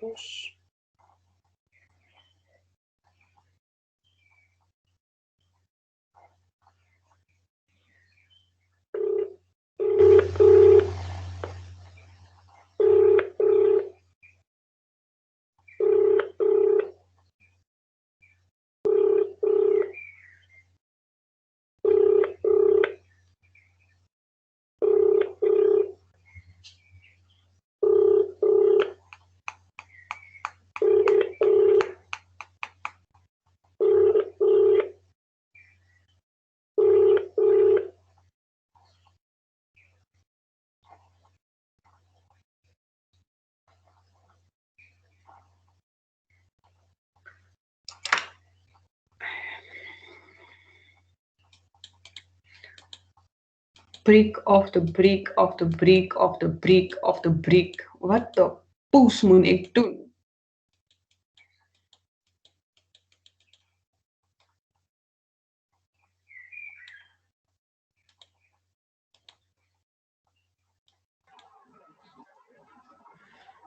push. Brick of the brick of the brick of the brick of the brick. Wat the poes moet ek doen?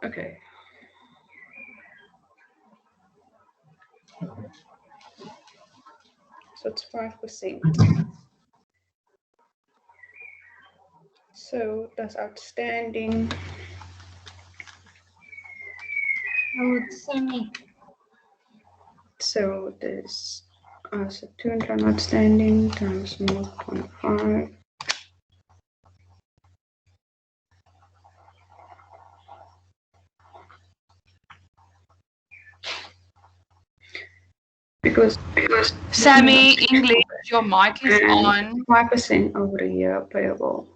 Okay. So it's 5%. So that's outstanding. Oh, it's Sammy. So this so 200 outstanding times 0.5. Because Sammy, English, your mic is and on. 5% over a year payable.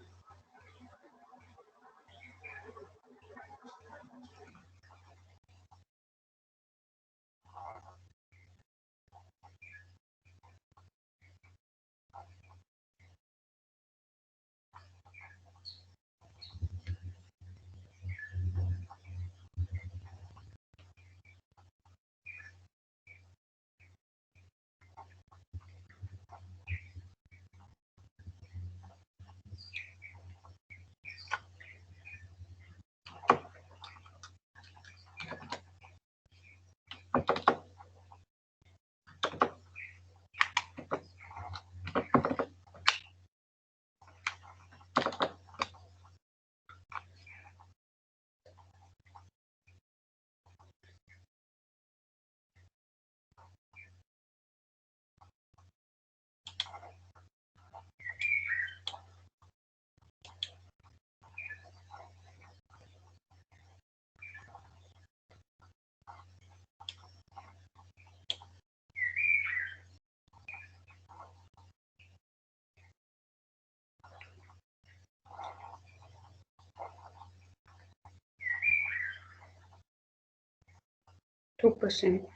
%.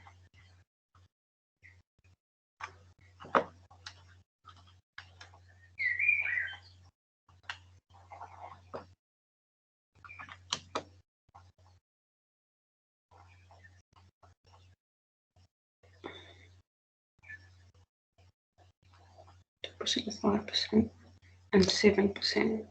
5% and 7%.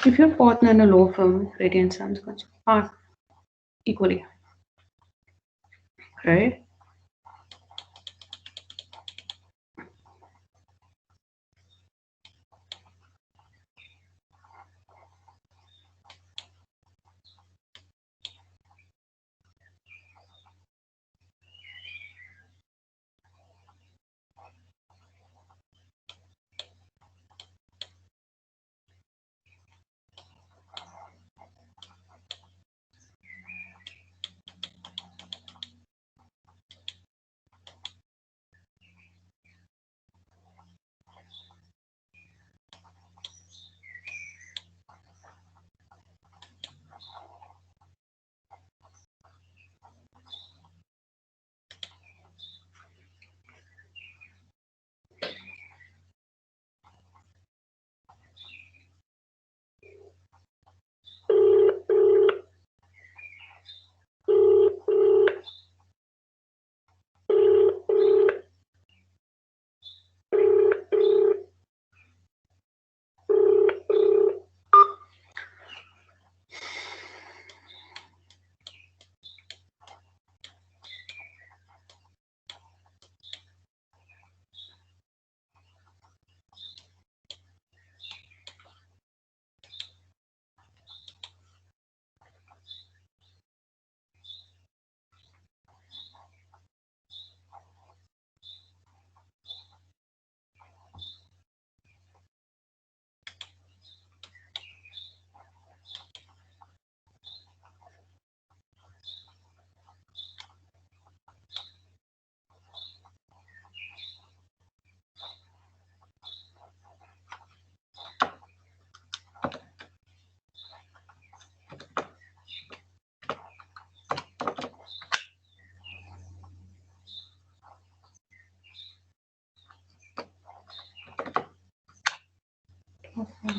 If your partner in a law firm, radiant sun, are equally, right?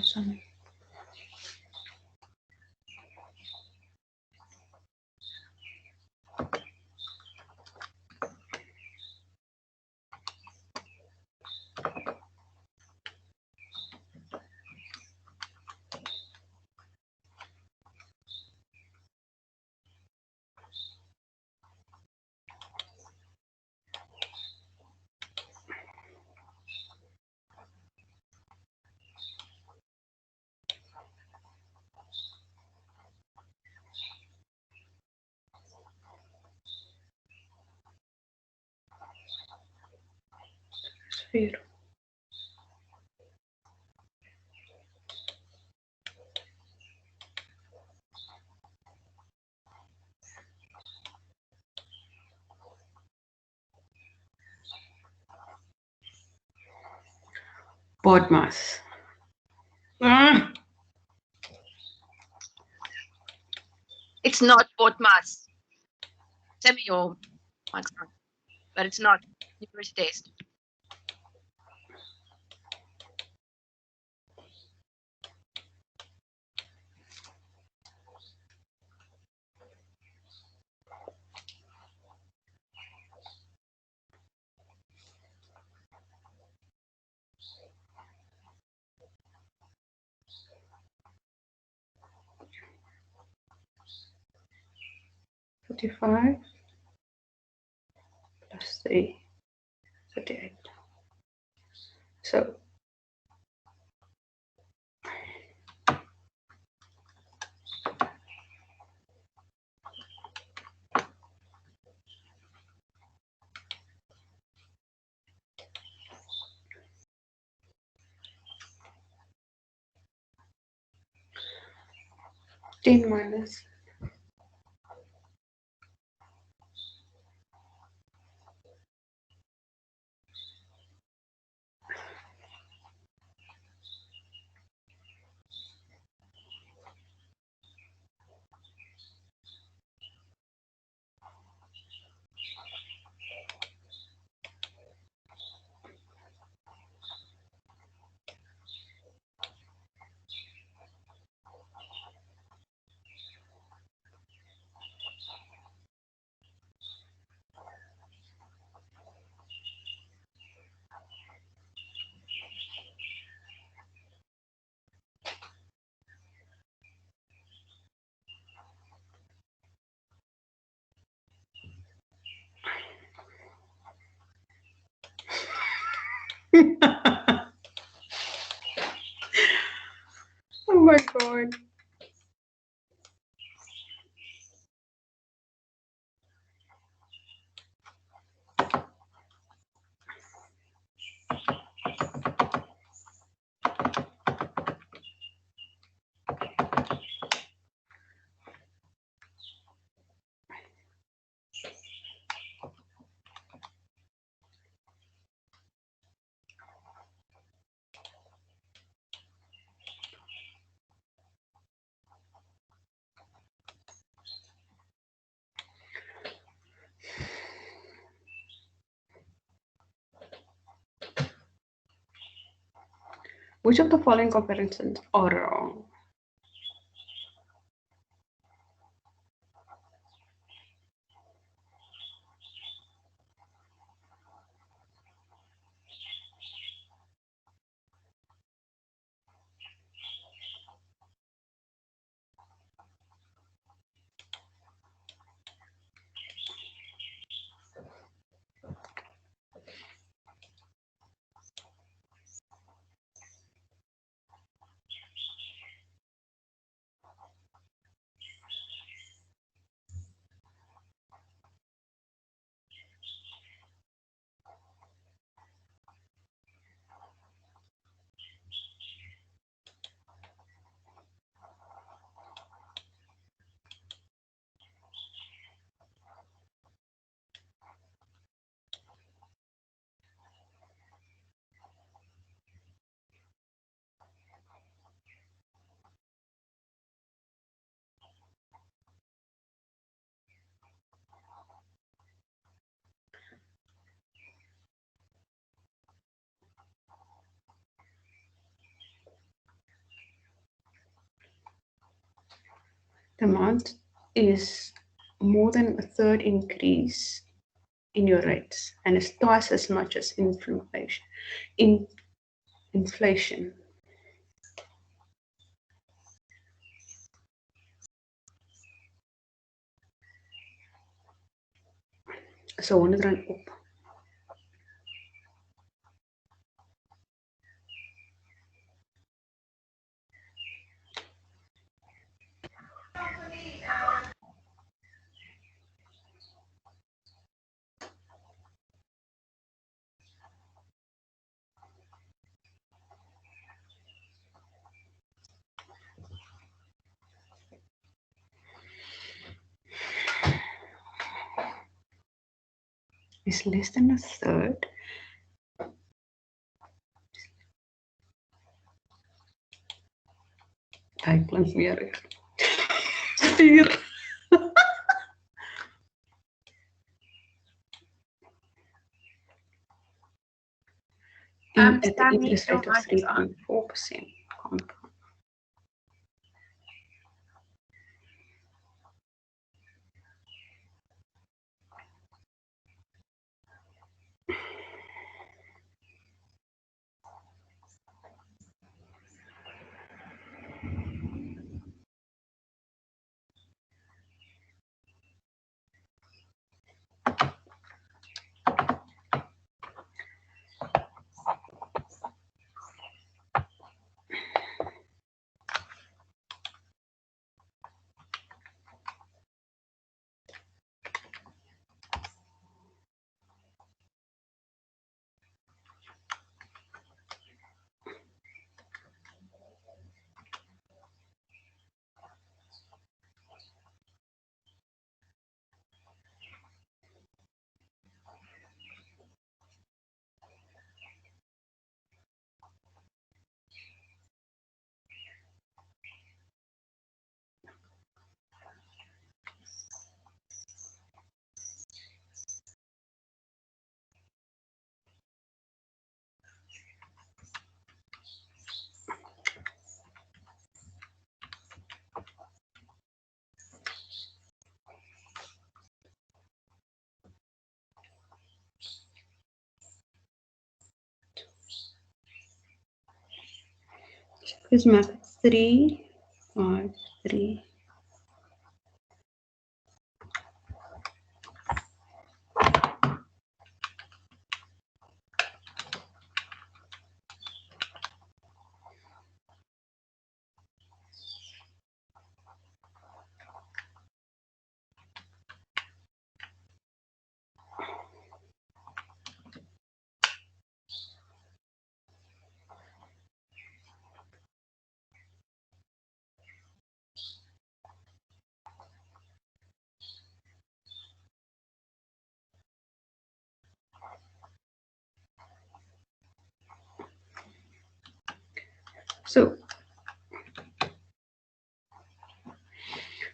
Sun. Sphere. Podmas. It's not Potmas. Send me your marks, but it's not University Taste. $45 plus 3, 38. So ten minus Oh my god. Which of the following comparisons are wrong? The amount is more than a third increase in your rates and is twice as much as inflation. Inflation. So R100 op. Is less than a third. Hy klink meer reg. Stuur. At the Sammy, interest your rate of mic is on. 3.4% compound. Is math 3, 5, 3. So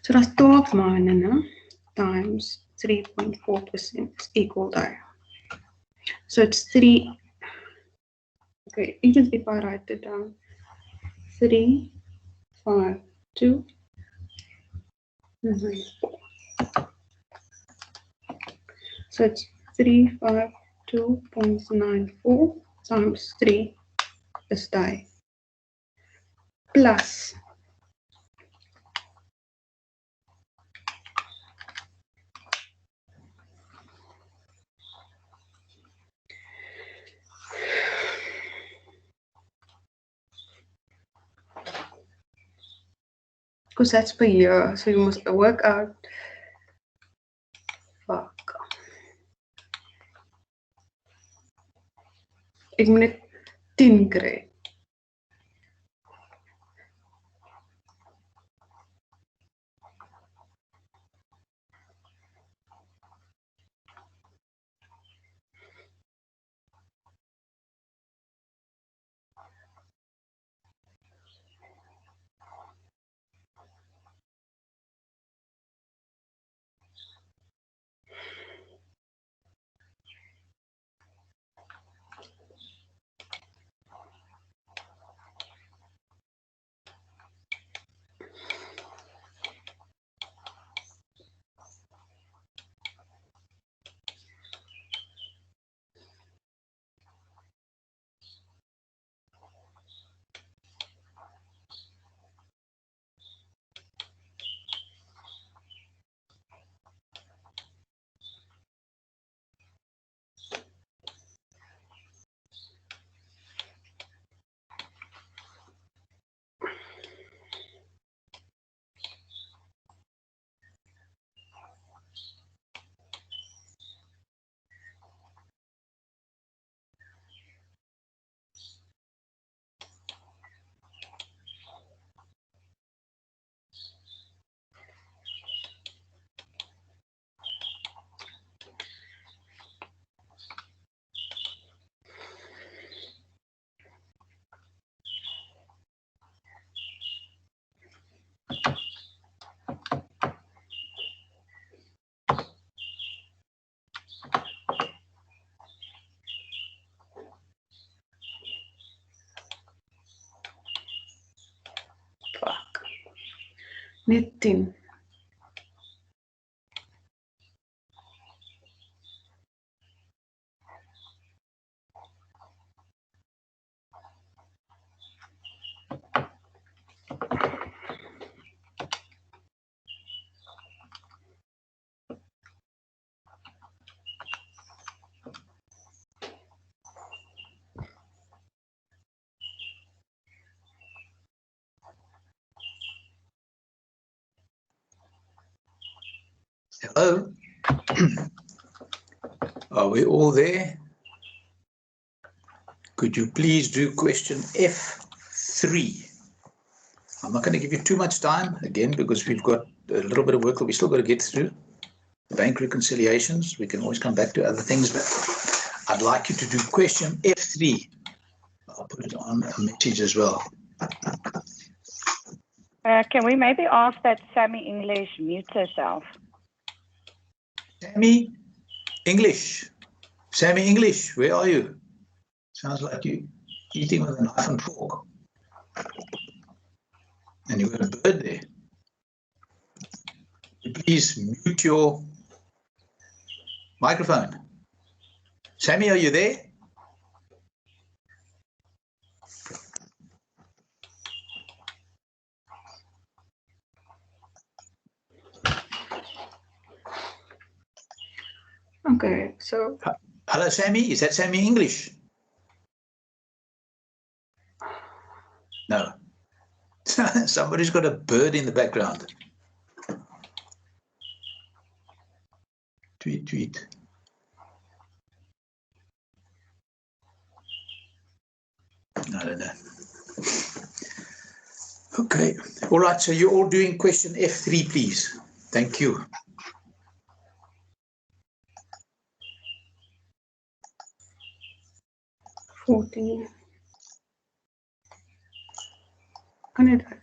that's 12 maande times 3.4% is equal to. So it's 3. Okay, even if I write it down, 3, 5, 2, 9, 4. So it's 352.94 times 3 is die. Plus because that's per year, so you must work out. Fuck. Ek moet net 10 kry. Fuck. Net 10. Hello? Are we all there? Could you please do question F3? I'm not going to give you too much time, again, because we've got a little bit of work that we still got to get through. The bank reconciliations, we can always come back to other things, but I'd like you to do question F3. I'll put it on a message as well. Can we maybe ask that Sammy English mutes herself? Sammy English. Sammy English, where are you? Sounds like you eating with a knife and fork. And you've got a bird there. Please mute your microphone. Sammy, are you there? Okay, so Hello, Sammy. Is that Sammy English? No. Somebody's got a bird in the background. Tweet, tweet. I don't know. Okay. All right. So you're all doing question F3, please. Thank you. kan dit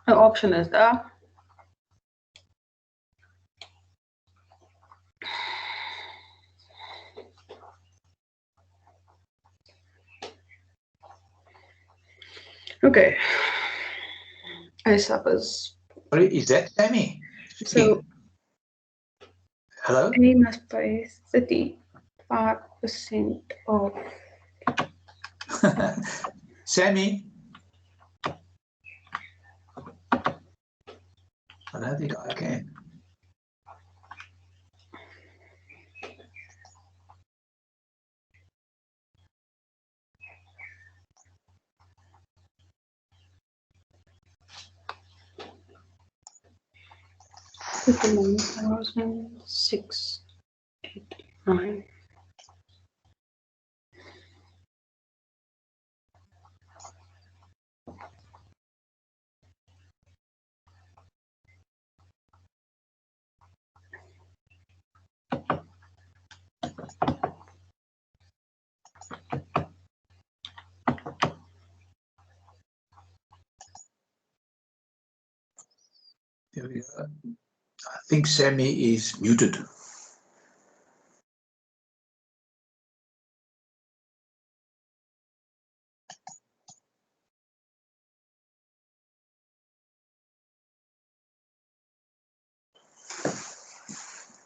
'n option is daar. Okay. ASAP is Sorry, is that Sammy? so Hello? A must pay 35% of Sammy? I don't think I can. $51,689. There we go. I think Sammy is muted.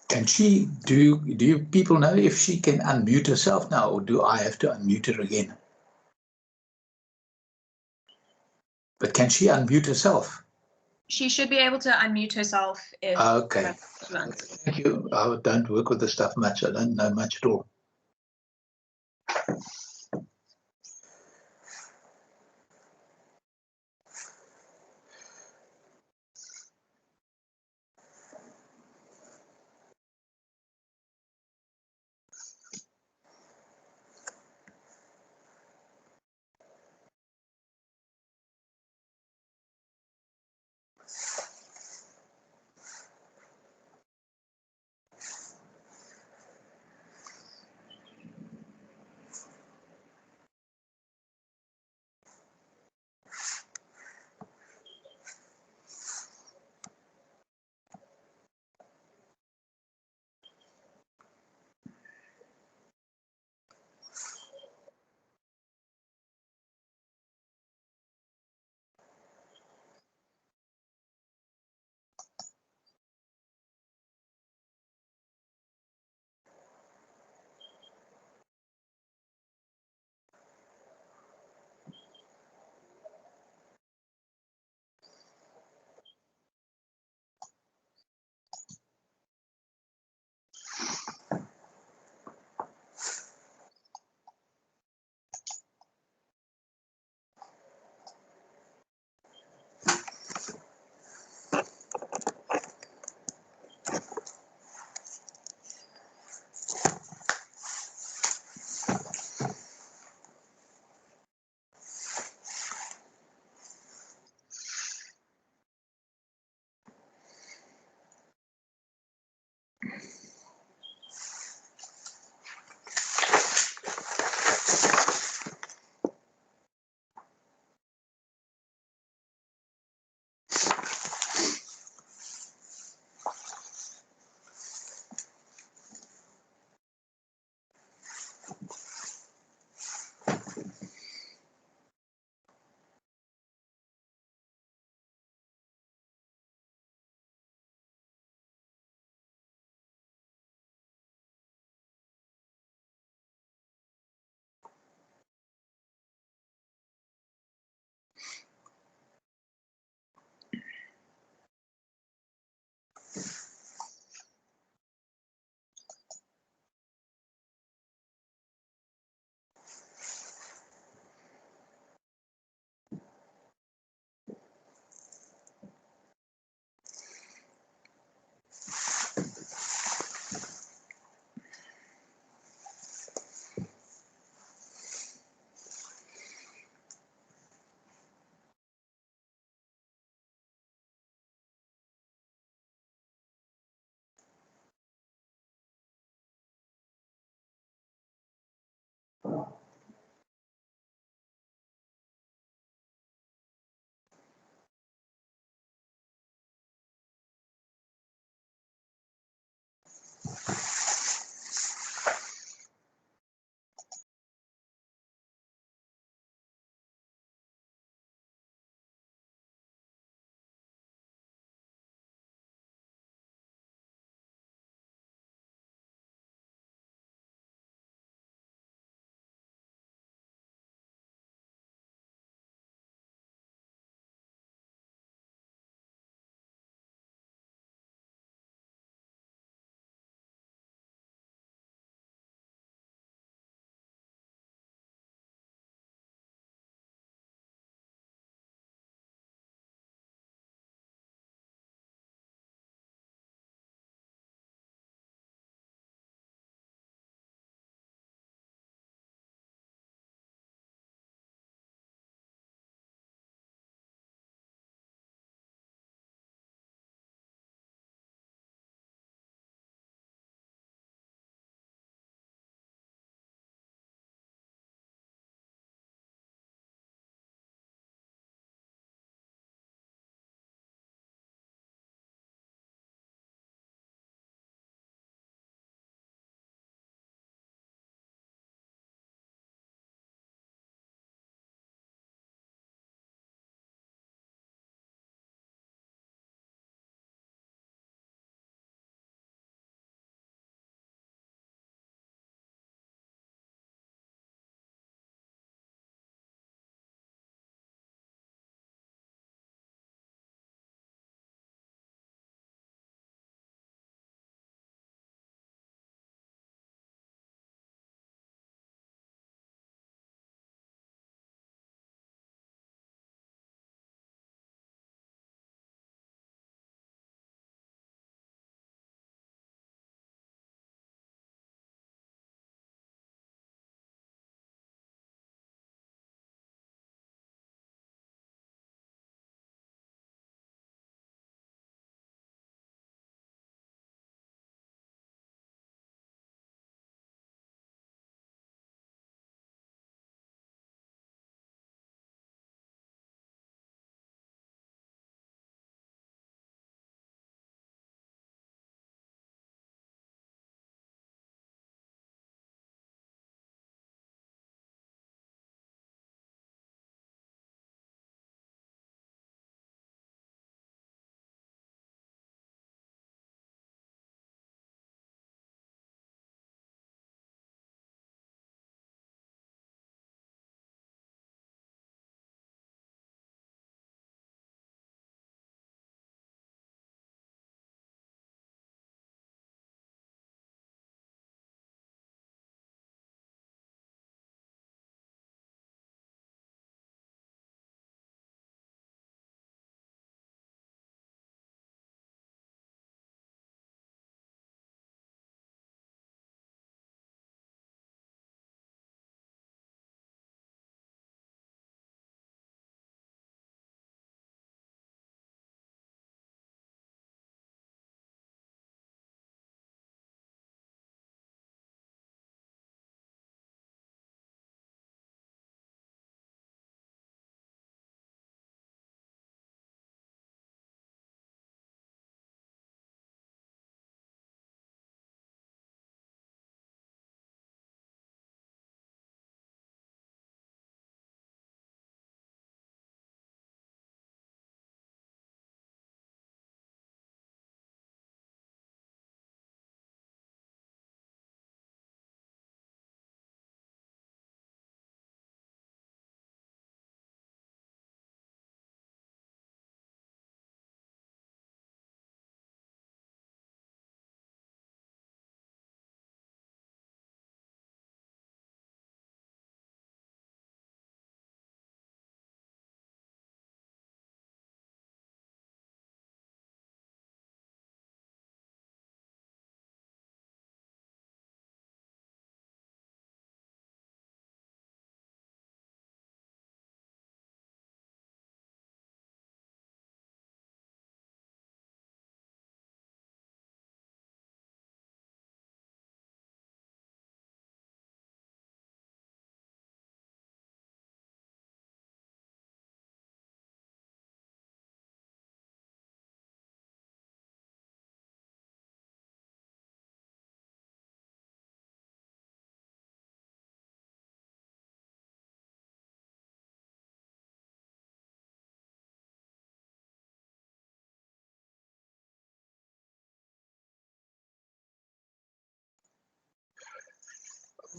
Can she do you people know if she can unmute herself now, or do I have to unmute her again? But can she unmute herself? She should be able to unmute herself if Okay. she wants. Thank you. I don't work with this stuff much. I don't know much at all.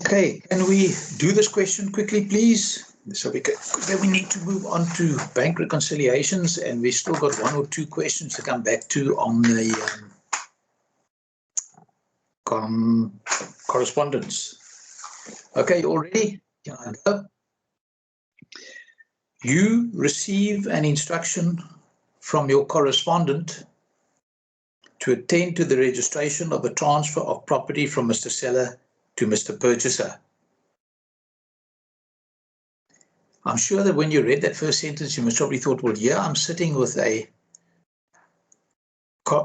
Okay, can we do this question quickly, please? So then we need to move on to bank reconciliations, and we've still got 1 or 2 questions to come back to on the correspondence. Okay, all ready? Can I go? You receive an instruction from your correspondent to attend to the registration of a transfer of property from Mr. Seller to Mr. Purchaser. I'm sure that when you read that first sentence, you must probably thought, well, yeah, I'm sitting with a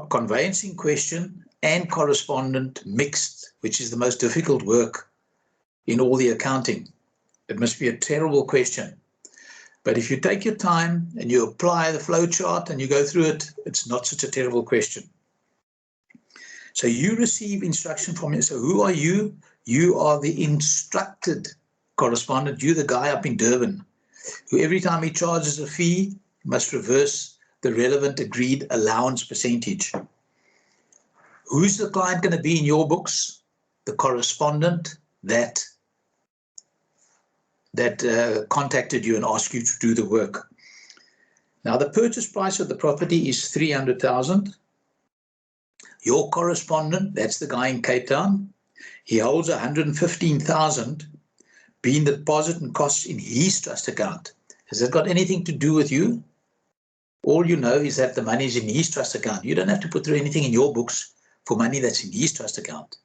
conveyancing question and correspondent mixed, which is the most difficult work in all the accounting. It must be a terrible question. But if you take your time and you apply the flow chart and you go through it, it's not such a terrible question. So you receive instruction from it. So who are you? You are the instructed correspondent. You're the guy up in Durban who every time he charges a fee must reverse the relevant agreed allowance percentage. Who's the client going to be in your books? The correspondent that contacted you and asked you to do the work. Now the purchase price of the property is 300,000. Your correspondent, that's the guy in Cape Town, he holds 115,000 being the deposit and costs in his trust account. Has that got anything to do with you? All you know is that the money is in his trust account. You don't have to put through anything in your books for money that's in his trust account.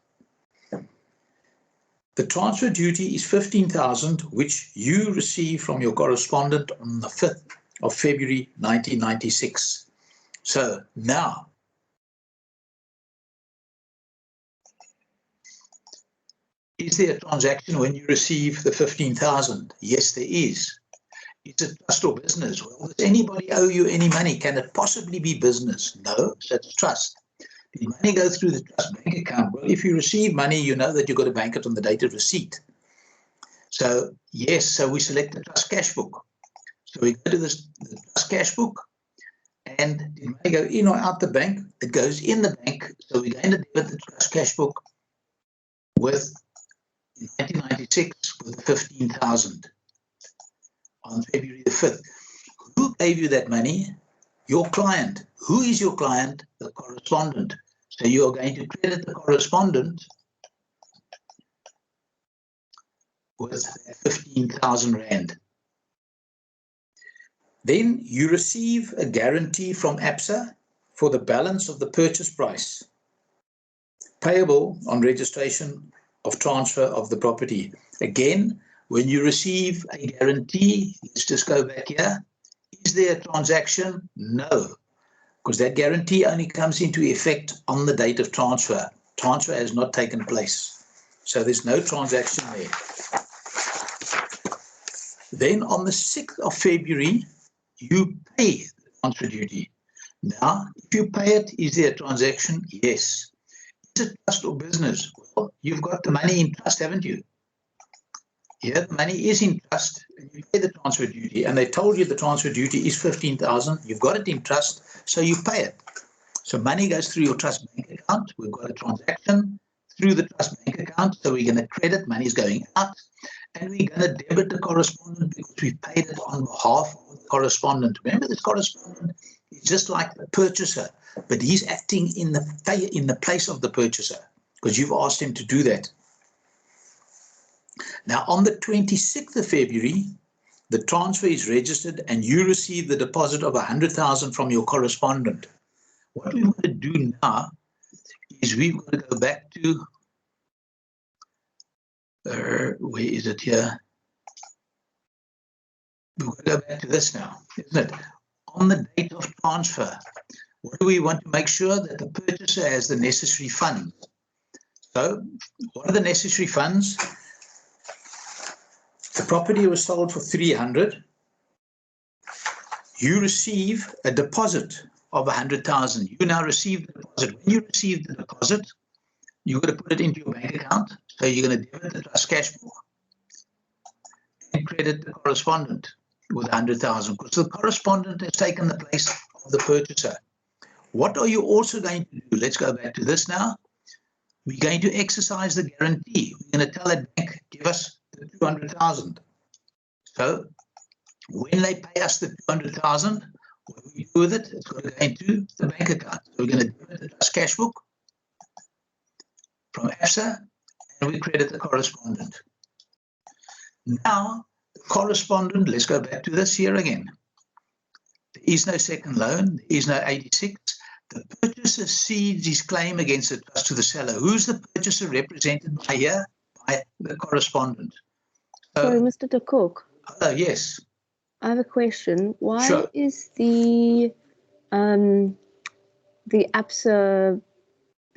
The transfer duty is 15,000, which you receive from your correspondent on the 5th of February 1996. So now, is there a transaction when you receive the 15,000? Yes, there is. Is it trust or business? Well, does anybody owe you any money? Can it possibly be business? No, so it's trust. The money goes through the trust bank account. Well, if you receive money, you know that you've got to bank it on the date of receipt. So yes, so we select the trust cash book. So we go to the trust cash book, and the money go in or out the bank. It goes in the bank. So we're going to debit the trust cash book with 1996 with 15,000 on February the 5th. Who gave you that money? Your client. Who is your client? The correspondent. So you are going to credit the correspondent with 15,000 Rand. Then you receive a guarantee from ABSA for the balance of the purchase price, payable on registration of transfer of the property. Again, when you receive a guarantee, let's just go back here. Is there a transaction? No, because that guarantee only comes into effect on the date of transfer. Transfer has not taken place. So there's no transaction there. Then on the 6th of February, you pay the transfer duty. Now, if you pay it, is there a transaction? Yes. Is it trust or business? Well, you've got the money in trust, haven't you? Yeah, the money is in trust, and you pay the transfer duty, and they told you the transfer duty is 15,000. You've got it in trust, so you pay it. So money goes through your trust bank account. We've got a transaction through the trust bank account, so we're going to credit, money is going out, and we're going to debit the correspondent because we paid it on behalf of the correspondent. Remember, this correspondent is just like the purchaser, but he's acting in the place of the purchaser because you've asked him to do that. Now, on the 26th of February, the transfer is registered and you receive the deposit of 100,000 from your correspondent. What we want to do now is we've got to go back to, where is it here? We've got to go back to this now, isn't it? On the date of transfer, what do we want to make sure? That the purchaser has the necessary funds. So, what are the necessary funds? The property was sold for 300. You receive a deposit of 100,000. You now receive the deposit. When you receive the deposit, you've got to put it into your bank account. So you're going to debit the trust cash book and credit the correspondent with 100,000 because the correspondent has taken the place of the purchaser. What are you also going to do? Let's go back to this now. We're going to exercise the guarantee. We're going to tell that bank, give us the 200,000. So when they pay us the 200,000, what do we do with it? It's got to go into the bank account. So we're going to debit the trust cash book from ABSA, and we credit the correspondent. Now, the correspondent, let's go back to this here again. There is no second loan, there is no 86. The purchaser cedes his claim against the trust to the seller. Who's the purchaser represented by here? By the correspondent. Sorry, Mr. de Kock. Yes. I have a question. Why Sure. is the ABSA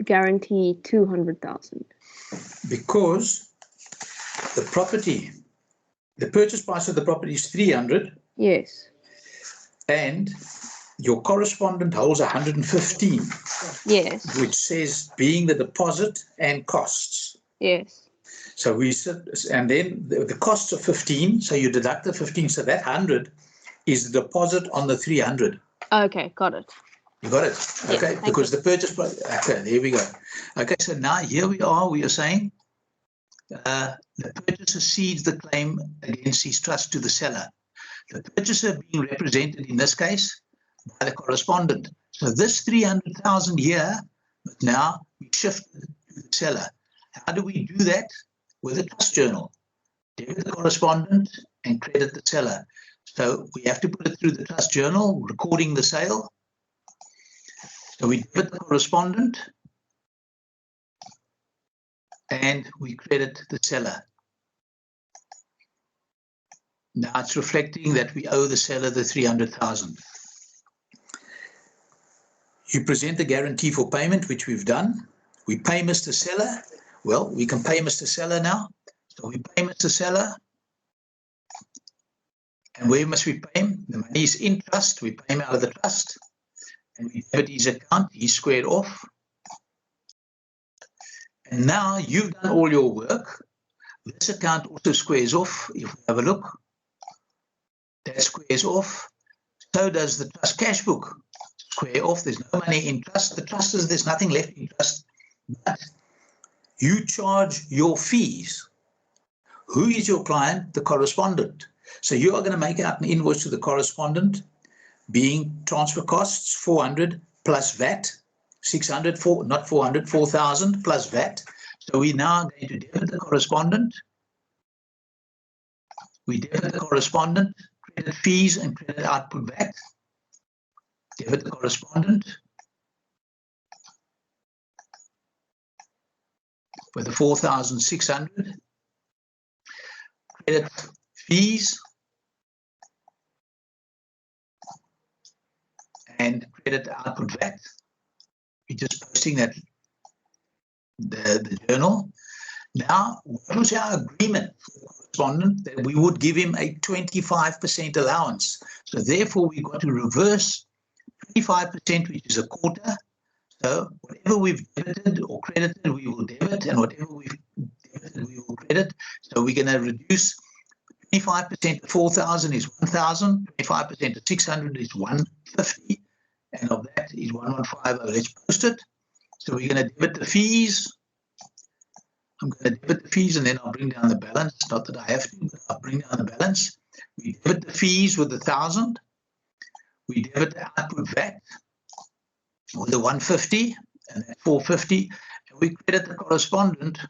guarantee 200,000? Because the property, the purchase price of the property is 300, Yes. and your correspondent holds 115, Yes. which says being the deposit and costs. Yes. So we said, and then the costs are 15, so you deduct the 15, so that 100 is the deposit on the 300. Okay, got it. You got it? Yes, Okay, thank because the purchase price, okay, there we go. Okay, so now here we are saying the purchaser cedes the claim against his trust to the seller. The purchaser being represented in this case by the correspondent. So this 300,000 here, but now we shift to the seller. How do we do that? With a trust journal. Debit the correspondent and credit the seller. So we have to put it through the trust journal, recording the sale. So we debit the correspondent and we credit the seller. Now it's reflecting that we owe the seller the 300,000. You present the guarantee for payment, which we've done. We pay Mr. Seller. Well, we can pay Mr. Seller now. So we pay Mr. Seller. And where must we pay him? The money is in trust. We pay him out of the trust. And we debit his account. He's squared off. And now you've done all your work. This account also squares off. If we have a look, that squares off. So does the trust cash book square off. There's no money in trust. The trust is, there's nothing left in trust. But you charge your fees. Who is your client? The correspondent. So you are going to make out an invoice to the correspondent, being transfer costs 400 plus VAT, 600, not 400, 4,000 plus VAT. So we now are going to debit the correspondent. We debit the correspondent, credit fees and credit output VAT. Debit the correspondent for the 4,600. Credit fees and credit output VAT. We're just posting that the journal. Now, what was our agreement with the correspondent? That we would give him a 25% allowance. So therefore, we got to reverse 25%, which is a quarter. So whatever we've debited or credited, we will debit, and whatever we've debited, we will credit. So we're going to reduce 25% of 4,000 is 1,000, 25% of 600 is 150, and of that is 1,150. Let's post it. So we're going to debit the fees. I'm going to debit the fees, and then I'll bring down the balance. Not that I have to, but I'll bring down the balance. We debit the fees with 1,000. We debit the output VAT with the 150 and that 450, and we credit the correspondent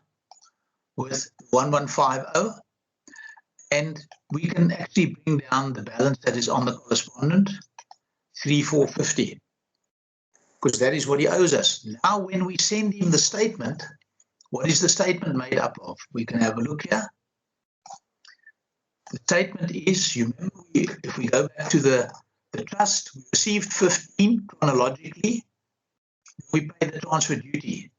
with 1,150, and we can actually bring down the balance that is on the correspondent, 3,450, because that is what he owes us. Now, when we send him the statement, what is the statement made up of? We can have a look here. The statement is, you remember, if we go back to the trust, we received 15 chronologically. We paid the transfer duty.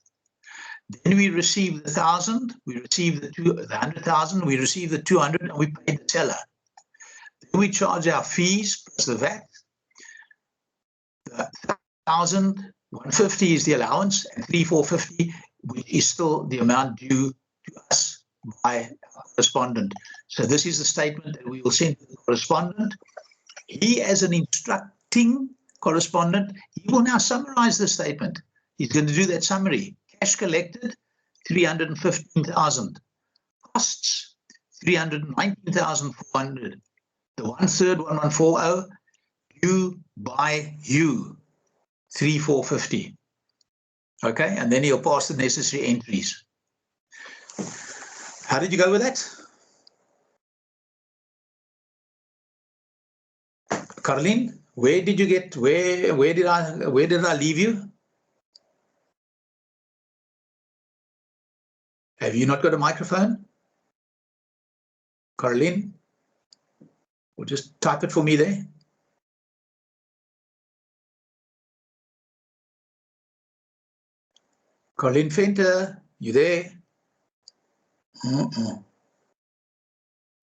Then we received the 1,000. We received the 100,000. We received the 200, and we paid the seller. Then we charge our fees plus the VAT. The 1,150 is the allowance, and 3,450, which is still the amount due to us by our correspondent. So this is the statement that we will send to the correspondent. He, as an instructing correspondent, he will now summarize the statement. He's going to do that summary. Cash collected, 315,000. Costs, 319,400. The 1/3, 1140, you buy you 3,450. Okay, and then he'll pass the necessary entries. How did you go with that? Caroline, where did you get, where did I leave you? Have you not got a microphone? Caroline? Or just type it for me there. Caroline Venter, you there?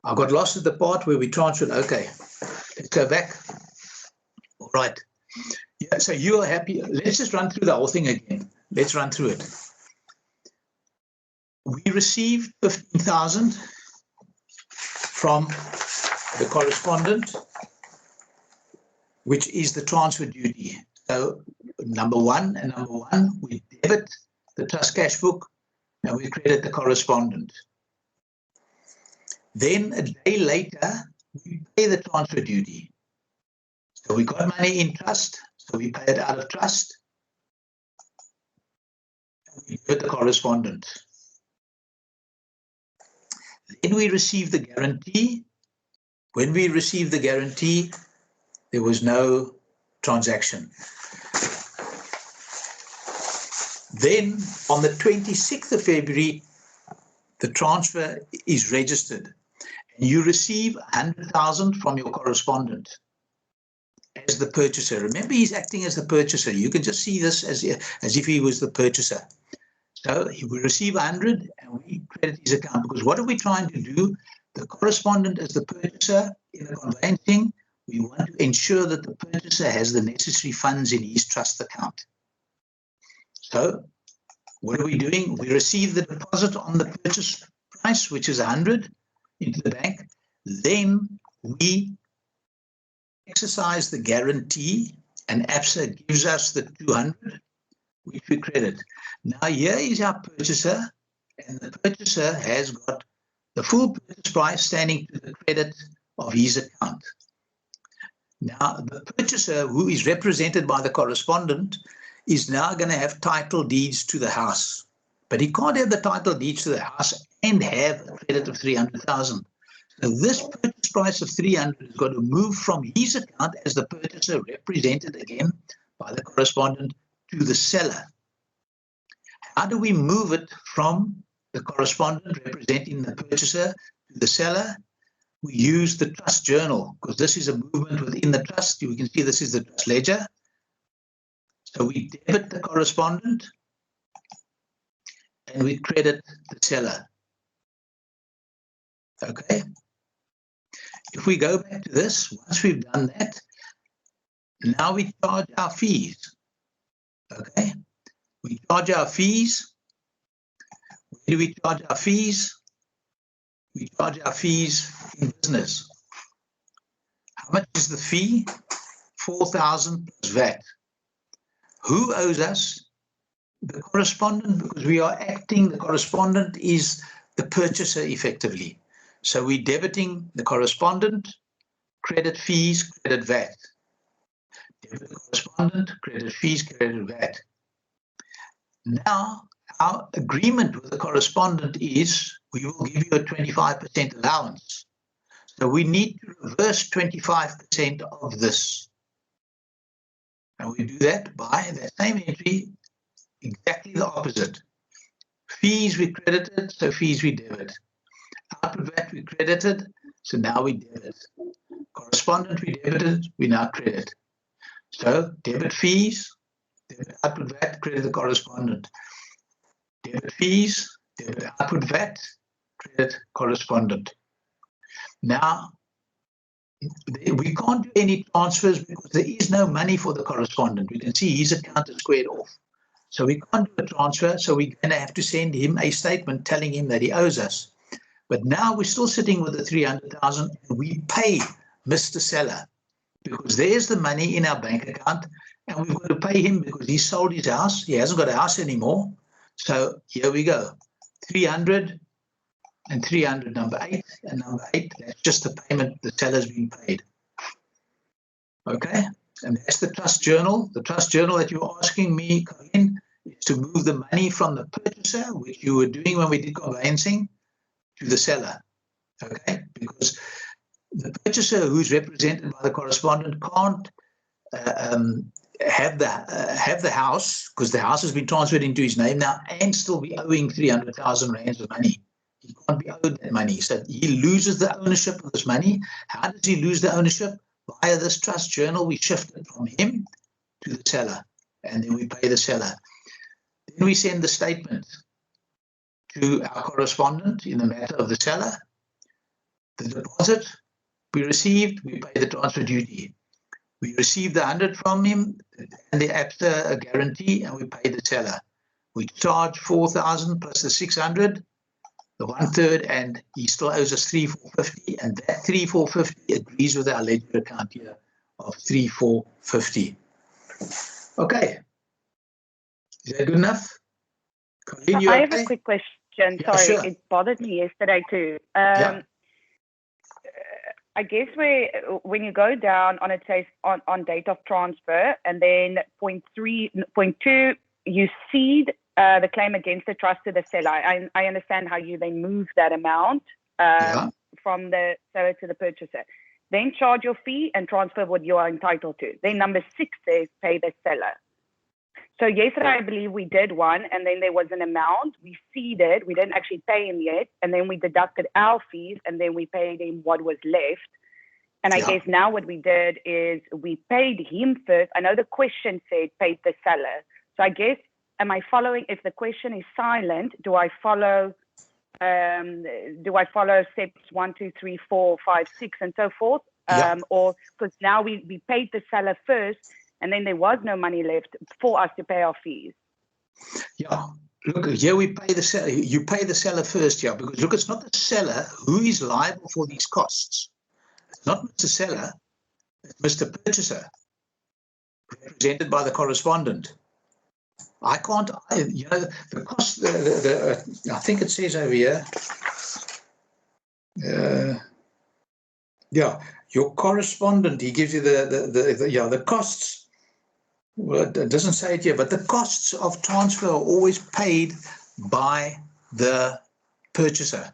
I got lost at the part where we transferred. Okay, let's go back. All right. Yeah, so you are happy. Let's just run through the whole thing again. Let's run through it. We received 15,000 from the correspondent, which is the transfer duty. So number one, we debit the trust cash book and we credit the correspondent. Then a day later, we pay the transfer duty. So we got money in trust, so we pay it out of trust. And we give it the correspondent. Then we receive the guarantee. When we received the guarantee, there was no transaction. Then on the 26th of February, the transfer is registered and you receive 100,000 from your correspondent as the purchaser. Remember, he's acting as the purchaser. You can just see this as if he was the purchaser. So we receive 100 and we credit his account, because what are we trying to do? The correspondent as the purchaser in the conveyancing, we want to ensure that the purchaser has the necessary funds in his trust account. So what are we doing? We receive the deposit on the purchase price, which is 100, into the bank. Then we exercise the guarantee and ABSA gives us the 200, which we credit. Now here is our purchaser, and the purchaser has got the full purchase price standing to the credit of his account. Now the purchaser, who is represented by the correspondent, is now going to have title deeds to the house, but he can't have the title deeds to the house and have a credit of 300,000. So this purchase price of 300 is going to move from his account as the purchaser, represented again by the correspondent, to the seller. How do we move it from the correspondent representing the purchaser to the seller? We use the trust journal, because this is a movement within the trust. You can see this is the trust ledger. So we debit the correspondent and we credit the seller. Okay. If we go back to this, once we've done that, now we charge our fees. Okay. We charge our fees. Where do we charge our fees? We charge our fees in business. How much is the fee? 4,000 plus VAT. Who owes us? The correspondent, because we are acting, the correspondent is the purchaser effectively. So we're debiting the correspondent, credit fees, credit VAT. Debit the correspondent, credit fees, credit VAT. Now, our agreement with the correspondent is we will give you a 25% allowance. So we need to reverse 25% of this. And we do that by the same entry, exactly the opposite. Fees we credited, so fees we debit. Output VAT we credited, so now we debit. Correspondent we debited, we now credit. So debit fees, debit output VAT, credit the correspondent. Debit fees, debit output VAT, credit correspondent. Now, we can't do any transfers because there is no money for the correspondent. We can see his account is squared off. So we can't do a transfer, so we're going to have to send him a statement telling him that he owes us. But now we're still sitting with the 300,000 and we pay Mr. Seller because there's the money in our bank account and we've got to pay him because he sold his house. He hasn't got a house anymore. So here we go. 300 and 300 number 8, and number 8, that's just the payment the seller's been paid. Okay, and that's the trust journal. The trust journal that you're asking me, Colleen, is to move the money from the purchaser, which you were doing when we did conveyancing, to the seller. Okay, because the purchaser who's represented by the correspondent can't have the house, because the house has been transferred into his name now, and still be owing 300,000 rands of money. He can't be owed that money, so he loses the ownership of this money. How does he lose the ownership? Via this trust journal, we shift it from him to the seller, and then we pay the seller. Then we send the statement to our correspondent in the matter of the seller. The deposit we received, we pay the transfer duty. We received the 100 from him and the ABSA guarantee, and we pay the seller. We charge 4,000 plus the 600, the 1/3, and he still owes us 3,450, and that 3,450 agrees with our ledger account here of 3,450. Okay. Is that good enough? Colleen, you I have okay? a quick question. Yeah, Sorry, sure. it bothered me yesterday too. Yeah. I guess when you go down on, it says on date of transfer, and then point 2, you cede the claim against the trust to the seller. I understand how you then move that amount from the seller to the purchaser. Then charge your fee and transfer what you are entitled to. Then number 6 says pay the seller. So yesterday, I believe we did one, and then there was an amount. We ceded. We didn't actually pay him yet, and then we deducted our fees, and then we paid him what was left. And I guess now what we did is we paid him first. I know the question said paid the seller. So I guess, am I following? If the question is silent, do I follow steps 1, 2, 3, 4, 5, 6, and so forth? Or because now we paid the seller first, and then there was no money left for us to pay our fees. Yeah, look, here we pay the seller. You pay the seller first, yeah, because look, it's not the seller who is liable for these costs. It's not Mr. Seller, it's Mr. Purchaser, represented by the correspondent. I can't, the cost, I think it says over here, your correspondent, he gives you the costs. Well, it doesn't say it here, but the costs of transfer are always paid by the purchaser.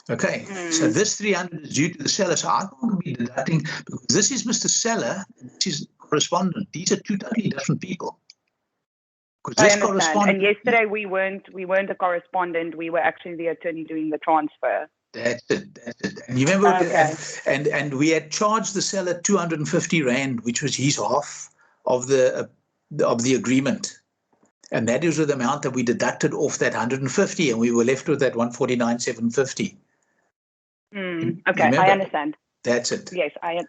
Okay, so this 300 is due to the seller, so I can't be deducting, because this is Mr. Seller and this is correspondent. These are two totally different people. I understand. And yesterday we weren't a correspondent. We were actually the attorney doing the transfer. That's it. And you remember, and we had charged the seller 250 Rand, which was his half of the agreement, and that is the amount that we deducted off that 150, and we were left with that 149,750. Okay, remember? I understand. That's it. Yes, I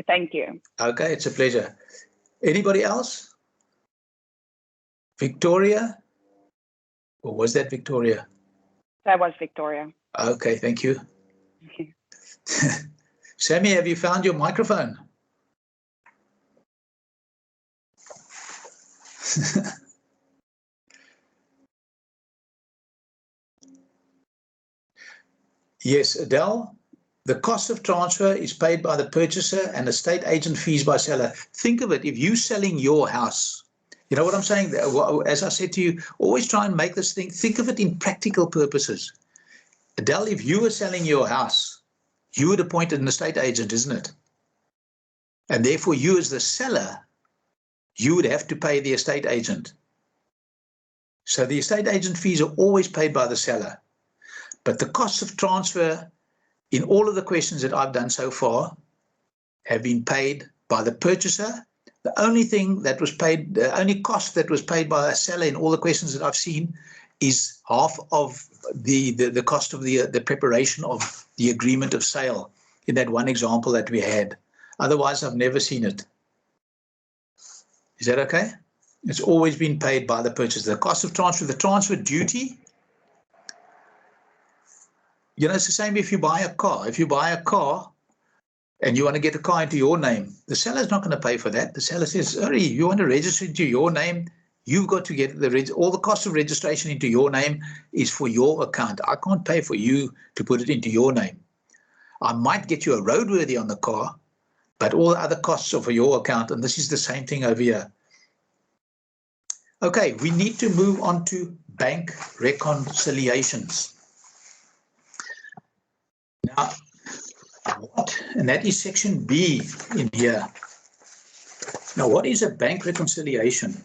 thank you. Okay, it's a pleasure. Anybody else? Victoria? Or was that Victoria? That was Victoria. Okay, thank you. Sammy, have you found your microphone? Yes, Adele, the cost of transfer is paid by the purchaser and estate agent fees by seller. Think of it, if you're selling your house, you know what I'm saying? As I said to you, always try and make this thing, think of it in practical purposes. Adele, if you were selling your house, you would appoint an estate agent, isn't it? And therefore, you as the seller, you would have to pay the estate agent. So the estate agent fees are always paid by the seller. But the costs of transfer in all of the questions that I've done so far have been paid by the purchaser. The only thing that was paid, the only cost that was paid by a seller in all the questions that I've seen is half of the cost of the preparation of the agreement of sale in that one example that we had. Otherwise, I've never seen it. Is that okay? It's always been paid by the purchaser. The cost of transfer, the transfer duty, you know, it's the same if you buy a car. If you buy a car and you want to get the car into your name, the seller's not going to pay for that. The seller says, sorry, you want to register into your name, You've got to get all the cost of registration into your name is for your account. I can't pay for you to put it into your name. I might get you a roadworthy on the car, but all the other costs are for your account, and this is the same thing over here. Okay, we need to move on to bank reconciliations. Now, and that is section B in here. Now, what is a bank reconciliation?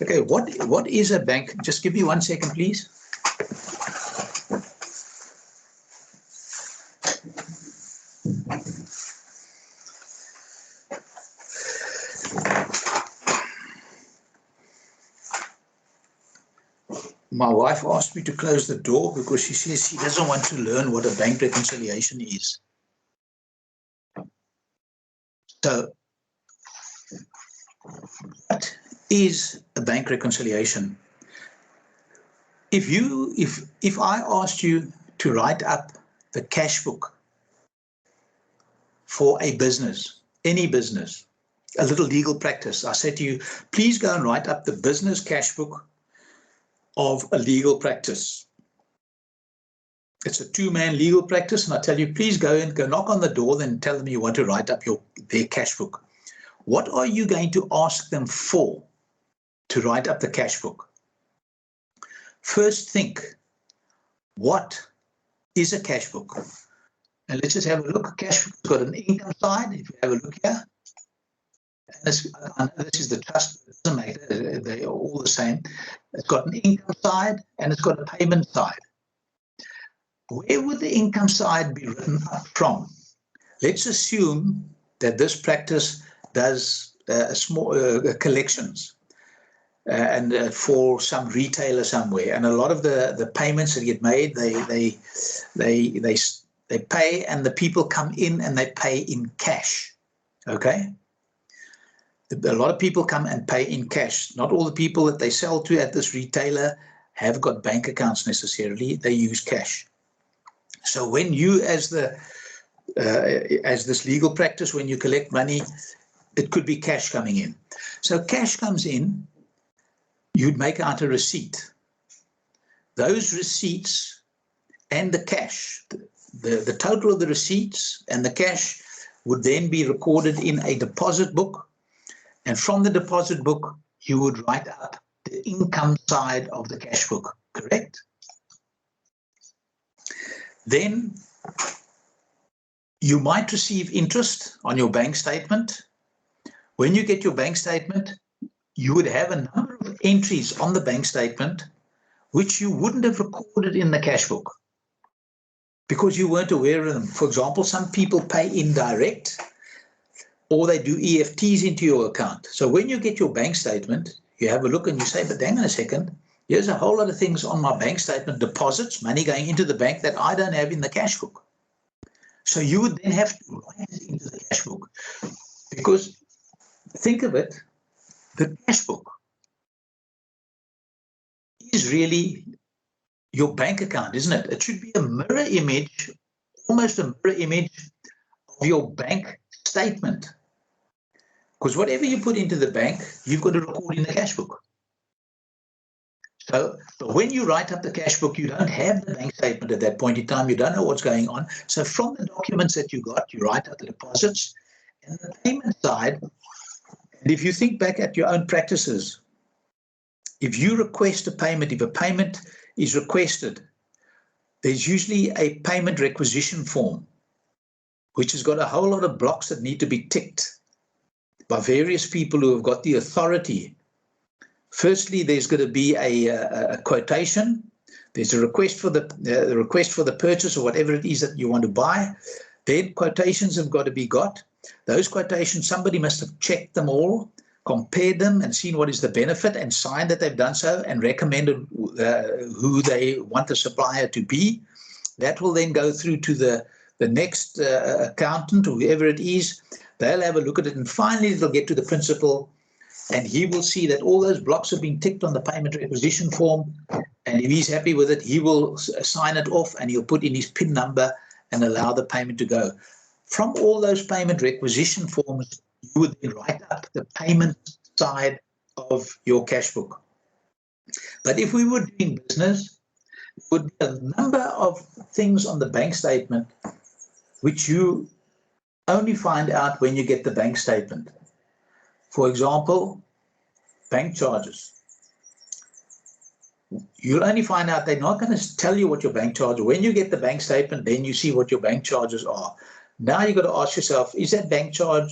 Okay, what is a bank? Just give me 1 second, please. My wife asked me to close the door because she says she doesn't want to learn what a bank reconciliation is. So, what is a bank reconciliation? If I asked you to write up the cash book for a business, any business, a little legal practice, I said to you, please go and write up the business cash book of a legal practice. It's a two-man legal practice, and I tell you, please go knock on the door, then tell them you want to write up their cash book. What are you going to ask them for to write up the cash book? First think, what is a cash book? And let's just have a look. A cash book's got an income side. If you have a look here, and this is the trust, it doesn't matter, they're all the same. It's got an income side and it's got a payment side. Where would the income side be written up from? Let's assume that this practice does small collections and for some retailer somewhere, and a lot of the payments that get made, they pay, and the people come in and they pay in cash. Okay. A lot of people come and pay in cash. Not all the people that they sell to at this retailer have got bank accounts necessarily. They use cash. So when you, as this legal practice, when you collect money, it could be cash coming in. So cash comes in, you'd make out a receipt. Those receipts and the cash, the total of the receipts and the cash would then be recorded in a deposit book. And from the deposit book, you would write up the income side of the cash book, correct? Then you might receive interest on your bank statement. When you get your bank statement, you would have a number of entries on the bank statement which you wouldn't have recorded in the cash book because you weren't aware of them. For example, some people pay indirect, or they do EFTs into your account. So when you get your bank statement, you have a look and you say, but hang on a second, here's a whole lot of things on my bank statement, deposits, money going into the bank that I don't have in the cash book. So you would then have to write it into the cash book. Because think of it, the cash book is really your bank account, isn't it? It should be a mirror image, almost a mirror image of your bank statement. Because whatever you put into the bank, you've got to record in the cash book. So but when you write up the cash book, you don't have the bank statement at that point in time. You don't know what's going on. So from the documents that you got, you write up the deposits and the payment side. And if you think back at your own practices, if you request a payment, if a payment is requested, there's usually a payment requisition form, which has got a whole lot of blocks that need to be ticked by various people who have got the authority. Firstly, there's going to be a quotation. There's a request for the purchase or whatever it is that you want to buy. Then quotations have got to be got. Those quotations, somebody must have checked them all, compared them and seen what is the benefit and signed that they've done so and recommended who they want the supplier to be. That will then go through to the next accountant or whoever it is. They'll have a look at it, and finally it'll get to the principal, and he will see that all those blocks have been ticked on the payment requisition form, and if he's happy with it, he will sign it off and he'll put in his PIN number and allow the payment to go. From all those payment requisition forms, you would then write up the payment side of your cash book. But if we were doing business, it would be a number of things on the bank statement which you only find out when you get the bank statement. For example, bank charges. You'll only find out, they're not going to tell you what your bank charge. When you get the bank statement, then you see what your bank charges are. Now you've got to ask yourself, is that bank charge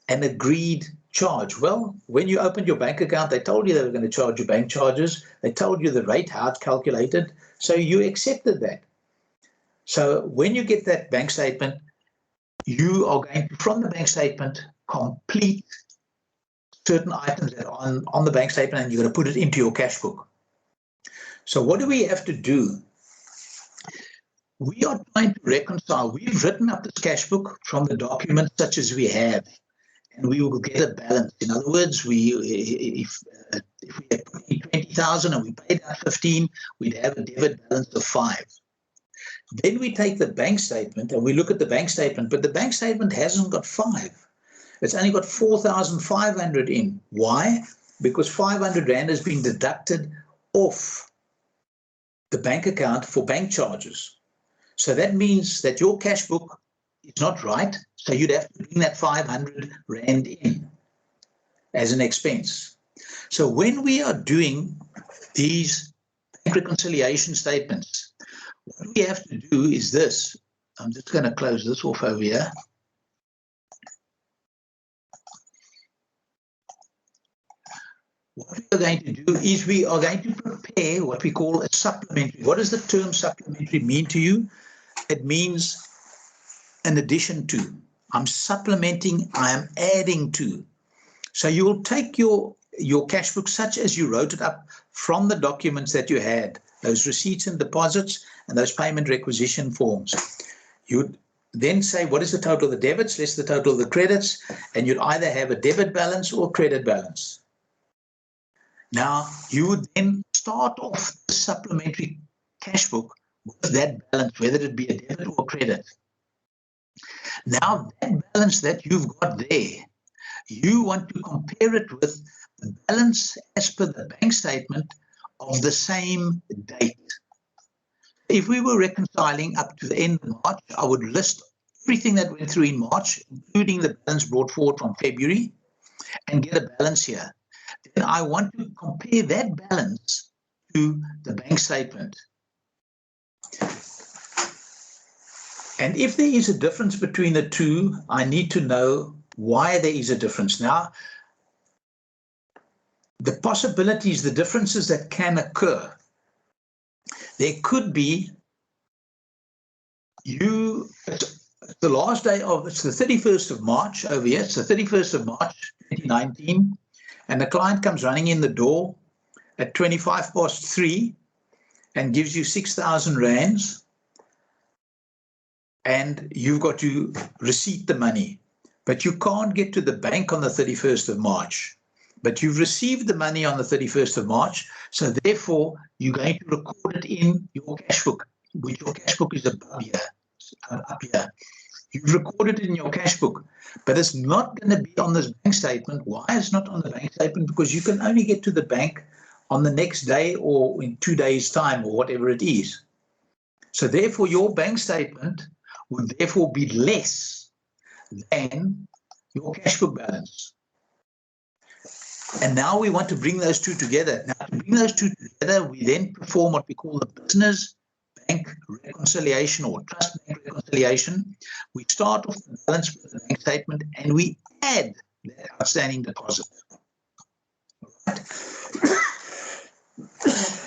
an agreed charge? Well, when you opened your bank account, they told you they were going to charge you bank charges. They told you the rate, how it's calculated. So you accepted that. So when you get that bank statement, you are going to, from the bank statement, complete certain items that are on the bank statement, and you're going to put it into your cash book. So what do we have to do? We are trying to reconcile. We've written up this cash book from the documents such as we have, and we will get a balance. In other words, if we had 20,000 and we paid out 15, we'd have a debit balance of 5. Then we take the bank statement and we look at the bank statement, but the bank statement hasn't got 5. It's only got 4,500 in. Why? Because 500 Rand has been deducted off the bank account for bank charges. So that means that your cash book is not right. So you'd have to bring that 500 Rand in as an expense. So when we are doing these bank reconciliation statements, what we have to do is this. I'm just going to close this off over here. What we are going to do is we are going to prepare what we call a supplementary. What does the term supplementary mean to you? It means an addition to. I'm supplementing, I am adding to. So you will take your cash book such as you wrote it up from the documents that you had, those receipts and deposits and those payment requisition forms. You'd then say, what is the total of the debits, less the total of the credits, and you'd either have a debit balance or credit balance. Now, you would then start off the supplementary cash book with that balance, whether it be a debit or credit. Now, that balance that you've got there, you want to compare it with the balance as per the bank statement of the same date. If we were reconciling up to the end of March, I would list everything that went through in March, including the balance brought forward from February, and get a balance here. Then I want to compare that balance to the bank statement. And if there is a difference between the two, I need to know why there is a difference. Now, the possibilities, the differences that can occur, there could be it's the last day of, it's the 31st of March over here, it's the 31st of March 2019, and the client comes running in the door at 3:25 and gives you 6,000 rands, and you've got to receipt the money, but you can't get to the bank on the 31st of March. But you've received the money on the 31st of March, so therefore you're going to record it in your cash book, which your cash book is above here, up here. You've recorded it in your cash book, but it's not going to be on this bank statement. Why is it not on the bank statement? Because you can only get to the bank on the next day or in 2 days' time or whatever it is. So therefore your bank statement would therefore be less than your cash book balance. And now we want to bring those two together. Now, to bring those two together, we then perform what we call the business bank reconciliation or trust bank reconciliation. We start off the balance with the bank statement and we add the outstanding deposit. Right.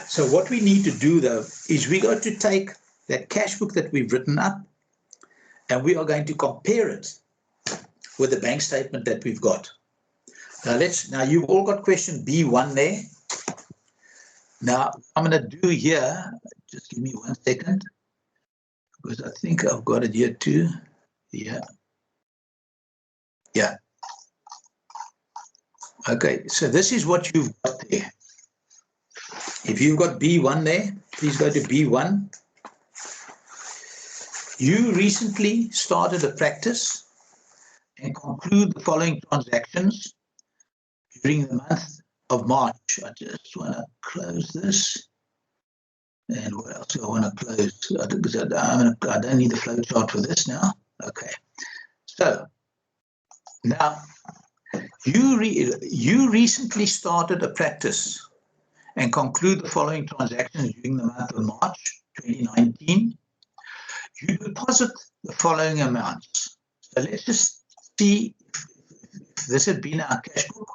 So what we need to do, though, is we got to take that cash book that we've written up and we are going to compare it with the bank statement that we've got. Now you've all got question B1 there. Now I'm going to do here, just give me 1 second, because I think I've got it here too. Yeah. Okay, so this is what you've got there. If you've got B1 there, please go to B1. You recently started a practice and conclude the following transactions during the month of March. I just want to close this. And what else do I want to close? I don't need the flow chart for this now. Okay. So now you recently started a practice and conclude the following transactions during the month of March 2019. You deposit the following amounts. So let's just see if this had been our cash book.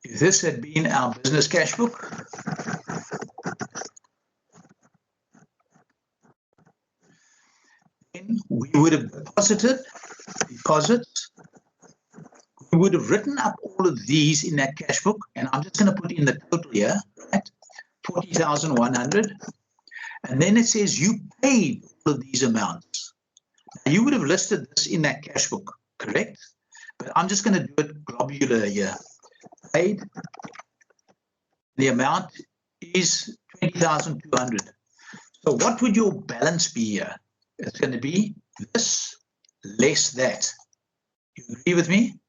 If this had been our business cash book, then we would have deposited deposits. We would have written up all of these in that cash book, and I'm just going to put in the total here, right? 40,100. And then it says you paid all of these amounts. Now, you would have listed this in that cash book, correct? But I'm just going to do it globular here. Paid. The amount is 20,200. So what would your balance be here? It's going to be this less that. You agree with me?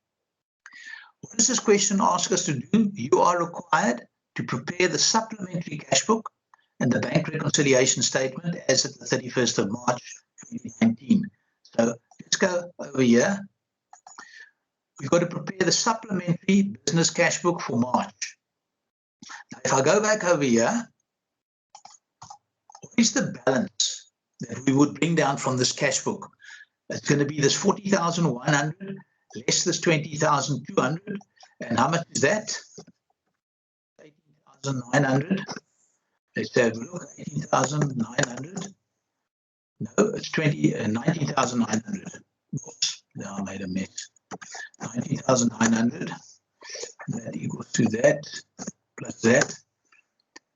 What does this question ask us to do? You are required to prepare the supplementary cash book and the bank reconciliation statement as at the 31st of March 2019. So let's go over here. We've got to prepare the supplementary business cash book for March. Now, if I go back over here, what is the balance that we would bring down from this cash book? It's going to be this 40,100 less this 20,200. And how much is that? 18,900. Let's have a look. 18,900. No, it's 19,900. Oops, now I made a mess. 19,900. That equals to that plus that.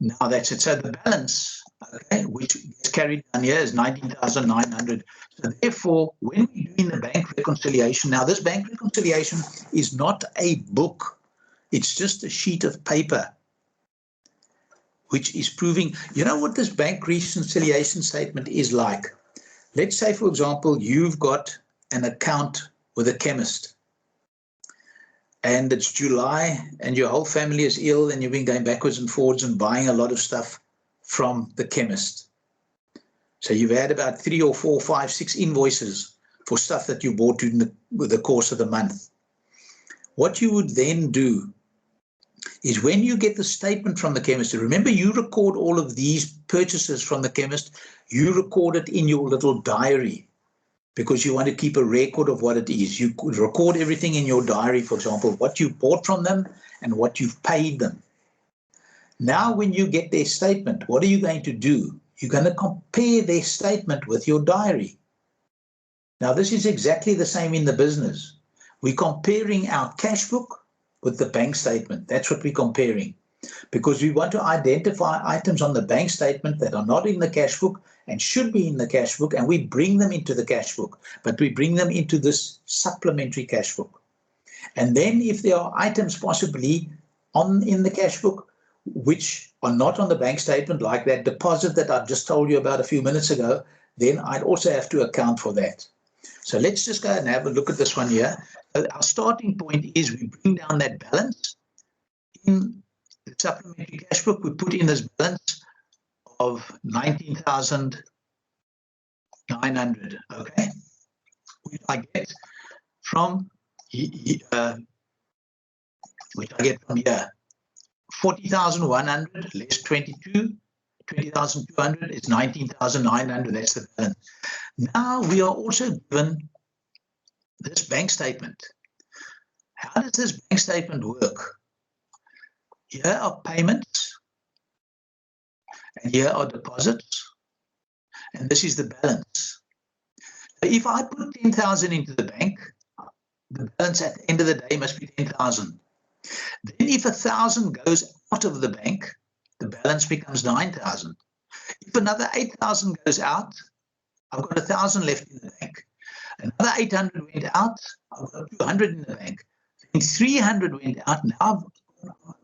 Now that's it. So the balance, okay, which is carried down here is 19,900. So therefore, when we're doing the bank reconciliation, now this bank reconciliation is not a book. It's just a sheet of paper, which is proving, you know what this bank reconciliation statement is like? Let's say, for example, you've got an account with a chemist and it's July and your whole family is ill and you've been going backwards and forwards and buying a lot of stuff from the chemist. So you've had about 3 or 4, 5, 6 invoices for stuff that you bought in the course of the month. What you would then do is when you get the statement from the chemist, remember you record all of these purchases from the chemist, you record it in your little diary because you want to keep a record of what it is. You could record everything in your diary, for example, what you bought from them and what you've paid them. Now, when you get their statement, what are you going to do? You're going to compare their statement with your diary. Now, this is exactly the same in the business. We're comparing our cash book with the bank statement. That's what we're comparing, because we want to identify items on the bank statement that are not in the cash book and should be in the cash book, and we bring them into the cash book, but we bring them into this supplementary cash book. And then if there are items possibly in the cash book which are not on the bank statement, like that deposit that I just told you about a few minutes ago, then I'd also have to account for that. So let's just go and have a look at this one here. Our starting point is we bring down that balance. In the supplementary cash book, we put in this balance of 19,900, okay? Which I get from here, 40,100 less 20,200 is 19,900. That's the balance. Now we are also given this bank statement. How does this bank statement work? Here are payments, and here are deposits, and this is the balance. So if I put 10,000 into the bank, the balance at the end of the day must be 10,000. Then if 1,000 goes out of the bank, the balance becomes 9,000. If another 8,000 goes out, I've got 1,000 left in the bank. Another 800 went out, I've got 200 in the bank. Then 300 went out, now I've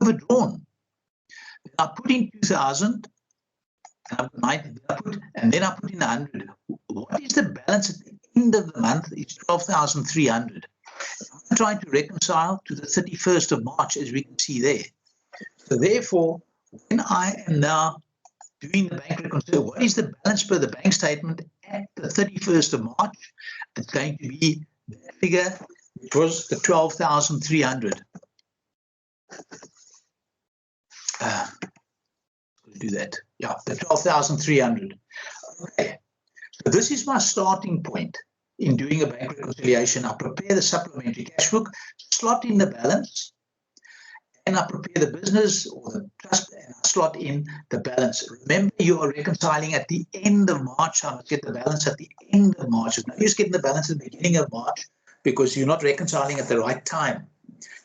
overdrawn. Then I put in 2,000, And then I put in 100. What is the balance at the end of the month? It's 12,300. I'm trying to reconcile to the 31st of March, as we can see there. So therefore, when I am now doing the bank reconciliation, what is the balance per the bank statement at the 31st of March? It's going to be that figure, which was the 12,300. Do that. Yeah, the 12,300. Okay. So this is my starting point in doing a bank reconciliation. I prepare the supplementary cash book, slot in the balance, and I prepare the business or the trust, and I slot in the balance. Remember, you are reconciling at the end of March. I must get the balance at the end of March. It's no use getting the balance at the beginning of March because you're not reconciling at the right time.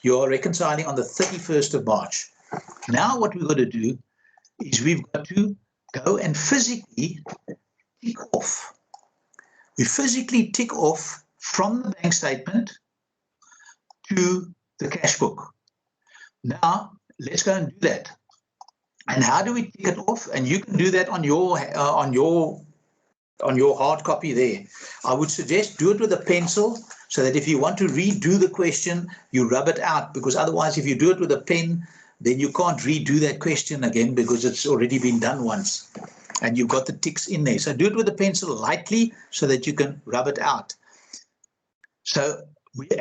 You are reconciling on the 31st of March. Now what we've got to do is we've got to go and physically tick off. We physically tick off from the bank statement to the cash book. Now, let's go and do that. And how do we tick it off? And you can do that on your hard copy there. I would suggest do it with a pencil so that if you want to redo the question, you rub it out, because otherwise if you do it with a pen, then you can't redo that question again because it's already been done once and you've got the ticks in there. So do it with a pencil lightly so that you can rub it out. So,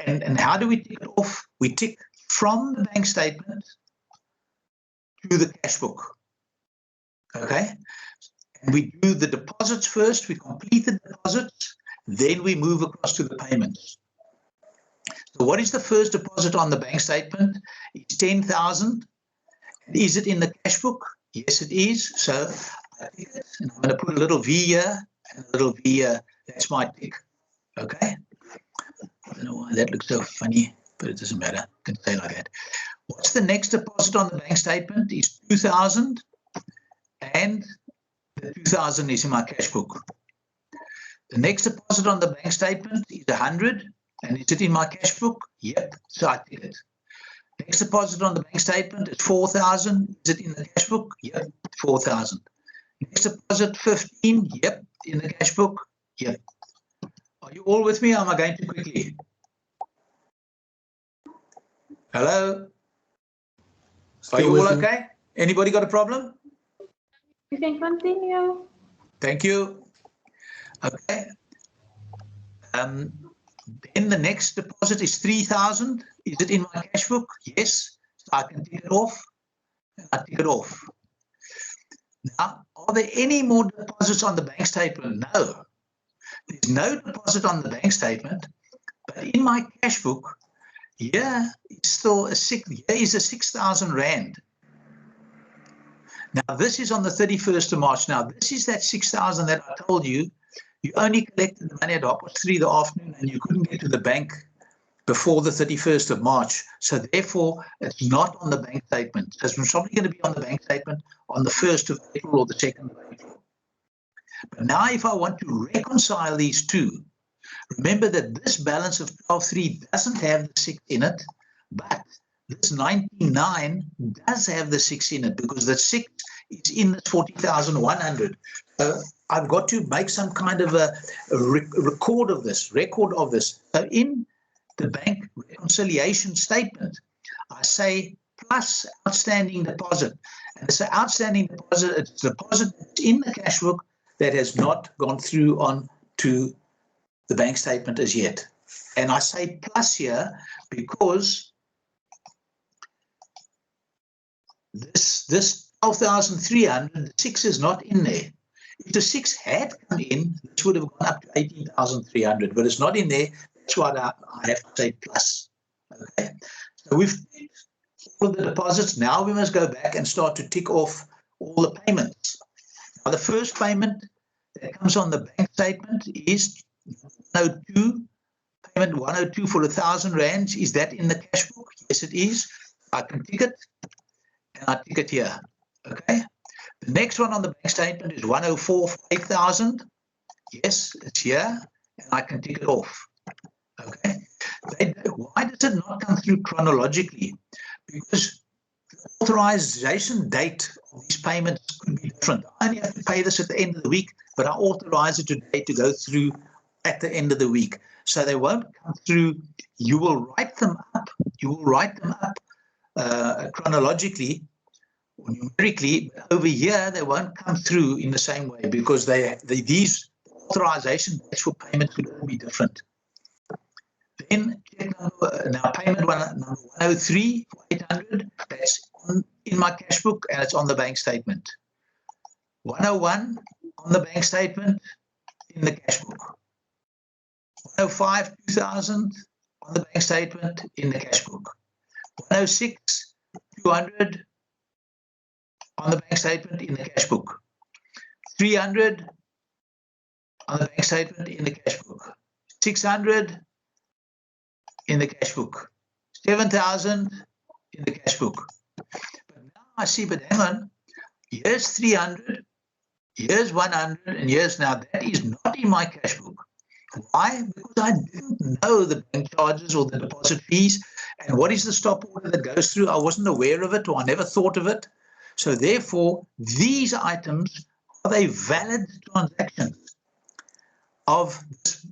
and how do we tick it off? We tick from the bank statement to the cash book. Okay? And we do the deposits first. We complete the deposits. Then we move across to the payments. So what is the first deposit on the bank statement? It's 10,000. Is it in the cash book? Yes, it is. So I tick it, and I'm going to put a little V here and a little V here. That's my tick. Okay? I don't know why that looks so funny, but it doesn't matter. I can say like that. What's the next deposit on the bank statement? Is 2,000, and the 2,000 is in my cash book. The next deposit on the bank statement is 100, and is it in my cash book? Yep. So I tick it. Next deposit on the bank statement is 4,000. Is it in the cash book? Yep, 4,000. Next deposit 15. Yep, in the cash book. Yep. Are you all with me? Or am I going too quickly? Hello? Are you all okay? Anybody got a problem? You can continue. Thank you. Okay. Then the next deposit is 3,000. Is it in my cash book? Yes. So I can tick it off. I tick it off. Now, are there any more deposits on the bank statement? No. There's no deposit on the bank statement, but in my cash book, here is a 6,000 Rand. Now, this is on the 31st of March. Now, this is that 6,000 that I told you. You only collected the money at 3:30 in the afternoon and you couldn't get to the bank before the 31st of March. So therefore, it's not on the bank statement. It's probably going to be on the bank statement on the 1st of April or the 2nd of April. But now if I want to reconcile these two, remember that this balance of 12,300 doesn't have the 6 in it, but this 99 does have the 6 in it because the 6 is in this 40,100. I've got to make some kind of a record of this. So in the bank reconciliation statement, I say plus outstanding deposit. And it's an outstanding deposit, it's a deposit in the cash book that has not gone through on to the bank statement as yet. And I say plus here because this 12,300, the 6 is not in there. If the 6 had come in, this would have gone up to 18,300, but it's not in there. That's why I have to say plus. Okay, so we've ticked all of the deposits. Now we must go back and start to tick off all the payments. Now the first payment that comes on the bank statement is 102. Payment 102 for 1,000 rands. Is that in the cash book? Yes, it is. I can tick it, and I tick it here. Okay. The next one on the bank statement is 104 for 8,000. Yes, it's here, and I can tick it off. Okay. Why does it not come through chronologically? Because the authorization date these payments could be different. I only have to pay this at the end of the week, but I authorize it today to go through at the end of the week. So they won't come through. You will write them up. You will write them up chronologically or numerically. But over here, they won't come through in the same way because these authorization dates for payments could all be different. Then check now payment number 103 for 800. That's in my cash book and it's on the bank statement. 101 on the bank statement in the cash book. 105 2000 on the bank statement in the cash book. 106 200 on the bank statement in the cash book. 300 on the bank statement in the cash book. 600 in the cash book. 7,000 in the cash book. But now I see, but hang on, here's 300, here's 100, and here's now that is not in my cash book. Why? Because I didn't know the bank charges or the deposit fees and what is the stop order that goes through. I wasn't aware of it or I never thought of it. So therefore, these items, are they valid transactions of this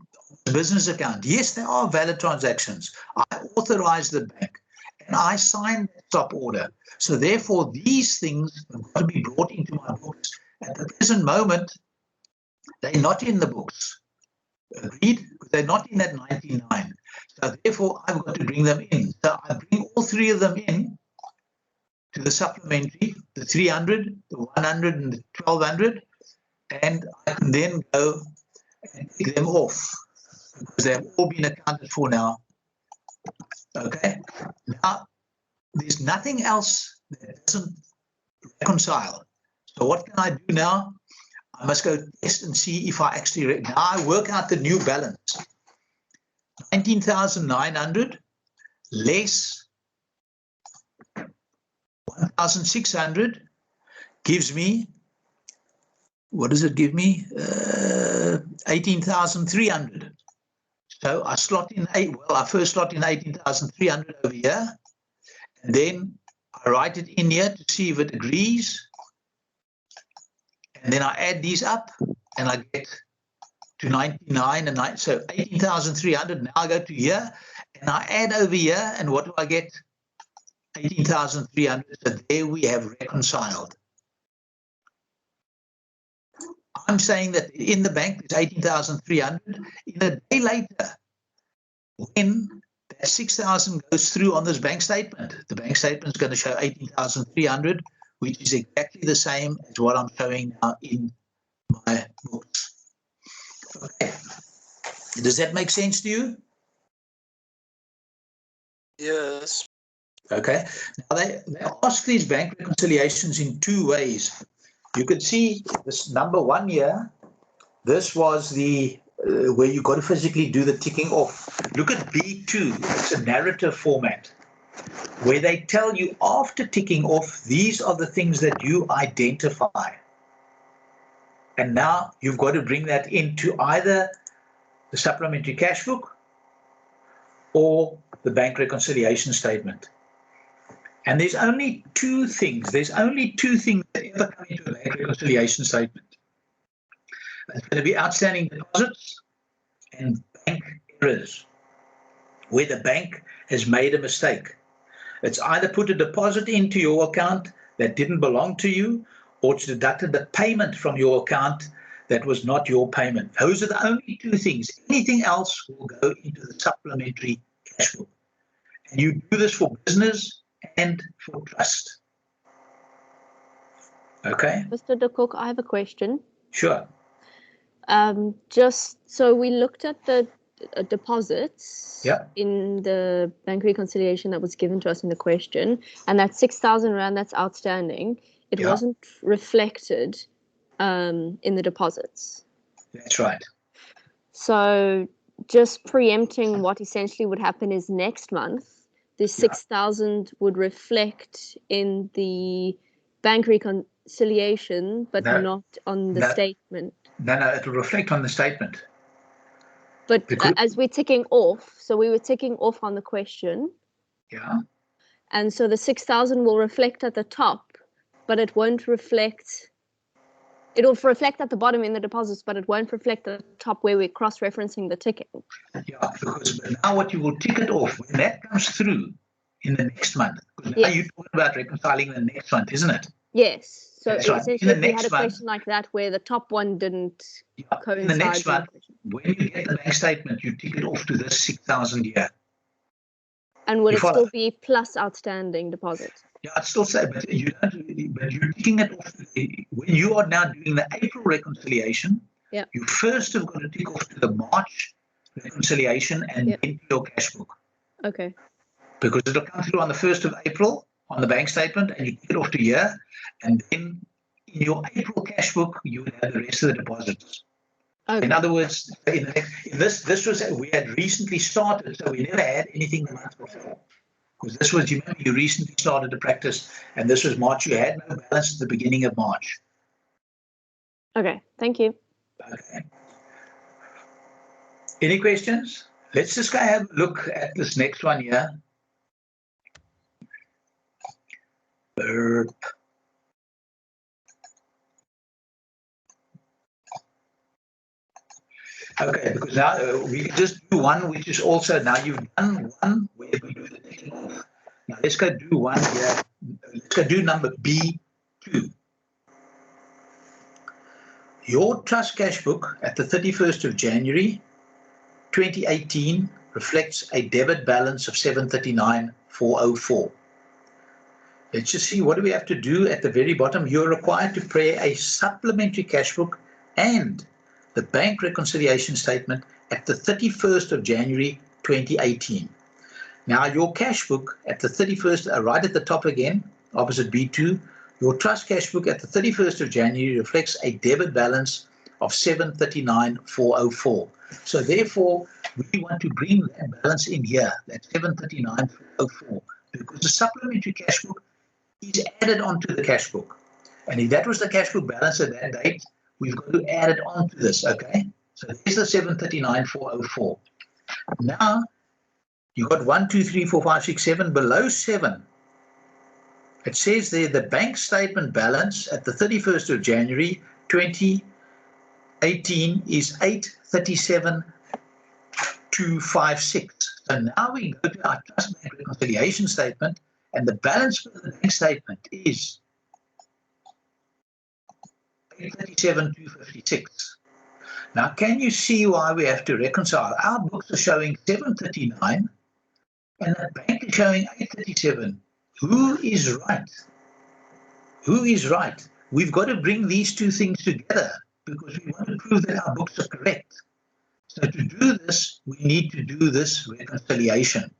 business account? Yes, they are valid transactions. I authorize the bank and I sign the stop order. So therefore, these things have got to be brought into my books. At the present moment, they're not in the books. Agreed? Because they're not in that 99. So therefore, I've got to bring them in. So I bring all three of them in to the supplementary, the 300, the 100, and the 1200, and I can then go and take them off because they've all been accounted for now. Okay? Now, there's nothing else that doesn't reconcile. So what can I do now? I must go test and see if I actually, now I work out the new balance. 19,900 less 1,600 gives me, what does it give me? 18,300. So I slot in, I first slot in 18,300 over here, and then I write it in here to see if it agrees. And then I add these up and I get to 99 and 9. So 18,300. Now I go to here and I add over here. And what do I get? 18,300. So there we have reconciled. I'm saying that in the bank, there's 18,300. In a day later, when that 6,000 goes through on this bank statement, the bank statement is going to show 18,300. Which is exactly the same as what I'm showing now in my books. Okay. Does that make sense to you? Yes. Okay. Now they ask these bank reconciliations in two ways. You could see this number 1 here. This was the where you got to physically do the ticking off. Look at B2. It's a narrative format, where they tell you after ticking off, these are the things that you identify. And now you've got to bring that into either the supplementary cash book or the bank reconciliation statement. And there's only two things. There's only two things that ever come into a bank reconciliation statement. It's going to be outstanding deposits and bank errors, where the bank has made a mistake. It's either put a deposit into your account that didn't belong to you, or it's deducted the payment from your account that was not your payment. Those are the only two things. Anything else will go into the supplementary cash book. And you do this for business and for trust. Okay? Mr. De Kock, I have a question. Sure. Just so we looked at the deposits in the bank reconciliation that was given to us in the question, and that 6,000 rand that's outstanding, it wasn't reflected in the deposits. That's right. So just preempting what essentially would happen is next month, the 6,000 would reflect in the bank reconciliation, but not on the statement. No, it will reflect on the statement. But as we're ticking off, so we were ticking off on the question. Yeah. And so the 6,000 will reflect at the top but it won't reflect. It'll reflect at the bottom in the deposits, but it won't reflect at the top where we're cross-referencing the ticking. Yeah, because now what you will tick it off when that comes through in the next month. Because now Yes. you're talking about reconciling the next month, isn't it? Yes. So That's right. essentially, In the if we had next a month- question like that where the top one didn't Yeah. coincide. In the next with the month, question. when you get the bank statement, you tick it off to this 6,000 here. And would You it follow? still be plus outstanding deposits? Yeah, I'd still say, but you don't. But you're ticking it off. When you are now doing the April reconciliation, Yeah. you first have got to tick off to the March reconciliation and Yep. then to your cash book. Okay. Because it'll come through on the 1st of April on the bank statement and you tick it off to here. And then in your April cash book, you would have the rest of the deposits. Okay. In other words, this was, we had recently started, so we never had anything the month before. Because this was, you remember, you recently started to practice, and this was March. You had no balance at the beginning of March. Okay. Thank you. Okay. Any questions? Let's just go have a look at this next one here. Burp. Okay, because now we can just do one, which is also, now you've done one where we do the ticking off. Now let's go do one here. Let's go do number B2. Your trust cash book at the 31st of January 2018 reflects a debit balance of 739,404. Let's just see, what do we have to do at the very bottom? You're required to prepare a supplementary cash book and the bank reconciliation statement at the 31st of January 2018. Now, your cash book at the 31st, right at the top again, opposite B2, your trust cash book at the 31st of January reflects a debit balance of 739,404. So therefore, we want to bring that balance in here, that 739,404, because the supplementary cash book is added onto the cash book. And if that was the cash book balance at that date, we've got to add it on to this, okay? So there's the 739,404. Now, you've got 1, 2, 3, 4, 5, 6, 7. Below 7, it says there the bank statement balance at the 31st of January 2018 is 837,256. So now we go to our trust bank reconciliation statement, and the balance for the bank statement is 837,256. Now, can you see why we have to reconcile? Our books are showing 739 and the bank is showing 837. Who is right? Who is right? We've got to bring these two things together because we want to prove that our books are correct. So to do this, we need to do this reconciliation.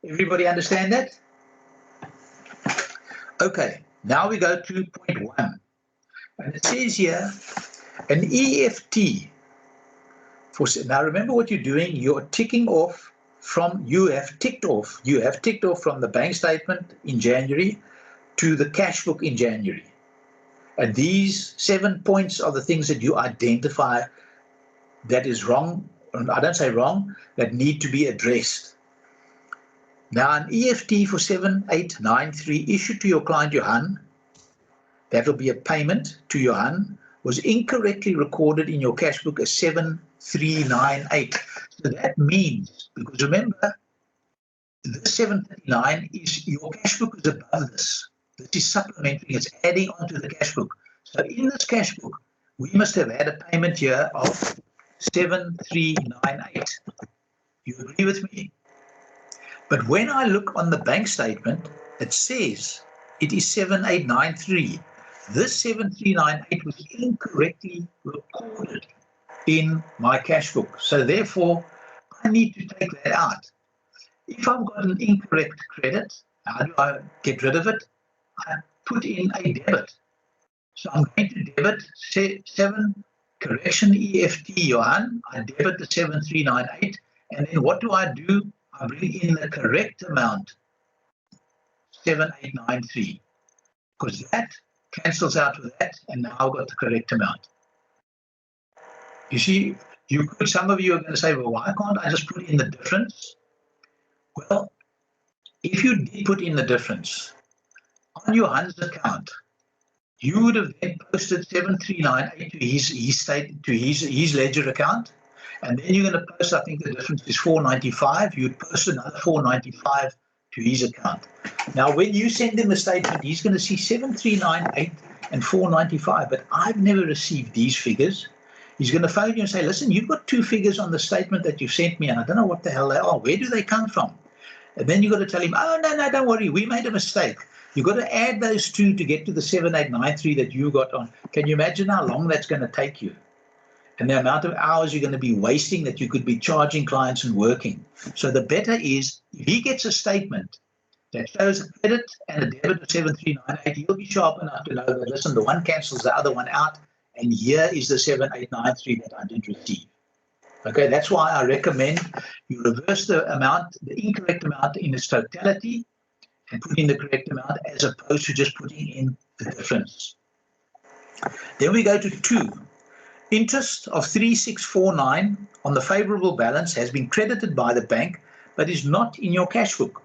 Everybody understand that? Okay, now we go to point 1. And it says here, an EFT. Now remember what you're doing. You're ticking off from, you have ticked off from the bank statement in January to the cash book in January. And these 7 points are the things that you identify that is wrong. I don't say wrong, that need to be addressed. Now, an EFT for 7893 issued to your client Johan, that will be a payment to Johan, was incorrectly recorded in your cash book as 7398. So that means, because remember, this 739 is, your cash book is above this. This is supplementary, it's adding onto the cash book. So in this cash book, we must have had a payment here of 7398. You agree with me? But when I look on the bank statement, it says it is 7893. This 7398 was incorrectly recorded in my cash book. So therefore, I need to take that out. If I've got an incorrect credit, how do I get rid of it? I put in a debit. So I'm going to debit 7 correction EFT Johan. I debit the 7398. And then what do I do? I bring in the correct amount, 7893. Because that cancels out with that, and now I've got the correct amount. You see, some of you are going to say, well, why can't I just put in the difference? Well, if you did put in the difference, on your Hans account, you would have then posted 7398 to his ledger account, and then you're going to post, I think the difference is 495. You'd post another 495 to his account. Now, when you send him a statement, he's going to see 7398 and 495, but I've never received these figures. He's going to phone you and say, listen, you've got two figures on the statement that you sent me, and I don't know what the hell they are. Where do they come from? And then you've got to tell him, oh, no, don't worry. We made a mistake. You've got to add those two to get to the 7893 that you got on. Can you imagine how long that's going to take you? And the amount of hours you're going to be wasting that you could be charging clients and working. So the better is, if he gets a statement that shows a credit and a debit of 7398, he'll be sharp enough to know that, listen, the one cancels the other one out, and here is the 7893 that I did receive. Okay, that's why I recommend you reverse the amount, the incorrect amount in its totality, and put in the correct amount, as opposed to just putting in the difference. Then we go to 2. Interest of 3649 on the favorable balance has been credited by the bank, but is not in your cash book.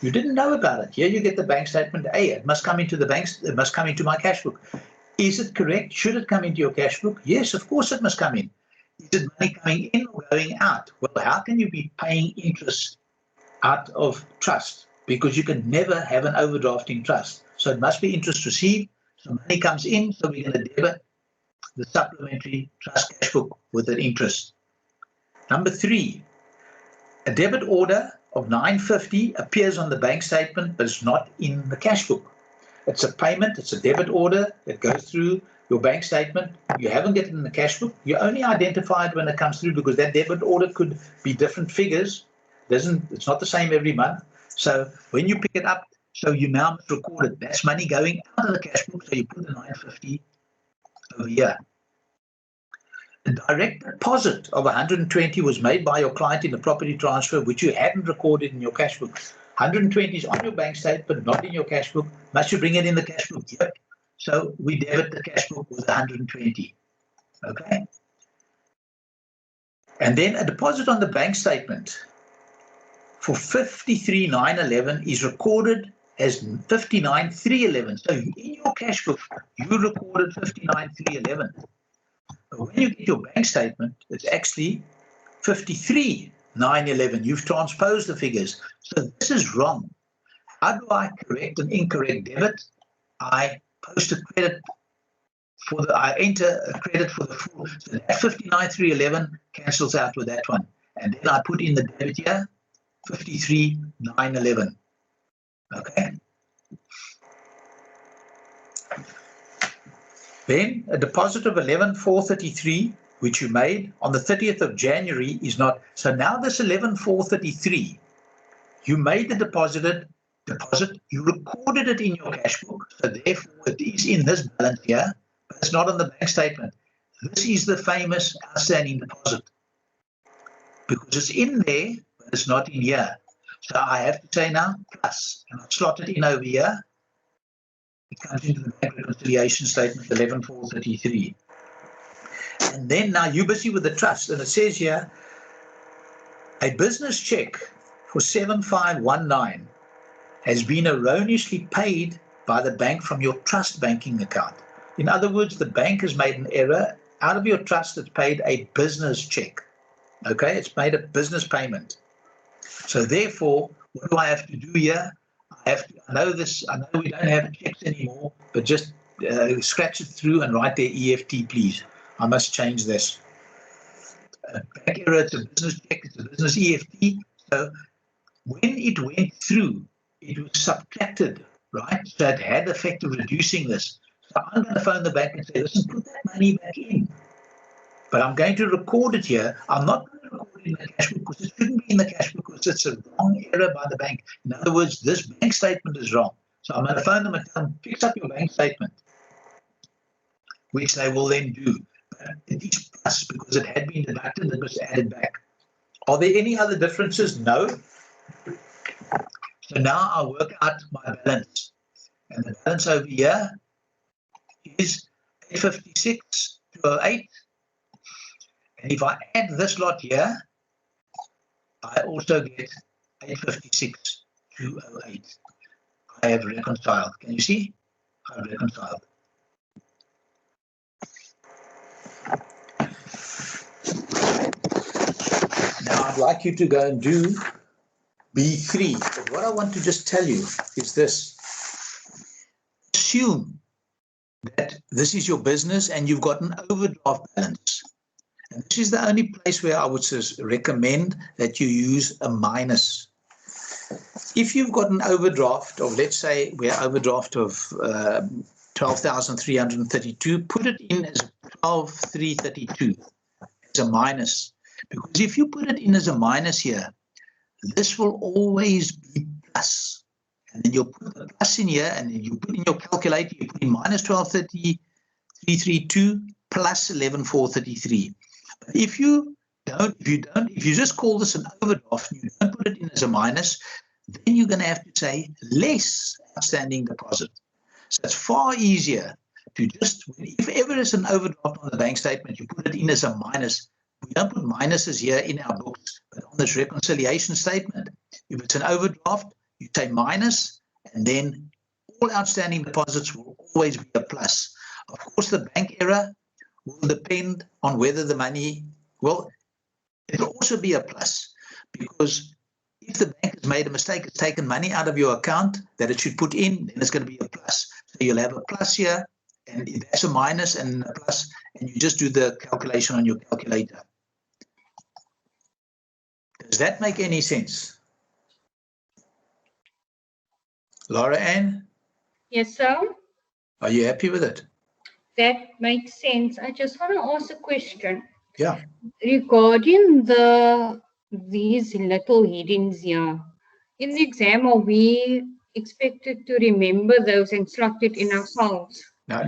You didn't know about it. Here you get the bank statement. Hey, it must come into the banks. It must come into my cash book. Is it correct? Should it come into your cash book? Yes, of course it must come in. Is it money coming in or going out? Well, how can you be paying interest out of trust? Because you can never have an overdraft in trust. So it must be interest received. So money comes in, so we're going to debit the supplementary trust cash book with an interest. Number 3, a debit order of 950 appears on the bank statement, but it's not in the cash book. It's a payment, it's a debit order that goes through your bank statement. You haven't got it in the cash book. You only identify it when it comes through, because that debit order could be different figures. It's not the same every month. So when you pick it up, so you now must record it. That's money going out of the cash book, so you put the 950 over here. A direct deposit of 120 was made by your client in the property transfer, which you hadn't recorded in your cash book. 120 is on your bank statement, but not in your cash book. Must you bring it in the cash book? Yep. So we debit the cash book with 120. Okay. And then a deposit on the bank statement for 53,911 is recorded as 59,311. So in your cash book, you recorded 59,311. But when you get your bank statement, it's actually 53,911. You've transposed the figures. So this is wrong. How do I correct an incorrect debit? I post a credit I enter a credit for the full. So that 59,311 cancels out with that one. And then I put in the debit here, 53,911. Okay. Then a deposit of 11,433, which you made on the 30th of January, is not. So now this 11,433, you made the deposit, you recorded it in your cash book, so therefore it is in this balance here, but it's not on the bank statement. This is the famous outstanding deposit, because it's in there, but it's not in here. So I have to say now plus, and I've slotted in over here. It comes into the bank reconciliation statement 11,433. And then now you're busy with the trust, and it says here, a business check for 7519 has been erroneously paid by the bank from your trust banking account. In other words, the bank has made an error. Out of your trust, it's paid a business check. Okay, it's made a business payment. So therefore, what do I have to do here? I know we don't have checks anymore, but just scratch it through and write their EFT, please. I must change this. Bank error, it's a business check, it's a business EFT. So when it went through, it was subtracted, right? So it had the effect of reducing this. So I'm going to phone the bank and say, listen, put that money back in. But I'm going to record it here. I'm not going to record it in the cash book because it shouldn't be in the cash book because it's a wrong error by the bank. In other words, this bank statement is wrong. So I'm going to phone them and tell them, fix up your bank statement, which they will then do. But it is plus because it had been deducted and it was added back. Are there any other differences? No. So now I work out my balance. And the balance over here is 856,208. And if I add this lot here, I also get 856,208. I have reconciled. Can you see? I've reconciled. Now I'd like you to go and do B3. But what I want to just tell you is this. Assume that this is your business and you've got an overdraft balance. And this is the only place where I would recommend that you use a minus. If you've got an overdraft of, let's say, we're overdraft of 12,332, put it in as 12,332 as a minus. Because if you put it in as a minus here, this will always be plus. And then you'll put the plus in here, and then you put in your calculator, you put in minus 12,332 plus 11,433. But if you just call this an overdraft, you don't put it in as a minus, then you're going to have to say less outstanding deposit. So it's far easier to just, if ever there's an overdraft on the bank statement, you put it in as a minus. We don't put minuses here in our books, but on this reconciliation statement, if it's an overdraft, you say minus, and then all outstanding deposits will always be a plus. Of course, the bank error will depend on whether the money, well, it'll also be a plus, because if the bank has made a mistake, it's taken money out of your account that it should put in, then it's going to be a plus. So you'll have a plus here, and that's a minus and a plus, and you just do the calculation on your calculator. Does that make any sense? Laura Ann, Yes, sir. are you happy with it? That makes sense. I just want to ask a question. Yeah. Regarding these little headings here, in the exam, are we expected to remember those and slot it in ourselves? No.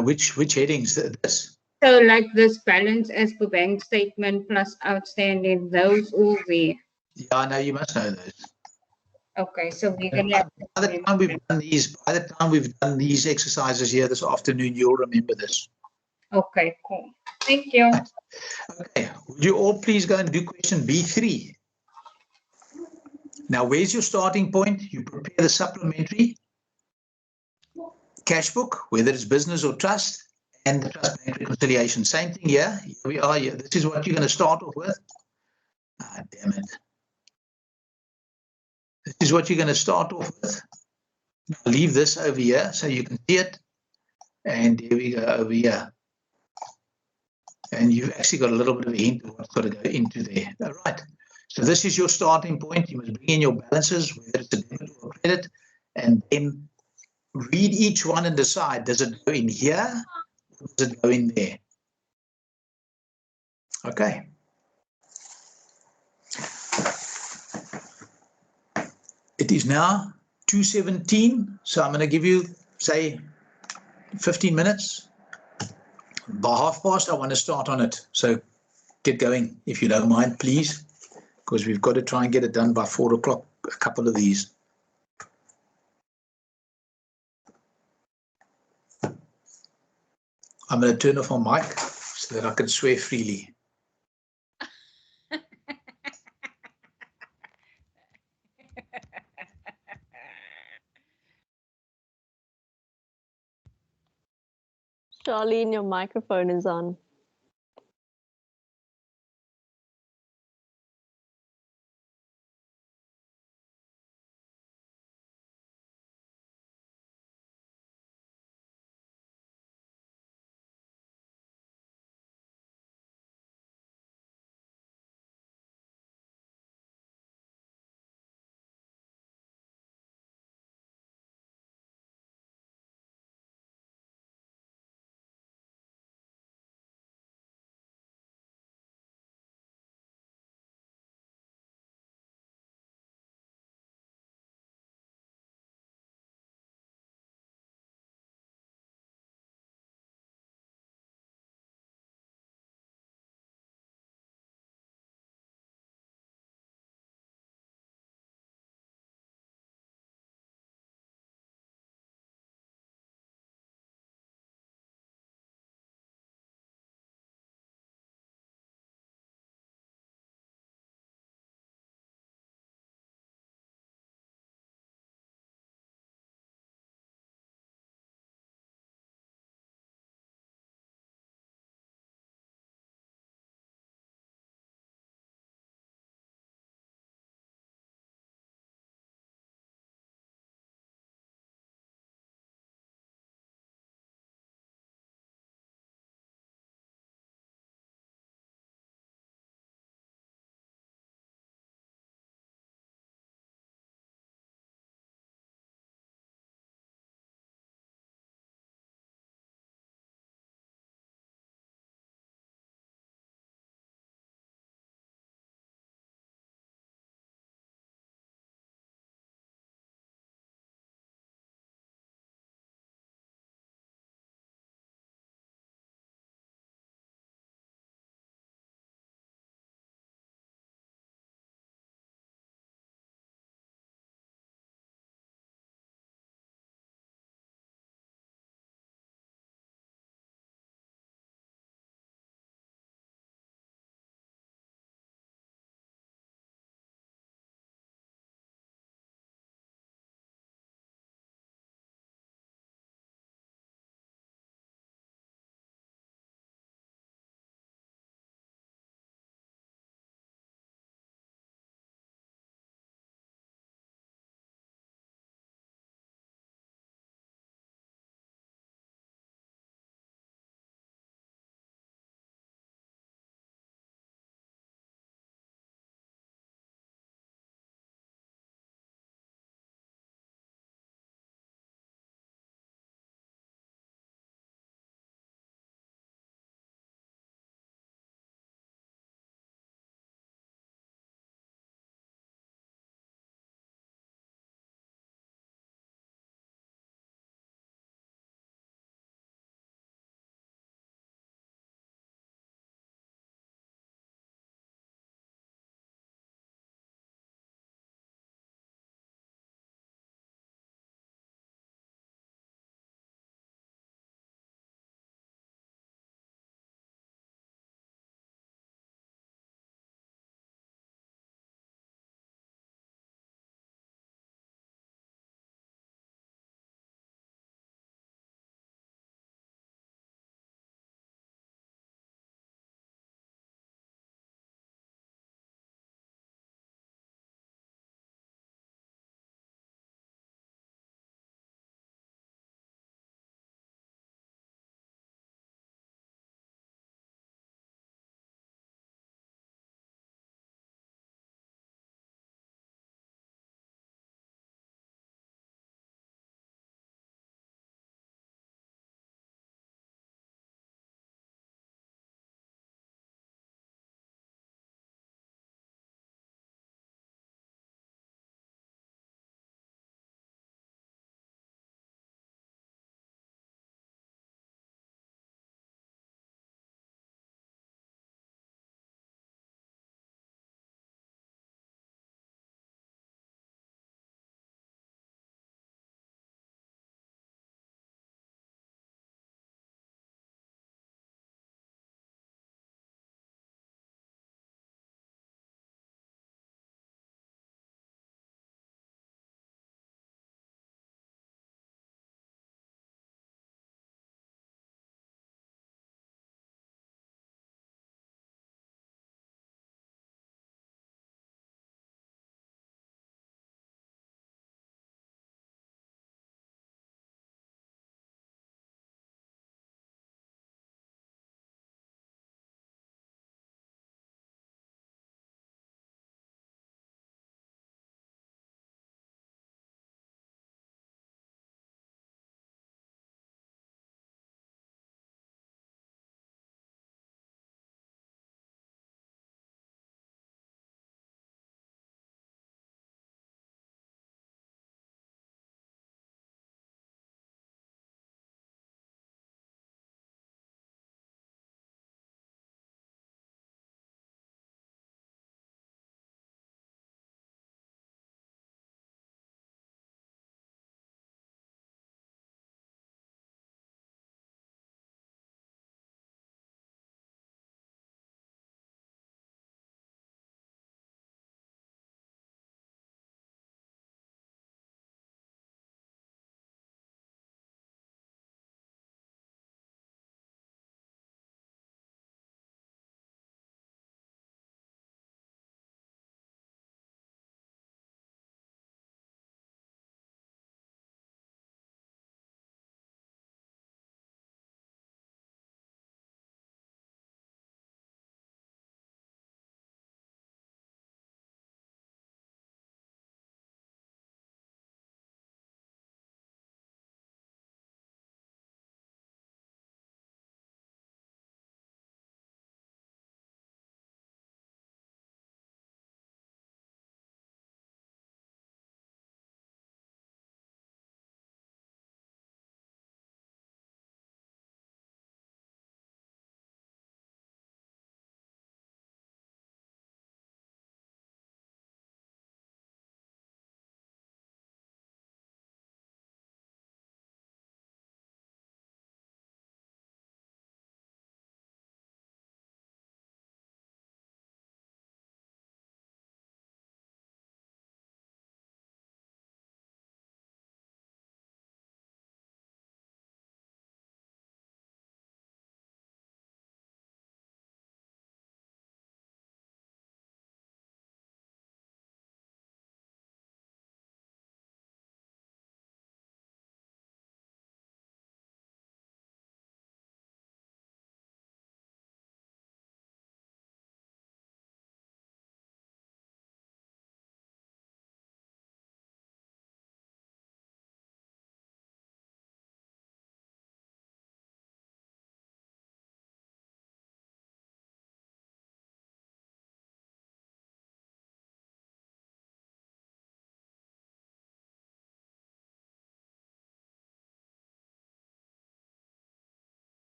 Which headings? This? So like this balance as per bank statement plus outstanding, those all there. Yeah, no, you must know those. Okay, so we're gonna have to By the time we've done these exercises here this afternoon, you'll remember this. Okay, cool. Thank you. Okay, would you all please go and do question B3? Now, where's your starting point? You prepare the supplementary cash book, whether it's business or trust, and the trust bank reconciliation. Same thing here. Here we are. Here. This is what you're going to start off with. Ah, damn it. This is what you're going to start off with. I'll leave this over here so you can see it. And here we go over here. And you've actually got a little bit of a hint of what's got to go into there. All right. So this is your starting point. You must bring in your balances, whether it's a debit or a credit, and then read each one and decide, does it go in here or does it go in there? Okay. It is now 2:17, so I'm going to give you, say, 15 minutes. By past, I want to start on it. So get going, if you don't mind, please, because we've got to try and get it done by 4 o'clock, a couple of these. I'm going to turn off my mic so that I can swear freely. Charlene, your microphone is on.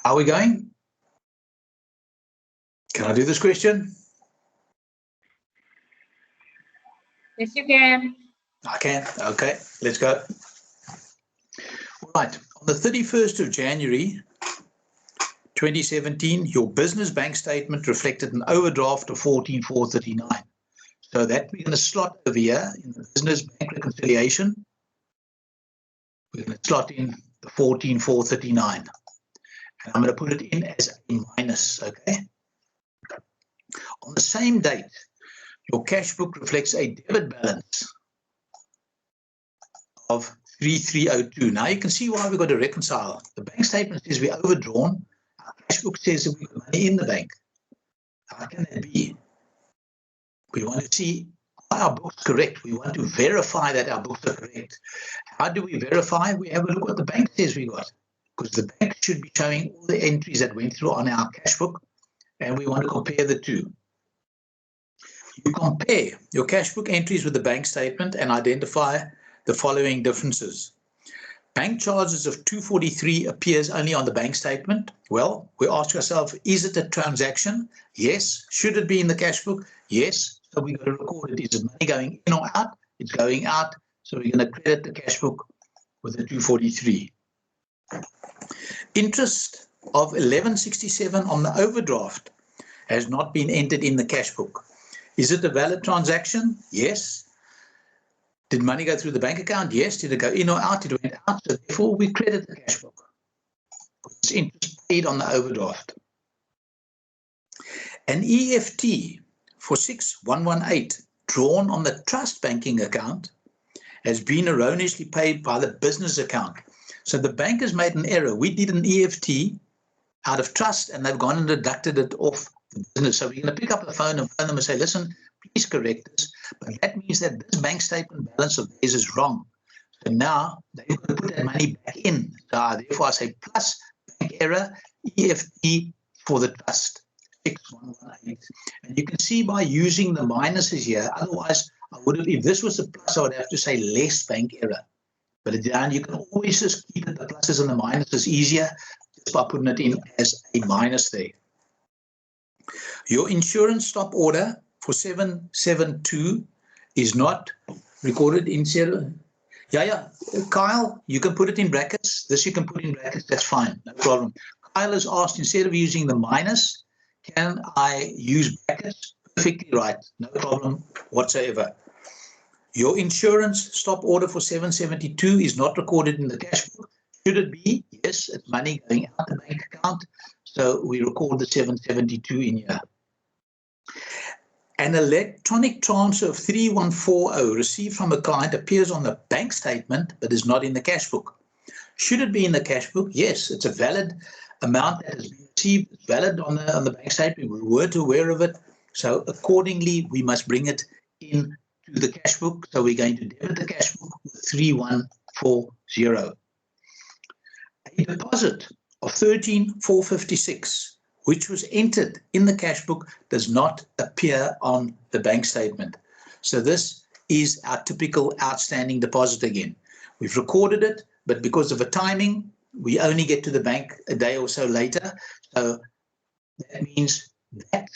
How are we going? Can I do this question? Yes, you can. I can. Okay, let's go. Right. On the 31st of January 2017, your business bank statement reflected an overdraft of 14,439. So that we're going to slot over here in the business bank reconciliation. We're going to slot in the 14,439. And I'm going to put it in as a minus, okay? On the same date, your cash book reflects a debit balance of 3302. Now you can see why we've got to reconcile. The bank statement says we're overdrawn. Our cash book says that we've got money in the bank. How can that be? We want to see, are our books correct? We want to verify that our books are correct. How do we verify? We have a look what the bank says we got. Because the bank should be showing all the entries that went through on our cash book, and we want to compare the two. You compare your cash book entries with the bank statement and identify the following differences. Bank charges of 243 appears only on the bank statement. Well, we ask ourselves, is it a transaction? Yes. Should it be in the cash book? Yes. So we're going to record it. Is it money going in or out? It's going out. So we're going to credit the cash book with the 243. Interest of 1167 on the overdraft has not been entered in the cash book. Is it a valid transaction? Yes. Did money go through the bank account? Yes. Did it go in or out? It went out. So therefore, we credit the cash book. It's interest paid on the overdraft. An EFT for 6118 drawn on the trust banking account has been erroneously paid by the business account. So the bank has made an error. We did an EFT out of trust and they've gone and deducted it off the business. So we're going to pick up the phone and phone them and say, listen, please correct this. But that means that this bank statement balance of theirs is wrong. So now they've got to put that money back in. So therefore I say plus bank error, EFT for the trust, 6118. And you can see by using the minuses here, otherwise I would have, if this was a plus, I would have to say less bank error. But down, you can always just keep it, the pluses and the minuses easier just by putting it in as a minus there. Your insurance stop order for 772 is not recorded in zero. Yeah, Kyle, you can put it in brackets. This you can put in brackets, that's fine, no problem. Kyle has asked, instead of using the minus, can I use brackets? Perfectly right, no problem whatsoever. Your insurance stop order for 772 is not recorded in the cash book. Should it be? Yes, it's money going out the bank account. So we record the 772 in here. An electronic transfer of 3140 received from a client appears on the bank statement, but is not in the cash book. Should it be in the cash book? Yes, it's a valid amount that has been received. It's valid on the bank statement. We were aware of it. So accordingly, we must bring it in to the cash book. So we're going to debit the cash book with 3140. A deposit of 13,456, which was entered in the cash book, does not appear on the bank statement. So this is our typical outstanding deposit again. We've recorded it, but because of a timing, we only get to the bank a day or so later. So that means that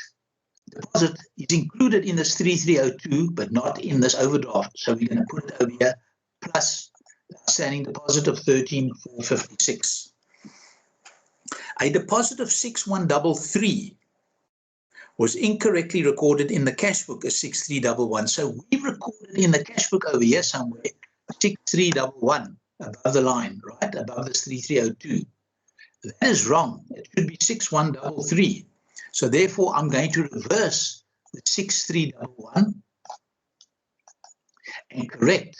deposit is included in this 3302, but not in this overdraft. So we're going to put it over here, plus the outstanding deposit of 13,456. A deposit of 6133 was incorrectly recorded in the cash book as 6311. So we recorded in the cash book over here somewhere 6311 above the line, right above this 3302. That is wrong. It should be 6133. So therefore, I'm going to reverse the 6311 and correct.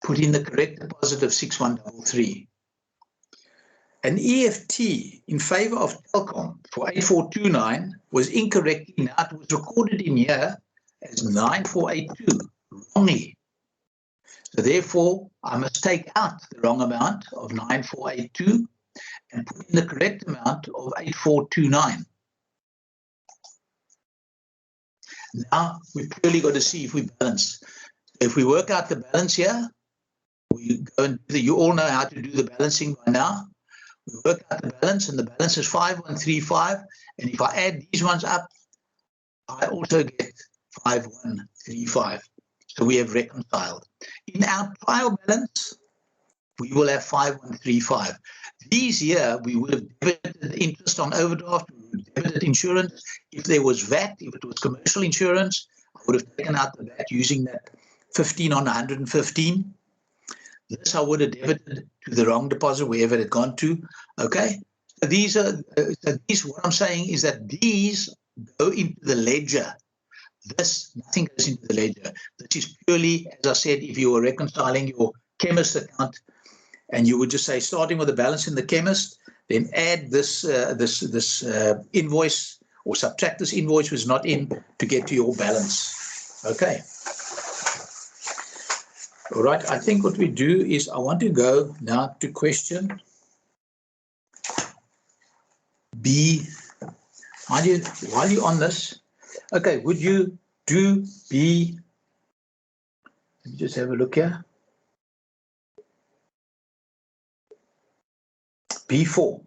Put in the correct deposit of 6133. An EFT in favor of Telkom for 8429 was incorrectly, now it was recorded in here as 9482, wrongly. So therefore, I must take out the wrong amount of 9482 and put in the correct amount of 8429. Now, we've purely got to see if we balance. If we work out the balance here, we go and you all know how to do the balancing by now. we work out the balance, and the balance is 5135. And if I add these ones up, I also get 5135. So we have reconciled. In our trial balance, we will have 5135. These here, we would have debited interest on overdraft, we would have debited insurance. If there was VAT, if it was commercial insurance, I would have taken out the VAT using that 15 on 115. This I would have debited to the wrong deposit, wherever it had gone to. Okay? So these are, what I'm saying is that these go into the ledger. This, nothing goes into the ledger. This is purely, as I said, if you were reconciling your chemist account, and you would just say, starting with the balance in the chemist, then add this invoice, or subtract this invoice which is not in, to get to your balance. Okay. All right. I think what we do is, I want to go now to question B. While you're on this, okay, would you do B? Let me just have a look here. B4.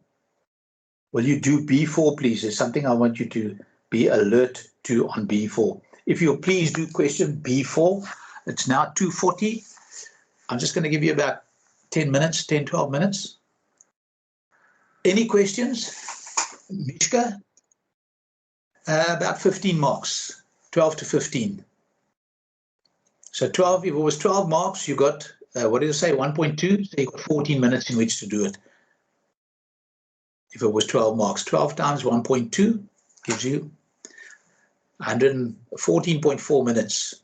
Will you do B4, please? There's something I want you to be alert to on B4. If you'll please do question B4. It's now 2:40. I'm just going to give you about 10 minutes, 10, 12 minutes. Any questions? Mishka? About 15 marks, 12 to 15. So 12, if it was 12 marks, you got, what did it say, 1.2? So you got 14 minutes in which to do it. If it was 12 marks, 12 times 1.2 gives you 114.4 minutes.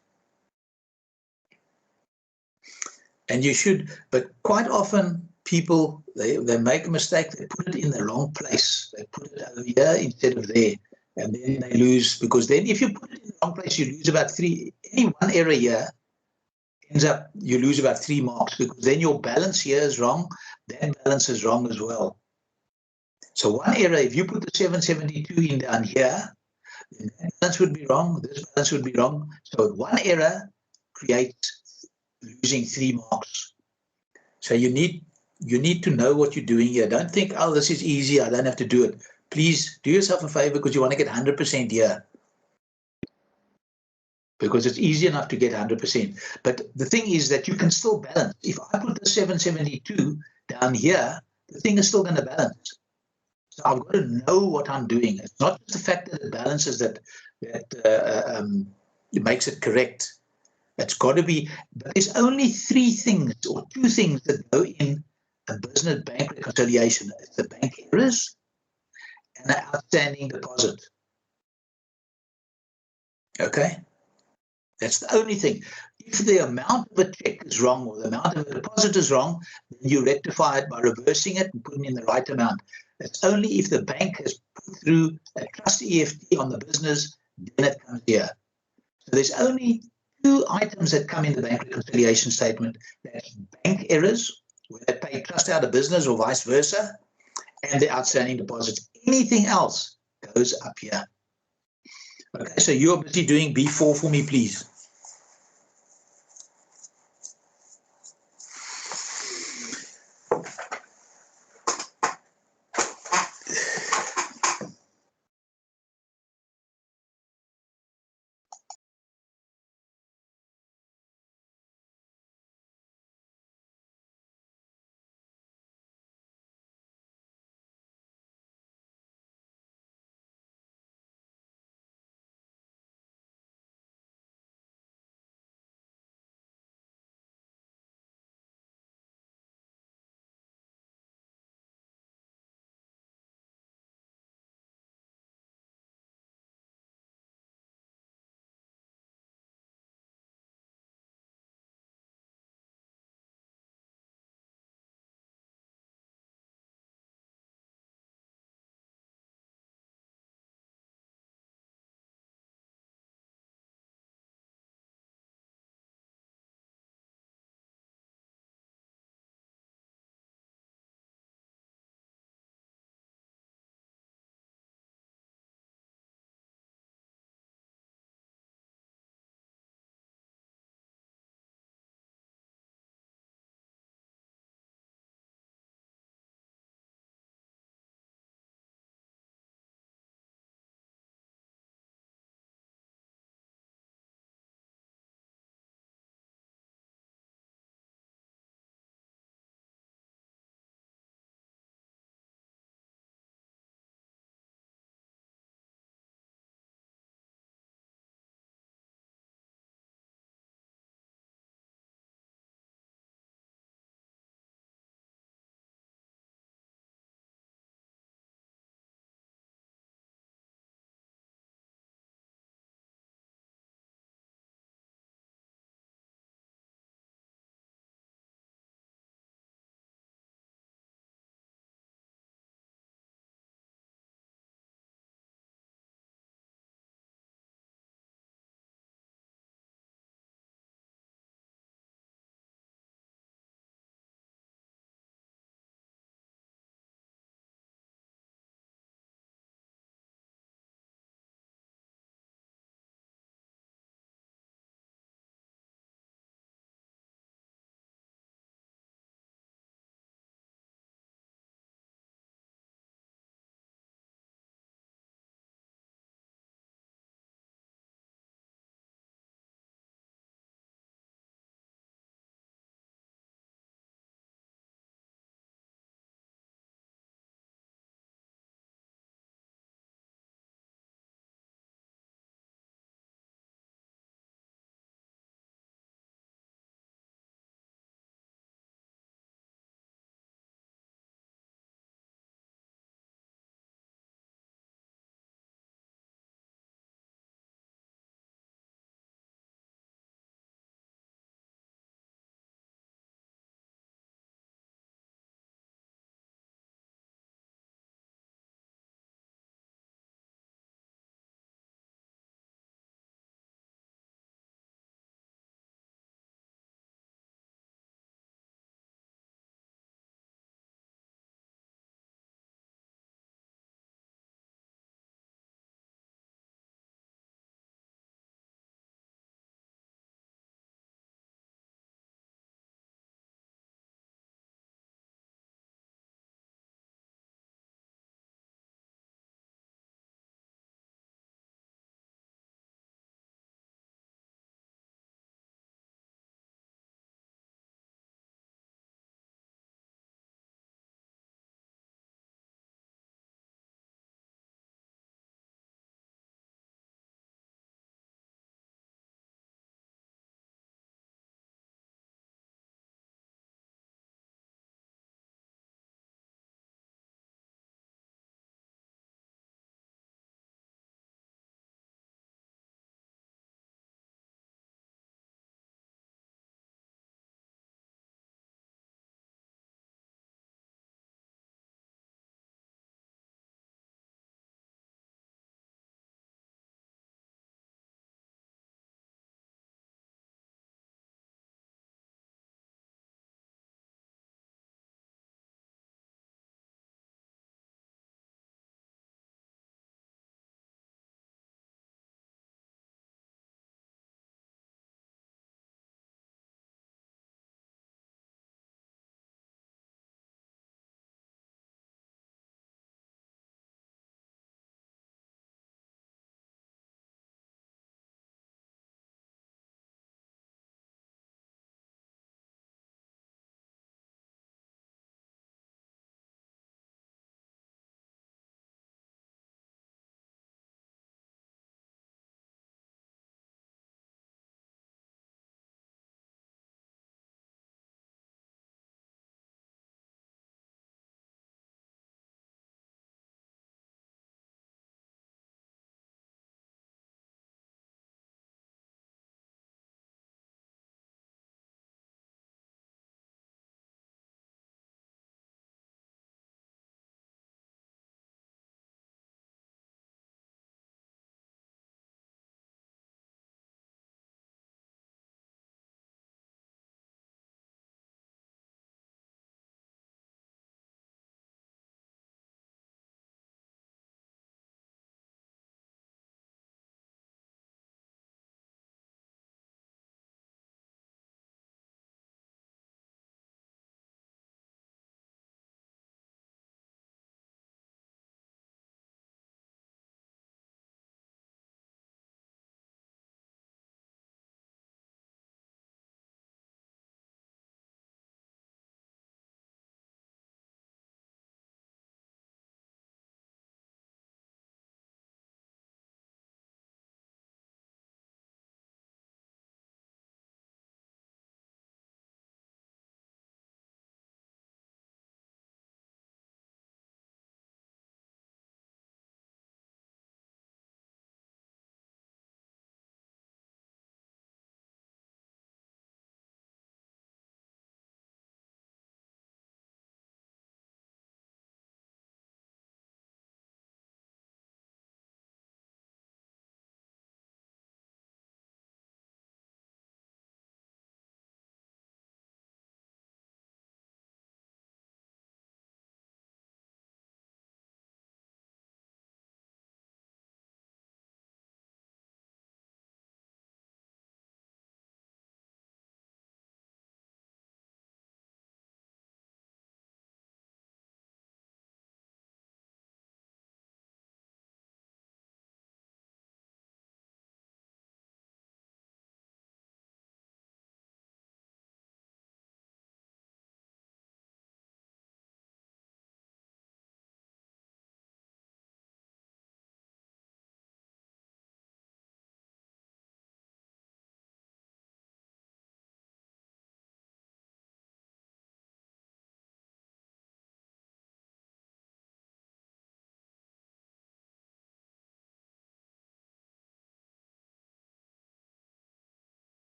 And you should, but quite often people, they make a mistake, they put it in the wrong place. They put it over here instead of there. And then they lose, because then if you put it in the wrong place, you lose about any one error here ends up, you lose about 3 marks, because then your balance here is wrong, that balance is wrong as well. So one error, if you put the 772 in down here, then that balance would be wrong, this balance would be wrong. So one error creates losing 3 marks. So you need to know what you're doing here. Don't think, oh, this is easy, I don't have to do it. Please do yourself a favor, because you want to get 100% here. Because it's easy enough to get 100%. But the thing is that you can still balance. If I put the 772 down here, the thing is still going to balance. So I've got to know what I'm doing. It's not just the fact that it balances that it makes it correct. It's got to be, but there's only 3 things or 2 things that go in a business bank reconciliation. It's the bank errors and the outstanding deposit. Okay? That's the only thing. If the amount of a check is wrong or the amount of a deposit is wrong, then you rectify it by reversing it and putting in the right amount. It's only if the bank has put through a trust EFT on the business, then it comes here. So there's only 2 items that come in the bank reconciliation statement. That's bank errors, where they pay trust out of business or vice versa, and the outstanding deposits. Anything else goes up here. Okay, so you're busy doing B4 for me, please.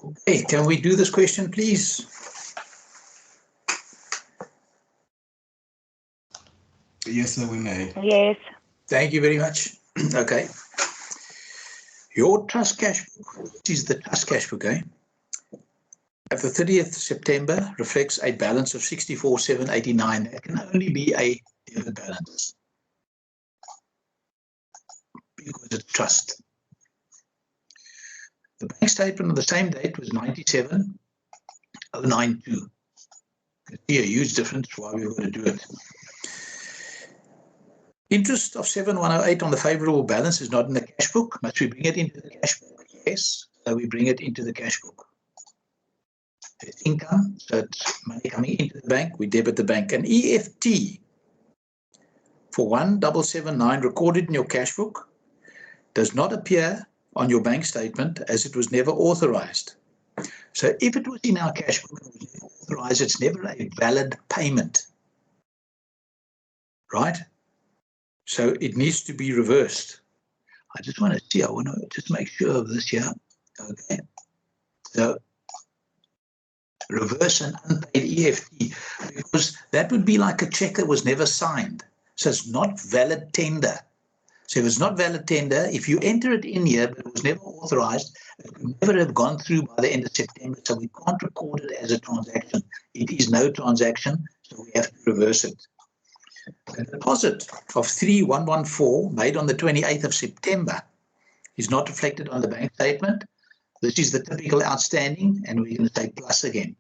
Okay, can we do this question, please? Yes, sir, we may. Yes. Thank you very much. Okay. Your trust cash book, this is the trust cash book, eh? At the 30th September reflects a balance of 64,789. That can only be a debit balance because it's trust. The bank statement on the same date was 97,092. You can see a huge difference why we were going to do it. Interest of 7,108 on the favorable balance is not in the cash book. Must we bring it into the cash book? Yes. So we bring it into the cash book. It's income, so it's money coming into the bank. We debit the bank. An EFT for 1,779 recorded in your cash book does not appear on your bank statement as it was never authorized. So if it was in our cash book and it was never authorized, it's never a valid payment, right? So it needs to be reversed. I just want to see, I want to just make sure of this here. Okay. So reverse an unpaid EFT, because that would be like a check that was never signed. So it's not valid tender. So if it's not valid tender, if you enter it in here, but it was never authorized, it could never have gone through by the end of September. So we can't record it as a transaction. It is no transaction, so we have to reverse it. A deposit of 3,114 made on the 28th of September is not reflected on the bank statement. This is the typical outstanding, and we're going to say plus again.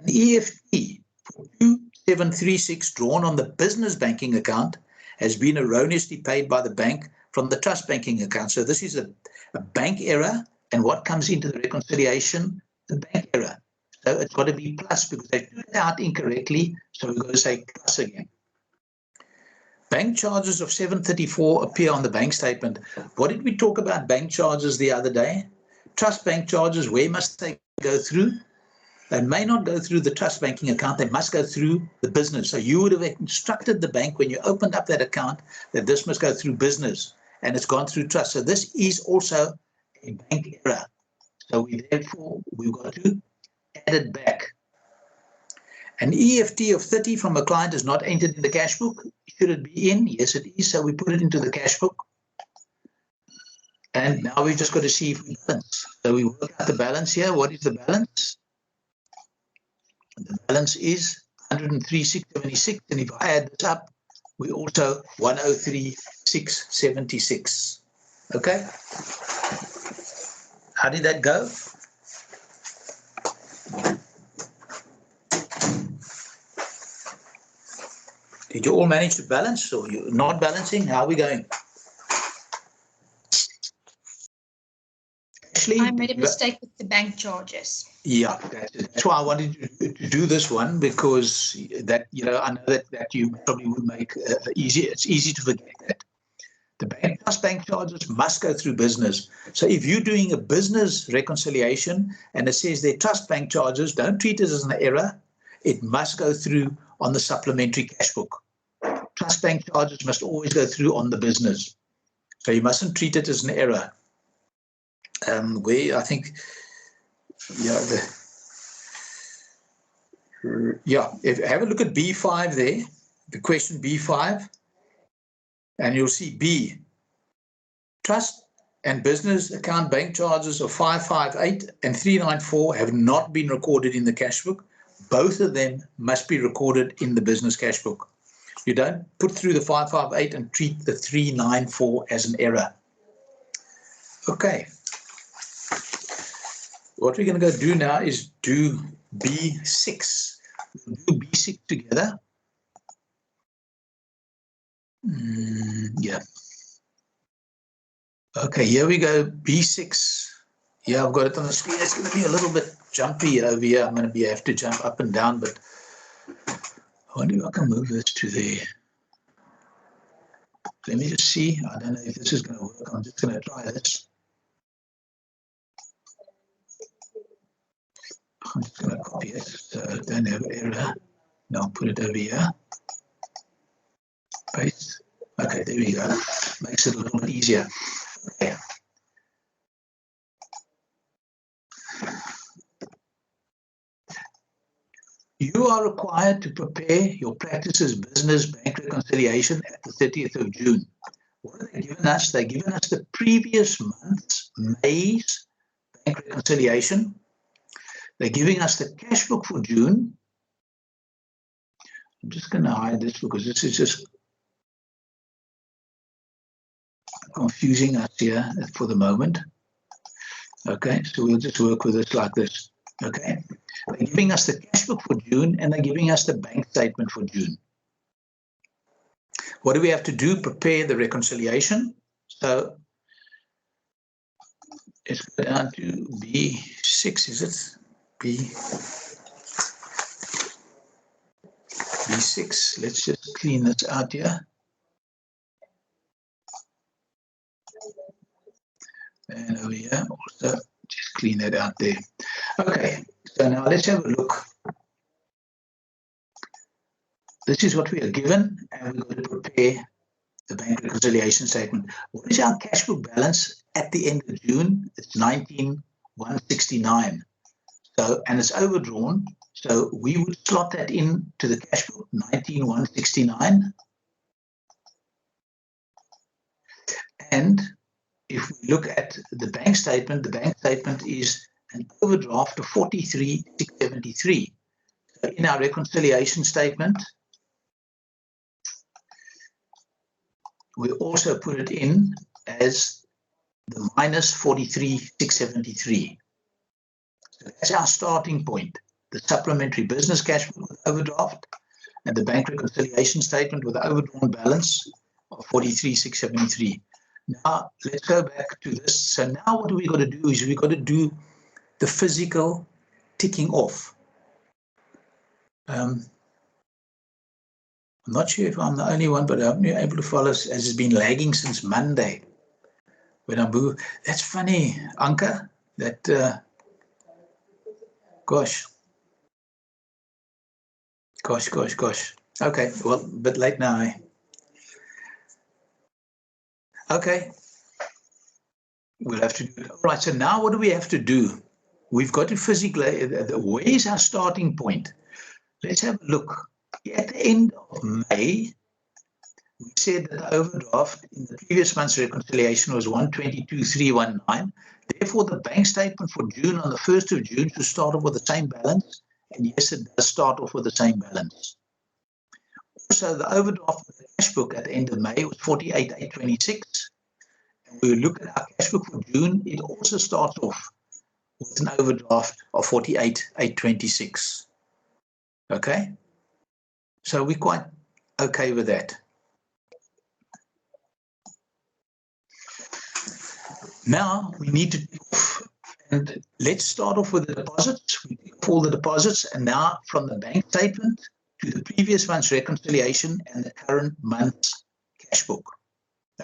An EFT for 2,736 drawn on the business banking account has been erroneously paid by the bank from the trust banking account. So this is a bank error, and what comes into the reconciliation? The bank error. So it's got to be plus because they took it out incorrectly. So we've got to say plus again. Bank charges of 734 appear on the bank statement. What did we talk about bank charges the other day? Trust bank charges, where must they go through? They may not go through the trust banking account. They must go through the business. So you would have instructed the bank when you opened up that account that this must go through business, and it's gone through trust. So this is also a bank error. So we've got to add it back. An EFT of 30 from a client is not entered in the cash book. Should it be in? Yes, it is. So we put it into the cash book. And now we've just got to see if we balance. So we work out the balance here. What is the balance? The balance is 103,676. And if I add this up, we also 103,676. Okay? How did that go? Did you all manage to balance, or you're not balancing? How are we going? Ashley? I made a mistake with the bank charges. Yeah, that's why I wanted to do this one, because that, I know that you probably would make it's easy to forget that. The trust bank charges must go through business. So if you're doing a business reconciliation and it says their trust bank charges, don't treat it as an error. It must go through on the supplementary cash book. Trust bank charges must always go through on the business. So you mustn't treat it as an error. Where I think, have a look at B5 there, the question B5, and you'll see B, trust and business account bank charges of 558 and 394 have not been recorded in the cash book. Both of them must be recorded in the business cash book. You don't put through the 558 and treat the 394 as an error. Okay. What we're going to go do now is do B6. We'll do B6 together. Yeah. Okay, here we go. B6. Yeah, I've got it on the screen. It's going to be a little bit jumpy over here. I'm going to have to jump up and down, but I wonder if I can move this to there. Let me just see. I don't know if this is going to work. I'm just going to try this. I'm just going to copy it so I don't have an error. Now I'll put it over here. Paste. Okay, there we go. Makes it a little bit easier. Okay. You are required to prepare your practices business bank reconciliation at the 30th of June. What have they given us? They've given us the previous month's May's bank reconciliation. They're giving us the cash book for June. I'm just going to hide this because this is just confusing us here for the moment. Okay, so we'll just work with this like this. Okay, they're giving us the cash book for June and they're giving us the bank statement for June. What do we have to do? Prepare the reconciliation. So let's go down to B6, is it? B6. Let's just clean this out here. And over here, also just clean that out there. Okay, so now let's have a look. This is what we are given, and we're going to prepare the bank reconciliation statement. What is our cash book balance at the end of June? It's 19,169. So, and it's overdrawn. So we would slot that in to the cash book, 19,169. And if we look at the bank statement is an overdraft of 43,673. So in our reconciliation statement, we also put it in as the minus 43,673. So that's our starting point. The supplementary business cash flow with overdraft and the bank reconciliation statement with the overdrawn balance of 43,673. Now let's go back to this. So now what we got to do is we got to do the physical ticking off. I'm not sure if I'm the only one, but I'm able to follow as it's been lagging since Monday when I moved. That's funny, Anka, that, gosh. Okay, well, a bit late now, eh? Okay, we'll have to do it. All right, so now what do we have to do? We've got to physically, where is our starting point? Let's have a look. At the end of May, we said that the overdraft in the previous month's reconciliation was 122,319. Therefore, the bank statement for June on the 1st of June should start off with the same balance. And yes, it does start off with the same balance. Also, the overdraft for the cash book at the end of May was 48,826. And we look at our cash book for June, it also starts off with an overdraft of 48,826. Okay? So we're quite okay with that. Now we need to, and let's start off with the deposits. We take off all the deposits, and now from the bank statement to the previous month's reconciliation and the current month's cash book.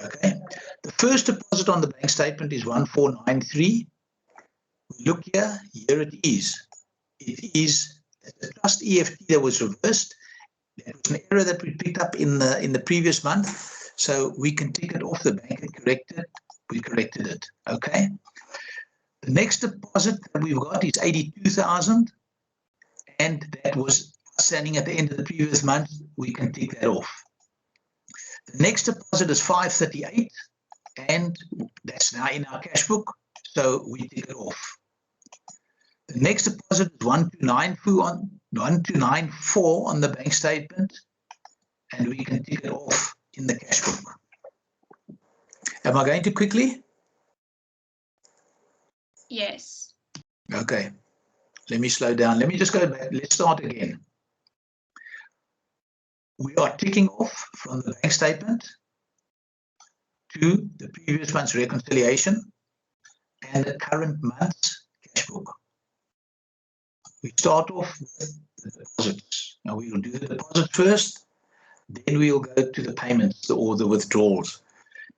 Okay, the first deposit on the bank statement is 1493. We look here it is. It is the trust EFT that was reversed. That was an error that we picked up in the previous month, so we can tick it off the bank and correct it. We corrected it. Okay. The next deposit that we've got is 82,000, and that was standing at the end of the previous month. We can tick that off. The next deposit is 538, and that's now in our cash book, so we tick it off. The next deposit is 1294 on the bank statement, and we can tick it off in the cash book. Am I going too quickly? Yes. Okay, let me slow down. Let me just go back. Let's start again. We are ticking off from the bank statement to the previous month's reconciliation and the current month's cash book. We start off with the deposits. Now we will do the deposit first, then we will go to the payments or the withdrawals.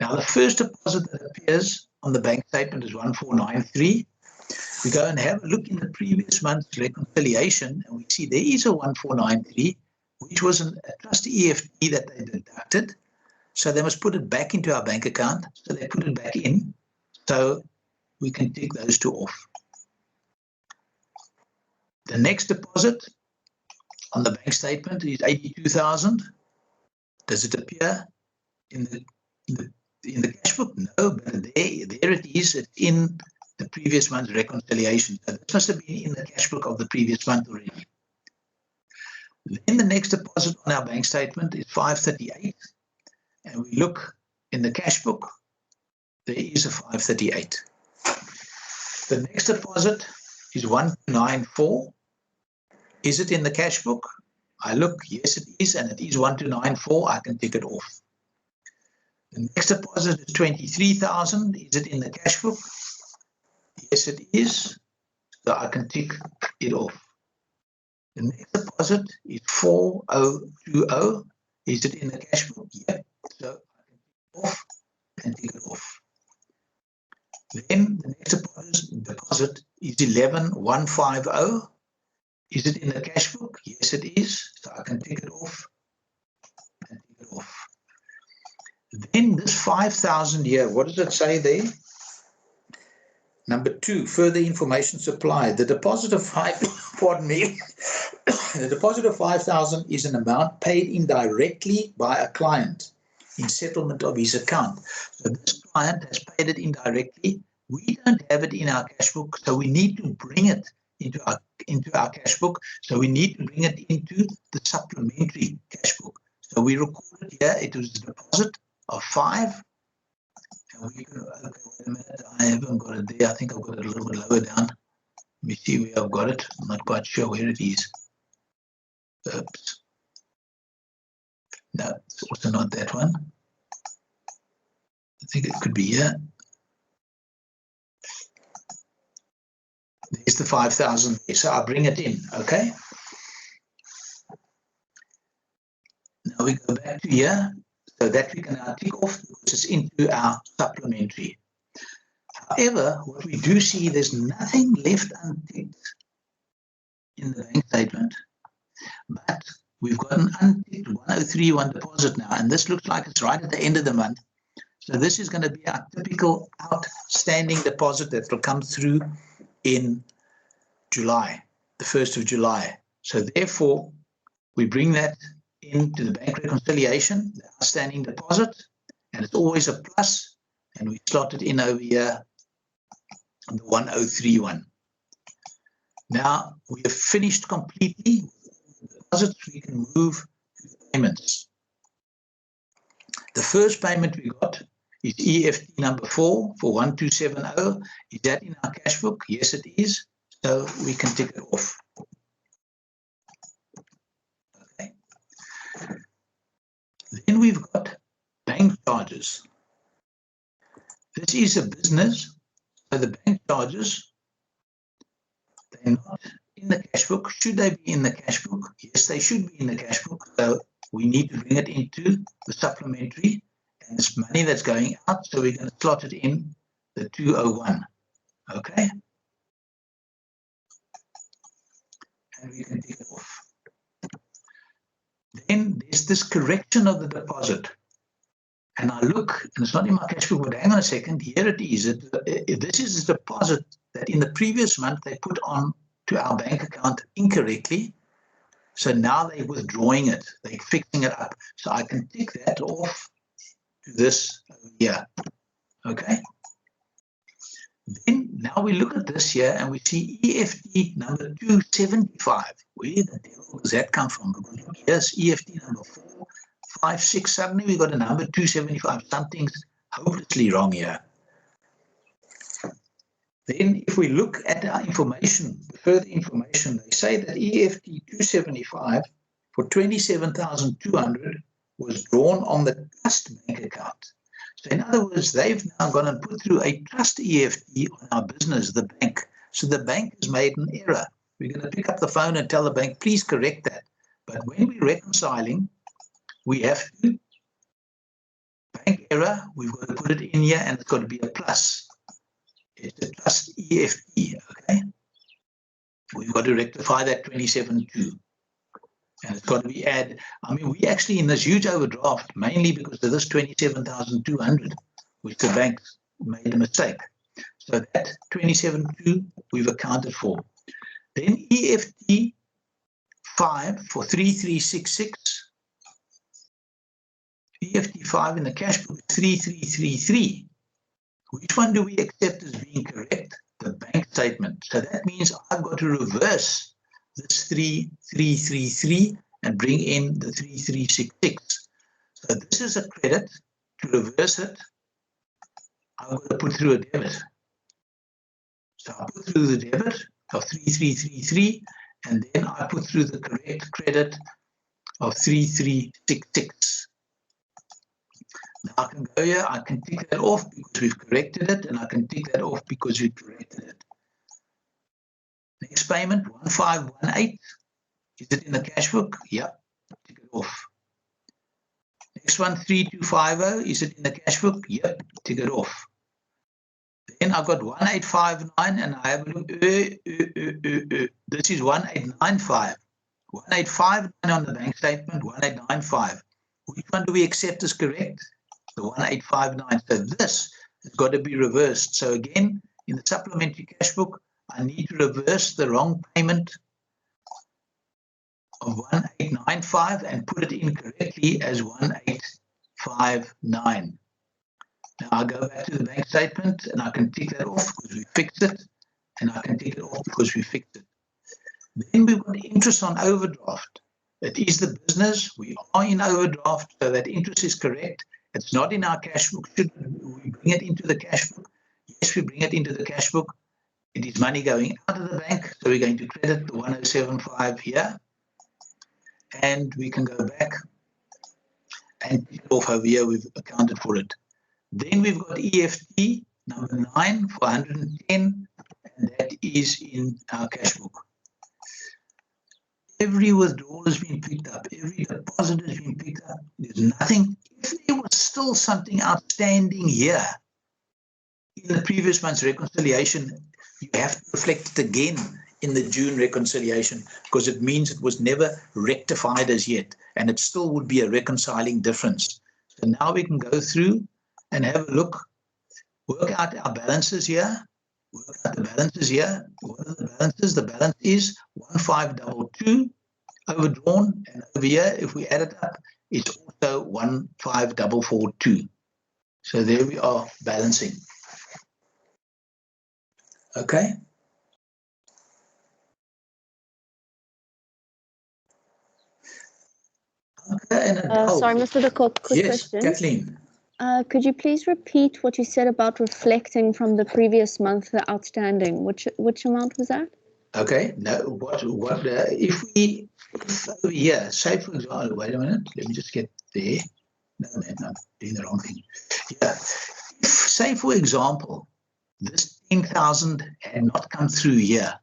Now the first deposit that appears on the bank statement is 1493. We go and have a look in the previous month's reconciliation, and we see there is a 1493, which was a trust EFT that they deducted. So they must put it back into our bank account. So they put it back in. So we can take those two off. The next deposit on the bank statement is 82,000. Does it appear in the cash book? No, but there it is. It's in the previous month's reconciliation. So this must have been in the cash book of the previous month already. Then the next deposit on our bank statement is 538, and we look in the cash book, there is a 538. The next deposit is 1294. Is it in the cash book? I look, yes it is, and it is 1294. I can tick it off. The next deposit is 23,000. Is it in the cash book? Yes it is, so I can tick it off. The next deposit is 4020. Is it in the cash book? Yep. So I can tick it off. Then the next deposit is 11150. Is it in the cash book? Yes, it is. So I can tick it off. Then this 5,000 here, what does it say there? Number 2, further information supplied. The deposit of the deposit of 5,000 is an amount paid indirectly by a client in settlement of his account. So this client has paid it indirectly. We don't have it in our cash book, so we need to bring it into our cash book. So we need to bring it into the supplementary cash book. So we recorded here, it was a deposit of 5. And we can, okay, wait a minute, I haven't got it there. I think I've got it a little bit lower down. Let me see where I've got it. I'm not quite sure where it is. Oops. No, it's also not that one. I think it could be here. There's the 5,000 there. So I'll bring it in, okay? Now we go back to here. So that we can now tick off because it's into our supplementary. However, what we do see, there's nothing left unticked in the bank statement, but we've got an unticked 1031 deposit now, and this looks like it's right at the end of the month. So this is going to be our typical outstanding deposit that will come through in July, the 1st of July. So therefore, we bring that into the bank reconciliation, the outstanding deposit, and it's always a plus, and we slot it in over here on the 1031. Now we have finished completely with the deposits. We can move to payments. The first payment we got is EFT number 4 for 1270. Is that in our cash book? Yes, it is. So we can tick it off. Then we've got bank charges. This is a business, so the bank charges, they're not in the cash book. Should they be in the cash book? Yes, they should be in the cash book. So we need to bring it into the supplementary, and it's money that's going out, so we're going to slot it in the 201. Okay? And we can take it off. Then there's this correction of the deposit. And I look, and it's not in my cash book, but hang on a second, here it is. This is a deposit that in the previous month they put on to our bank account incorrectly. So now they're withdrawing it, they're fixing it up. So I can tick that off to this over here. Okay? Then now we look at this here and we see EFT number 275. Where the devil does that come from? Because look, here's EFT number 456. Suddenly we got a number 275. Something's hopelessly wrong here. Then if we look at our information, the further information, they say that EFT 275 for 27,200 was drawn on the trust bank account. So in other words, they've now gone and put through a trust EFT on our business, the bank. So the bank has made an error. We're going to pick up the phone and tell the bank, please correct that. But when we're reconciling, we have to, bank error, we've got to put it in here and it's got to be a plus. It's a trust EFT, okay? We've got to rectify that 27.2. And it's got to be added. I mean, we actually in this huge overdraft, mainly because of this 27,200, which the bank made a mistake. So that 27.2 we've accounted for. Then EFT 5 for 3366. EFT5 in the cash book is 3333. Which one do we accept as being correct? The bank statement. So that means I've got to reverse this 3333 and bring in the 3366. So this is a credit. To reverse it, I'm going to put through a debit. So I put through the debit of 3333, and then I put through the correct credit of 3366. Now I can go here, I can tick that off because we've corrected it, and I can tick that off because we've corrected it. Next payment, 1518. Is it in the cash book? Yep, tick it off. Next one, 3250. Is it in the cash book? Yep, tick it off. Then I've got 1859, and I have a look. This is 1895. 1859 on the bank statement, 1895. Which one do we accept as correct? The 1859. So this has got to be reversed. So again, in the supplementary cash book, I need to reverse the wrong payment of 1895 and put it in correctly as 1859. Now I go back to the bank statement and I can tick that off because we fixed it, and I can tick it off because we fixed it. Then we've got interest on overdraft. It is the business. We are in overdraft, so that interest is correct. It's not in our cash book. Should we bring it into the cash book? Yes, we bring it into the cash book. It is money going out of the bank, so we're going to credit the 1075 here. And we can go back and tick it off over here. We've accounted for it. Then we've got EFT number 9 for 110, and that is in our cash book. Every withdrawal has been picked up. Every deposit has been picked up. There's nothing. If there was still something outstanding here in the previous month's reconciliation, you have to reflect it again in the June reconciliation, because it means it was never rectified as yet, and it still would be a reconciling difference. So now we can go through and have a look, work out our balances here, work out the balances here. What are the balances? The balance is 1522 overdrawn, and over here, if we add it up, it's also 15442. So there we are balancing. Okay. Okay, and sorry, Mr. De Kok, quick yes, question. Kathleen. Could you please repeat what you said about reflecting from the previous month the outstanding? Which amount was that? Okay, now if over here, say for example, wait a minute, let me just get there. No, I'm doing the wrong thing. Yeah, if, say for example, this 10,000 had not come through here.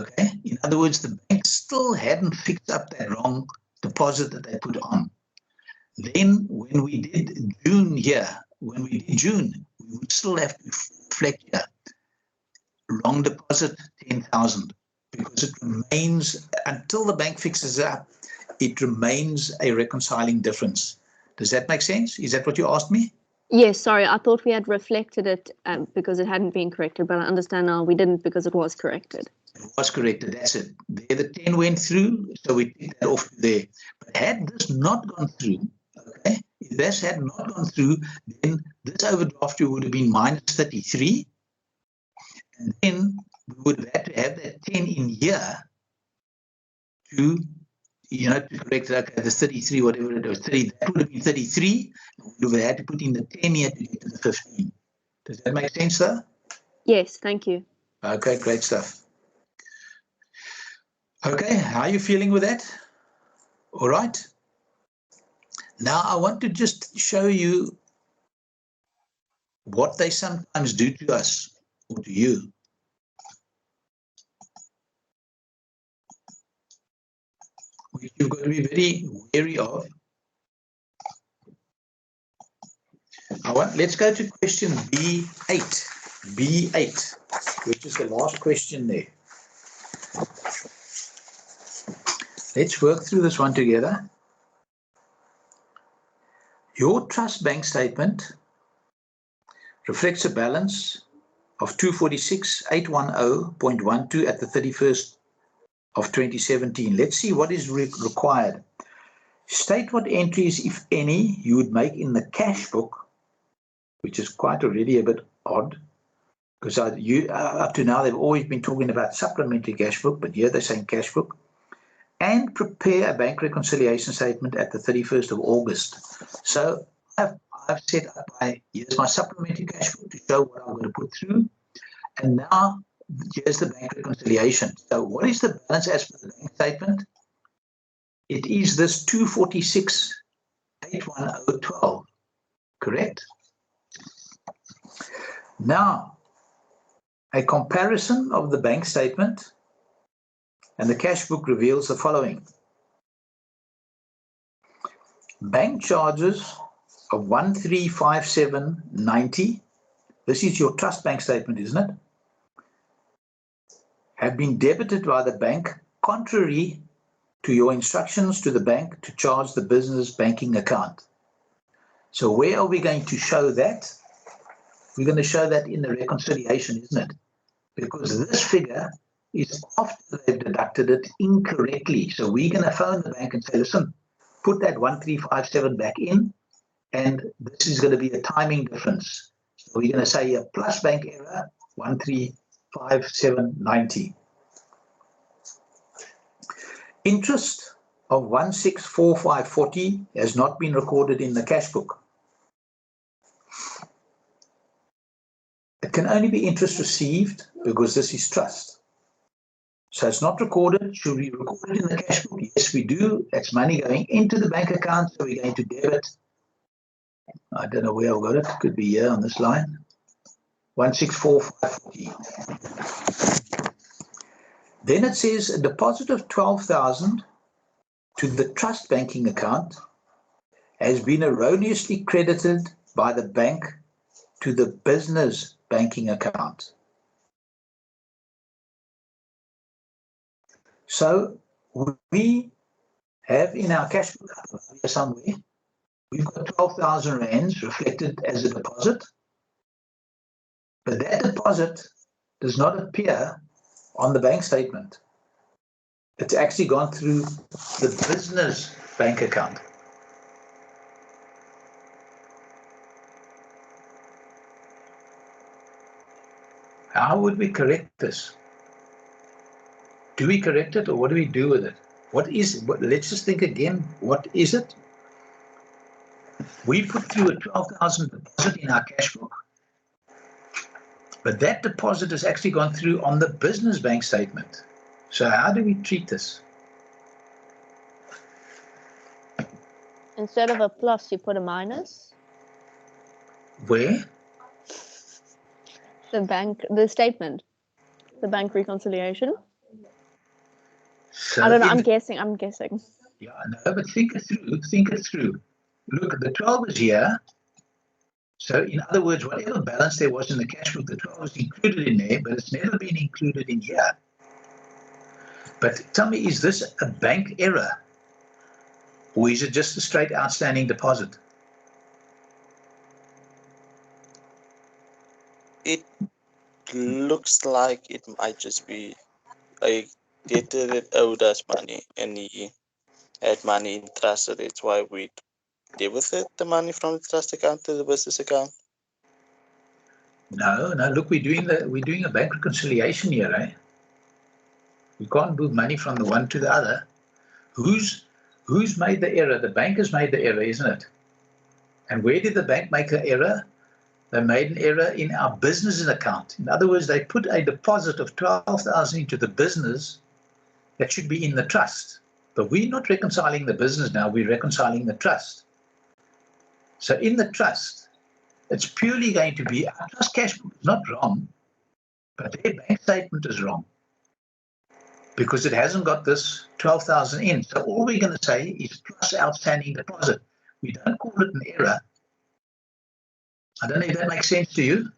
Okay, in other words, the bank still hadn't fixed up that wrong deposit that they put on. Then when we did June here, we would still have to reflect here. Wrong deposit, 10,000, because it remains, until the bank fixes it up, it remains a reconciling difference. Does that make sense? Is that what you asked me? Yes, sorry, I thought we had reflected it because it hadn't been corrected, but I understand now we didn't because it was corrected. It was corrected, that's it. There the 10 went through, so we take that off there. But had this not gone through, okay, if this had not gone through, then this overdraft would have been minus 33. And then we would have had to have that 10 in here to, to correct it. Okay, the 33, whatever it was, 30, that would have been 33. We would have had to put in the 10 here to get to the 15. Does that make sense, sir? Yes, thank you. Okay, great stuff. Okay, how are you feeling with that? All right. Now I want to just show you what they sometimes do to us or to you. Which you've got to be very wary of. Let's go to question B8. B8, which is the last question there. Let's work through this one together. Your trust bank statement reflects a balance of 246,810.12 at the 31st of 2017. Let's see what is required. State what entries, if any, you would make in the cash book, which is quite already a bit odd, because up to now they've always been talking about supplementary cash book, but here they're saying cash book, and prepare a bank reconciliation statement at the 31st of August. So I've set up here's my supplementary cash book to show what I'm going to put through, and now here's the bank reconciliation. So what is the balance as per the bank statement? It is this 246,81012, correct? Now, a comparison of the bank statement and the cash book reveals the following. Bank charges of 1357.90, this is your trust bank statement, isn't it? Have been debited by the bank contrary to your instructions to the bank to charge the business banking account. So where are we going to show that? We're going to show that in the reconciliation, isn't it? Because this figure is after they've deducted it incorrectly. So we're going to phone the bank and say, listen, put that 1357 back in, and this is going to be a timing difference. So we're going to say a plus bank error, 1357.90. Interest of 1645.40 has not been recorded in the cash book. It can only be interest received because this is trust. So it's not recorded. Should we record it in the cash book? Yes, we do. That's money going into the bank account, so we're going to debit. I don't know where I got it. It could be here on this line. 1645.40. Then it says a deposit of 12,000 to the trust banking account has been erroneously credited by the bank to the business banking account. So we have in our cash book somewhere, we've got 12,000 rands reflected as a deposit, but that deposit does not appear on the bank statement. It's actually gone through the business bank account. How would we correct this? Do we correct it, or what do we do with it? What is it? Let's just think again. What is it? We put through a 12,000 deposit in our cash book, but that deposit has actually gone through on the business bank statement. So how do we treat this? Instead of a plus, you put a minus. Where? The statement, the bank reconciliation. So I don't know. I'm guessing. Yeah, no, but think it through. Look, the 12 is here. So in other words, whatever balance there was in the cash book, the 12 is included in there, but it's never been included in here. But tell me, is this a bank error? Or is it just a straight outstanding deposit? It looks like it might just be a debtor that owed us money and he had money in trust, so that's why we debited the money from the trust account to the business account. No, look, we're doing a bank reconciliation here, eh? We can't move money from the one to the other. Who's made the error? The bank has made the error, isn't it? And where did the bank make the error? They made an error in our business account. In other words, they put a deposit of 12,000 into the business that should be in the trust. But we're not reconciling the business now, we're reconciling the trust. So in the trust, it's purely going to be, our trust cash book is not wrong, but their bank statement is wrong because it hasn't got this 12,000 in. So all we're going to say is plus outstanding deposit. We don't call it an error. I don't know if that makes sense to you.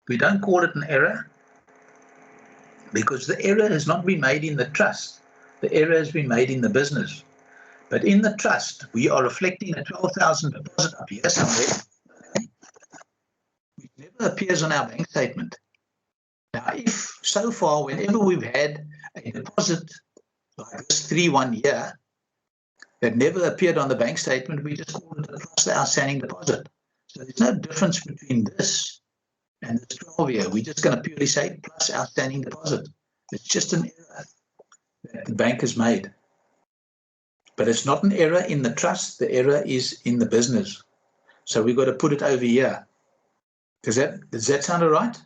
We don't call it an error because the error has not been made in the trust. The error has been made in the business. But in the trust, we are reflecting a 12,000 deposit up here somewhere, which never appears on our bank statement. Now, if so far, whenever we've had a deposit like this 3-1 here, that never appeared on the bank statement, we just call it plus the outstanding deposit. So there's no difference between this and this 12 here. We're just going to purely say plus outstanding deposit. It's just an error that the bank has made. But it's not an error in the trust, the error is in the business. So we've got to put it over here. Does that sound all right?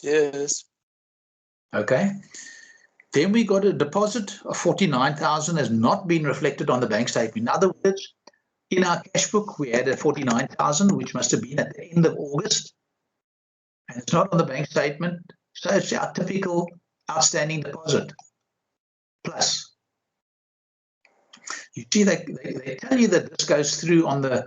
Yes. Okay. Then we got a deposit of 49,000 has not been reflected on the bank statement. In other words, in our cash book, we had a 49,000, which must have been at the end of August. And it's not on the bank statement. So it's our typical outstanding deposit plus. You see, they tell you that this goes through on the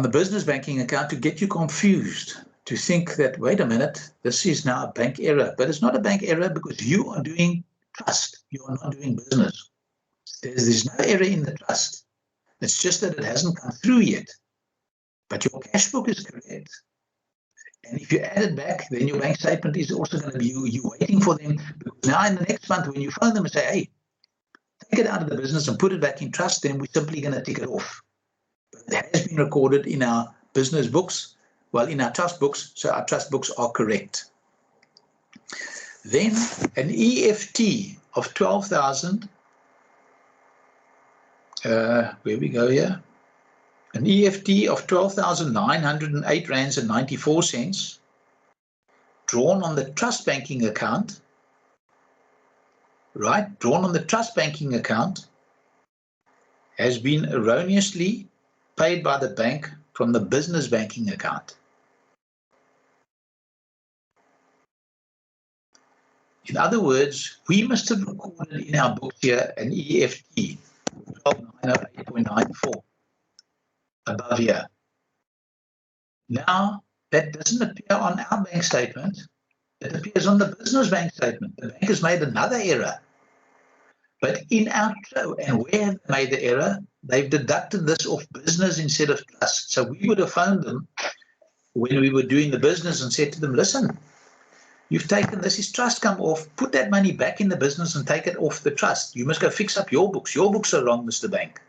business banking account to get you confused, to think that, wait a minute, this is now a bank error. But it's not a bank error because you are doing trust. You are not doing business. There's no error in the trust. It's just that it hasn't come through yet. But your cash book is correct. And if you add it back, then your bank statement is also going to be you waiting for them. Because now in the next month, when you phone them and say, hey, take it out of the business and put it back in trust, then we're simply going to tick it off. But it has been recorded in our business books, well, in our trust books, so our trust books are correct. Then an EFT of 12,000, where we go here, an EFT of 12,908 rands and 94 cents, drawn on the trust banking account, right, drawn on the trust banking account, has been erroneously paid by the bank from the business banking account. In other words, we must have recorded in our books here an EFT, 12,908.94, above here. Now, that doesn't appear on our bank statement. It appears on the business bank statement. The bank has made another error. But in our, and where have they made the error? They've deducted this off business instead of trust. So we would have phoned them when we were doing the business and said to them, listen, you've taken this is trust, come off, put that money back in the business and take it off the trust. You must go fix up your books. Your books are wrong, Mr. Bank.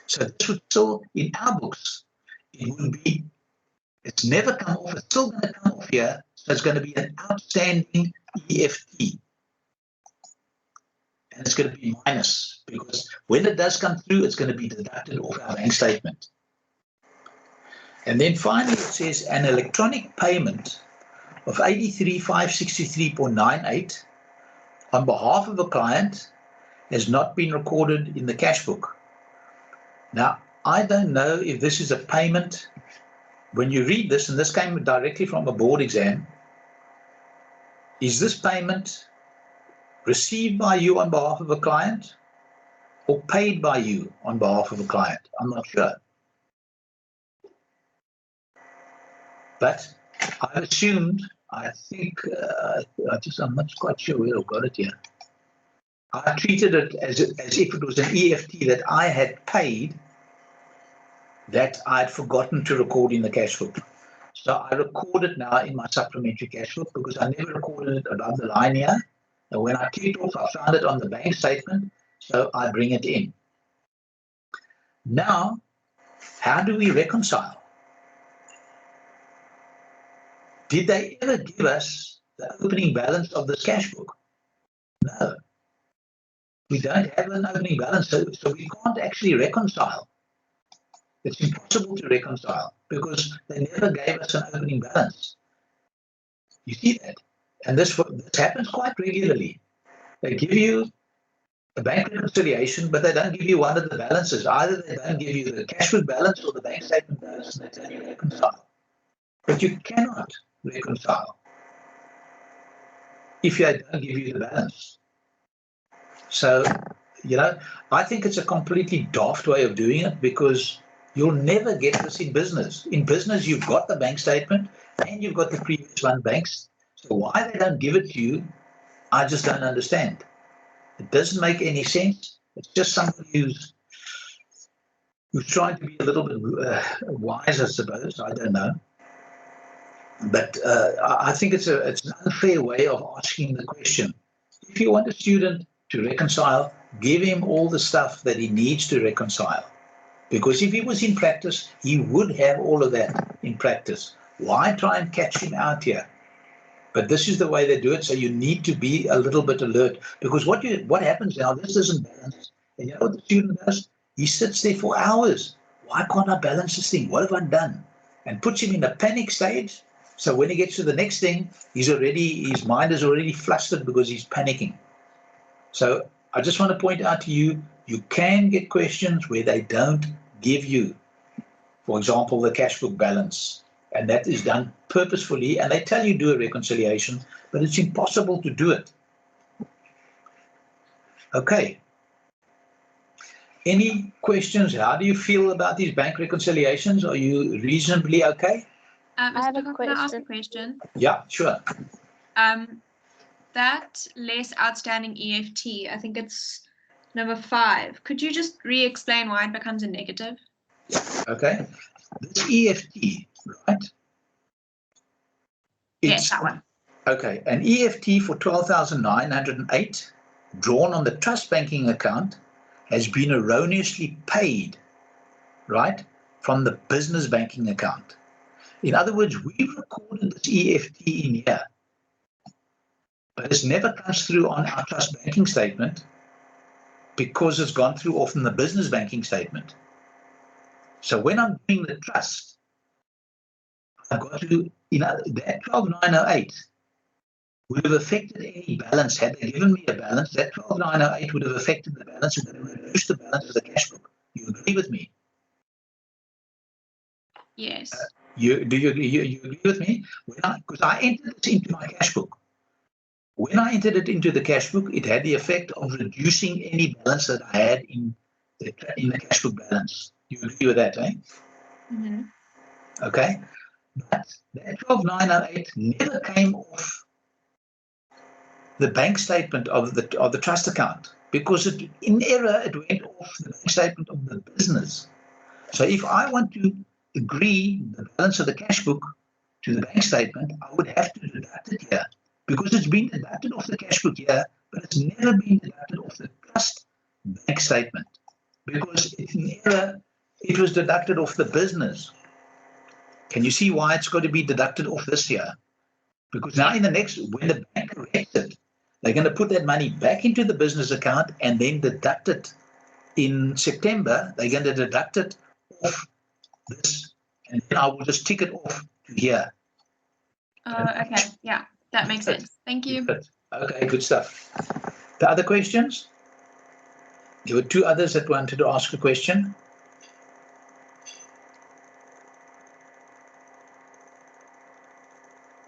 So this would still, in our books, it would be, it's never come off, it's still going to come off here. So it's going to be an outstanding EFT. And it's going to be minus because when it does come through, it's going to be deducted off our bank statement. And then finally, it says an electronic payment of 83,563.98 on behalf of a client has not been recorded in the cash book. Now, I don't know if this is a payment. When you read this, and this came directly from a board exam, is this payment received by you on behalf of a client or paid by you on behalf of a client? I'm not sure. But I assumed, I think, I'm not quite sure where I got it here. I treated it as if it was an EFT that I had paid that I had forgotten to record in the cash book. So I record it now in my supplementary cash book because I never recorded it above the line here. And when I clicked off, I found it on the bank statement, so I bring it in. Now, how do we reconcile? Did they ever give us the opening balance of this cash book? No. We don't have an opening balance, so we can't actually reconcile. It's impossible to reconcile because they never gave us an opening balance. You see that? And this happens quite regularly. They give you a bank reconciliation, but they don't give you one of the balances. Either they don't give you the cash book balance or the bank statement balance, and they tell you reconcile. But you cannot reconcile if I don't give you the balance. So, I think it's a completely daft way of doing it because you'll never get this in business. In business, you've got the bank statement and you've got the previous one banks. So why they don't give it to you, I just don't understand. It doesn't make any sense. It's just somebody who's trying to be a little bit wise, I suppose. I don't know. But I think it's an unfair way of asking the question. if you want a student to reconcile, give him all the stuff that he needs to reconcile. Because if he was in practice, he would have all of that in practice. Why try and catch him out here? But this is the way they do it, so you need to be a little bit alert. Because what happens now, this doesn't balance. And you know what the student does? He sits there for hours. Why can't I balance this thing? What have I done? And puts him in a panic stage. So when he gets to the next thing, his mind is already flustered because he's panicking. So I just want to point out to you, you can get questions where they don't give you, for example, the cash book balance. And that is done purposefully. And they tell you do a reconciliation, but it's impossible to do it. Okay. Any questions? How do you feel about these bank reconciliations? Are you reasonably okay? I have a Can I ask a question. question? Yeah, sure. That less outstanding EFT, I think it's number 5. Could you just re-explain why it becomes a negative? Okay. This EFT, right? Yes, that one. Okay. An EFT for 12,908 drawn on the trust banking account has been erroneously paid, right, from the business banking account. In other words, we've recorded this EFT in here, but it's never comes through on our trust banking statement because it's gone through off in the business banking statement. So when I'm doing the trust, I've got to, that 12,908 would have affected any balance. Had they given me a balance, that 12,908 would have affected the balance and would have reduced the balance of the cash book. You agree with me? Yes. Do you agree with me? Because I entered this into my cash book. When I entered it into the cash book, it had the effect of reducing any balance that I had in the cash book balance. You agree with that, eh? Mm-hmm. Okay. But that 12,908 never came off the bank statement of the trust account because in error it went off the bank statement of the business. So if I want to agree the balance of the cash book to the bank statement, I would have to deduct it here because it's been deducted off the cash book here, but it's never been deducted off the trust bank statement because in error it was deducted off the business. Can you see why it's got to be deducted off this year? Because now in the next, when the bank corrects it, they're going to put that money back into the business account and then deduct it in September. They're going to deduct it off this, and then I will just tick it off to here. Okay. Yeah, that makes sense. Thank you. Okay, good stuff. The other questions? There were 2 others that wanted to ask a question.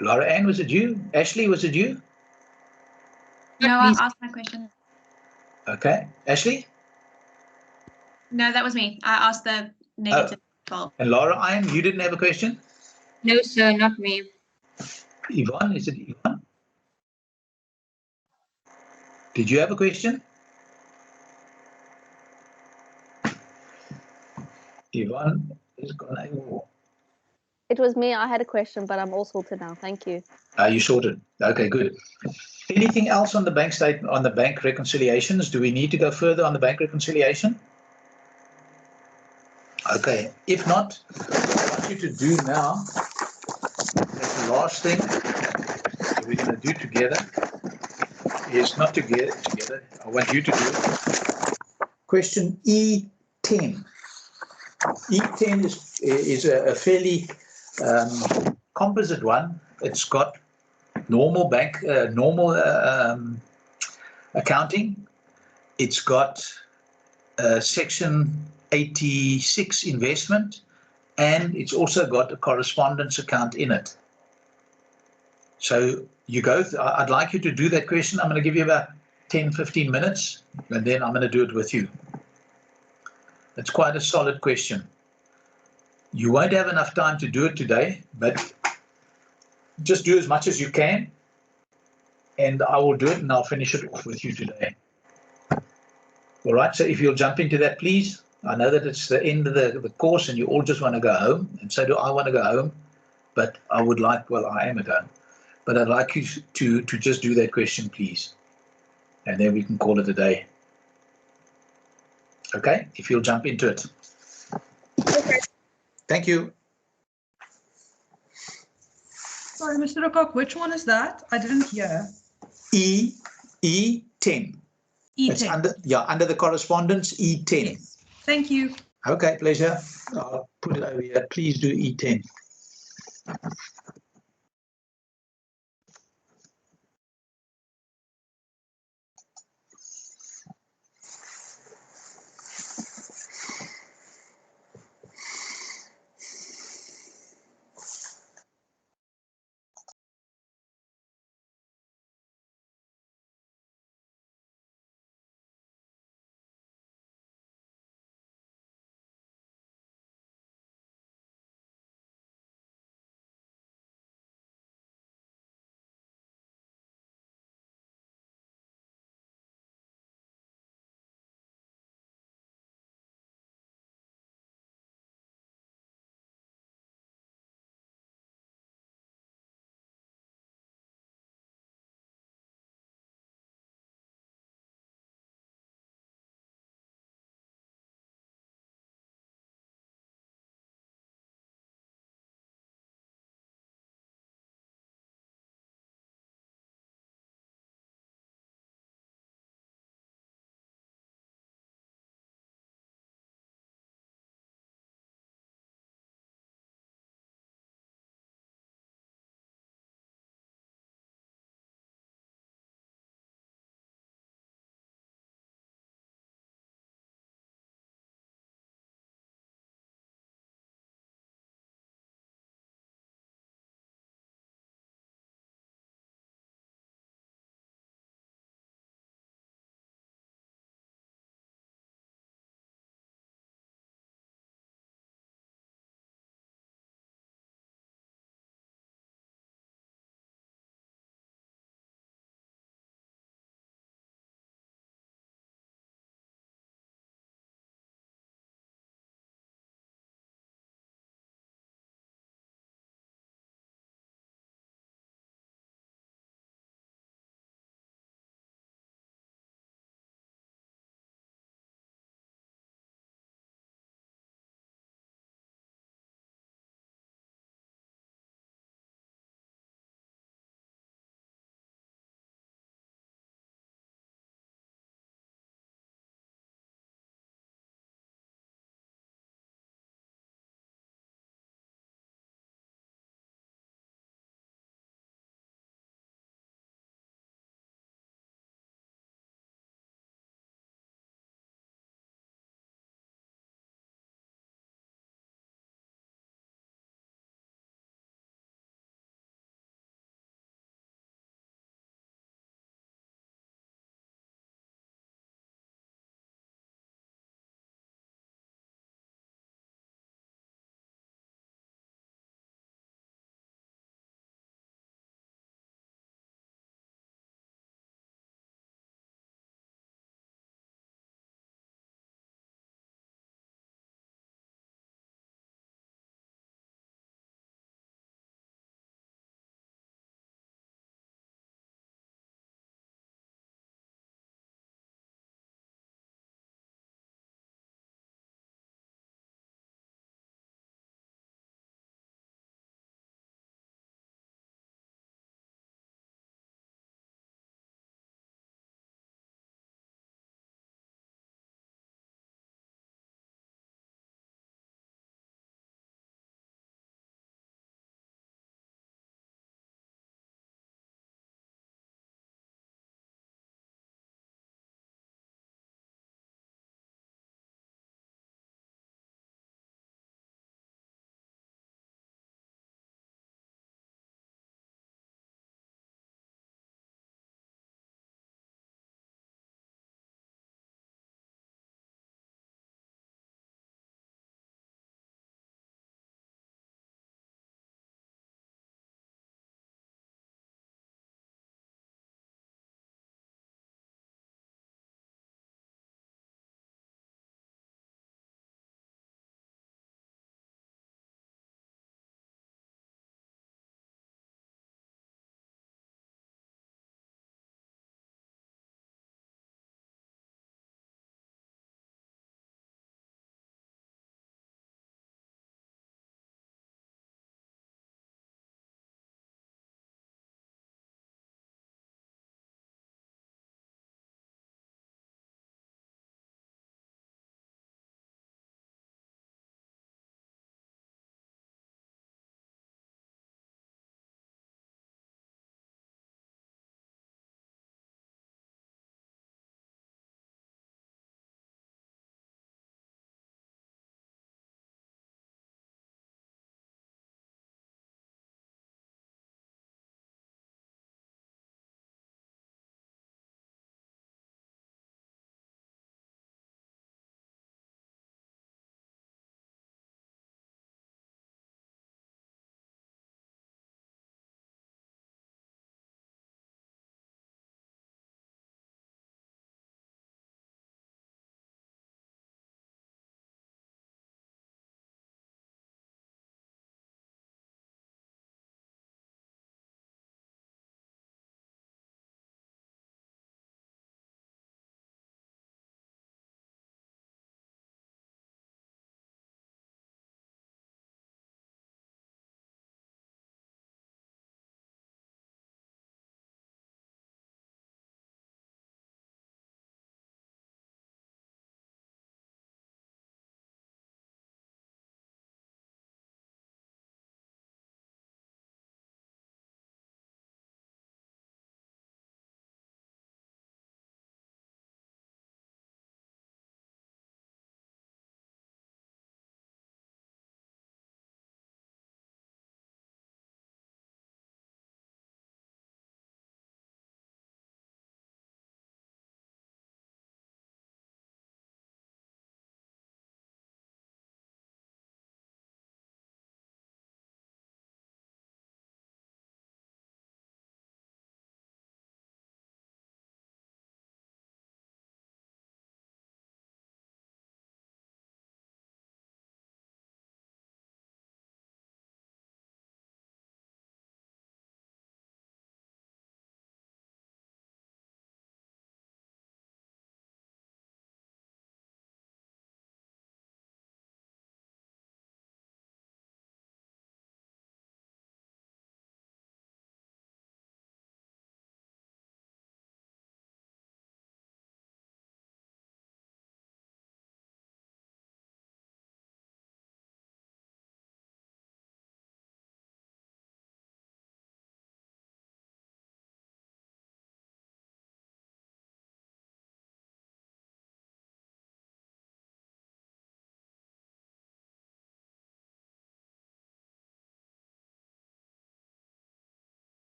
Laura Ann, was it you? Ashley, was it you? No, I asked my question. Okay. Ashley? No, that was me. I asked the negative 12. And Laura Ann, you didn't have a question? No, sir, not me. Yvonne, is it Yvonne? Did you have a question? Yvonne is gone. It was me. I had a question, but I'm all sorted now. Thank you. Are you sorted? Okay, good. Anything else on the bank statement, on the bank reconciliations? Do we need to go further on the bank reconciliation? Okay, if not, what I want you to do now, that's the last thing that we're going to do together, is not together, I want you to do it. Question E10. E10 is a fairly composite one. It's got normal bank, accounting. It's got section 86 investment, and it's also got a correspondence account in it. So you go, I'd like you to do that question. I'm going to give you about 10-15 minutes, and then I'm going to do it with you. It's quite a solid question. You won't have enough time to do it today, but just do as much as you can, and I will do it, and I'll finish it off with you today. All right, so if you'll jump into that, please. I know that it's the end of the course, and you all just want to go home, and so do I want to go home, but I would like, well, I am at home, but I'd like you to just do that question, please. and then we can call it a day. Okay, if you'll jump into it. Okay. Thank you. Sorry, Mr. Lecoq, which one is that? I didn't hear. E10. It's E10. under the correspondence, E10. Yes. Thank you. Okay, pleasure. I'll put it over here. Please do E10.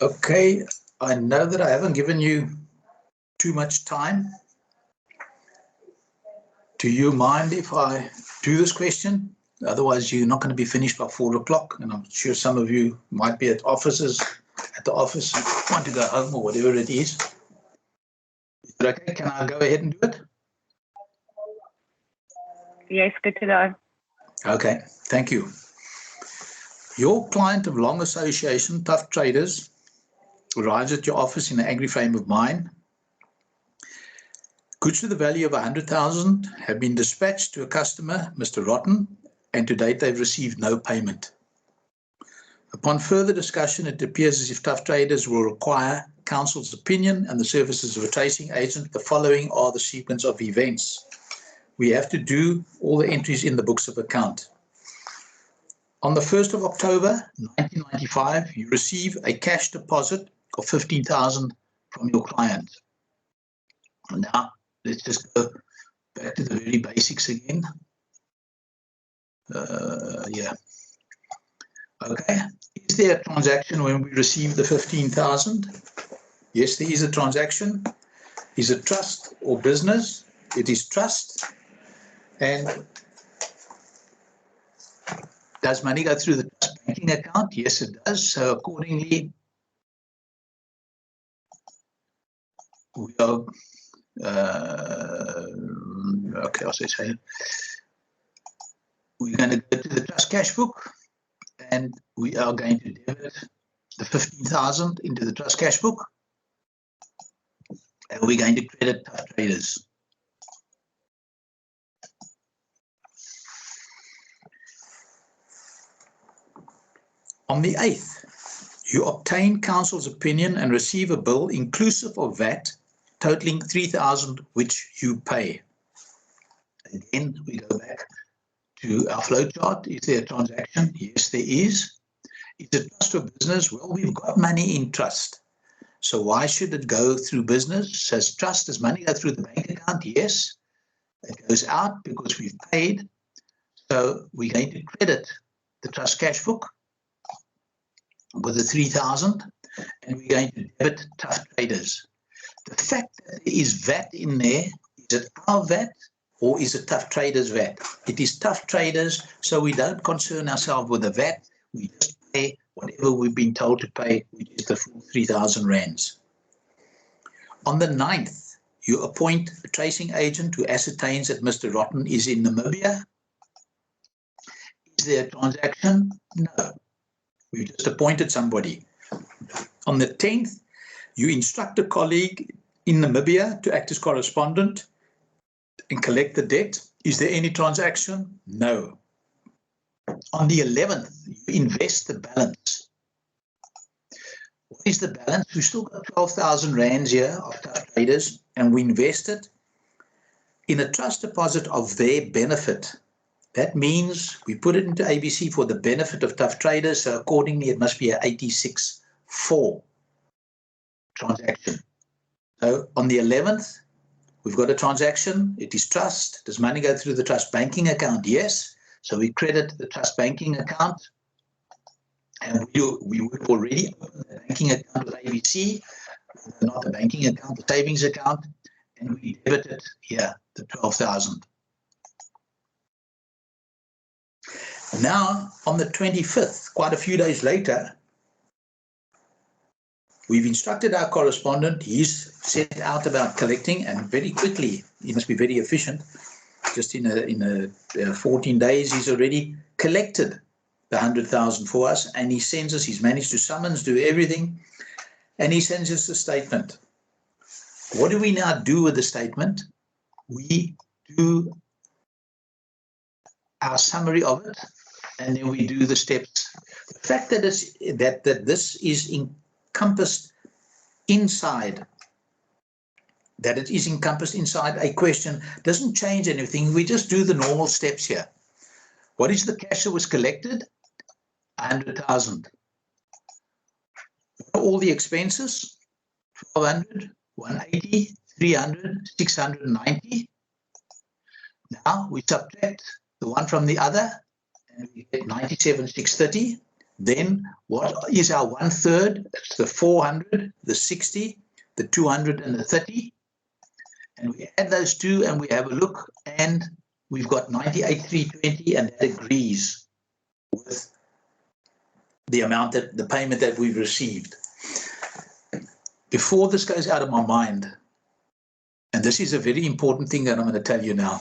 Okay, I know that I haven't given you too much time. Do you mind if I do this question? Otherwise, you're not going to be finished by 4 o'clock, and I'm sure some of you might be at the office, want to go home or whatever it is. Is it okay? Can I go ahead and do it? Yes, good to know. Okay, thank you. Your client of long association, Tough Traders, arrives at your office in an angry frame of mind. Goods to the value of 100,000 have been dispatched to a customer, Mr. Rotten, and to date they've received no payment. Upon further discussion, it appears as if Tough Traders will require counsel's opinion and the services of a tracing agent. The following are the sequence of events. We have to do all the entries in the books of account. On the 1st of October 1995, you receive a cash deposit of 15,000 from your client. Now, let's just go back to the very basics again. Yeah. Okay. Is there a transaction when we receive the 15,000? Yes, there is a transaction. Is it trust or business? It is trust. And does money go through the trust banking account? Yes, it does. So accordingly, we are, okay, I'll say, we're going to go to the trust cash book and we are going to debit the 15,000 into the trust cash book. And we're going to credit Tough Traders. On the 8th, you obtain counsel's opinion and receive a bill inclusive of VAT totaling 3,000, which you pay. Again, we go back to our flow chart. Is there a transaction? Yes, there is. Is it trust or business? Well, we've got money in trust. So why should it go through business? Says trust, does money go through the bank account? Yes. It goes out because we've paid. So we're going to credit the trust cash book with the 3,000 and we're going to debit Tough Traders. The fact that there is VAT in there, is it our VAT or is it Tough Traders VAT? It is Tough Traders, so we don't concern ourselves with the VAT. We just pay whatever we've been told to pay, which is the full 3,000 rands. On the 9th, you appoint a tracing agent who ascertains that Mr. Rotten is in Namibia. Is there a transaction? No. We just appointed somebody. On the 10th, you instruct a colleague in Namibia to act as correspondent and collect the debt. Is there any transaction? No. On the 11th, you invest the balance. What is the balance? We've still got 12,000 rands here of Tough Traders, and we invest it in a trust deposit of their benefit. That means we put it into ABC for the benefit of Tough Traders, so accordingly it must be an 86-4 transaction. So on the 11th, we've got a transaction. It is trust. Does money go through the trust banking account? Yes. So we credit the trust banking account. And we would already open the banking account with ABC, not the banking account, the savings account, and we debited here the 12,000. Now, on the 25th, quite a few days later, we've instructed our correspondent. He's set out about collecting, and very quickly, he must be very efficient. Just in 14 days, he's already collected the 100,000 for us, and he sends us. He's managed to summons, do everything, and he sends us a statement. What do we now do with the statement? We do our summary of it, and then we do the steps. The fact that this is encompassed inside, that it is encompassed inside a question, doesn't change anything. We just do the normal steps here. What is the cash that was collected? 100,000. All the expenses? 1,200, 180, 300, 690. Now we subtract the one from the other, and we get 97,630. Then what is our 1/3? It's the 400, the 60, the 200 and the 30. And we add those two and we have a look and we've got 98,320 and that agrees with the amount that the payment that we've received. Before this goes out of my mind, and this is a very important thing that I'm going to tell you now.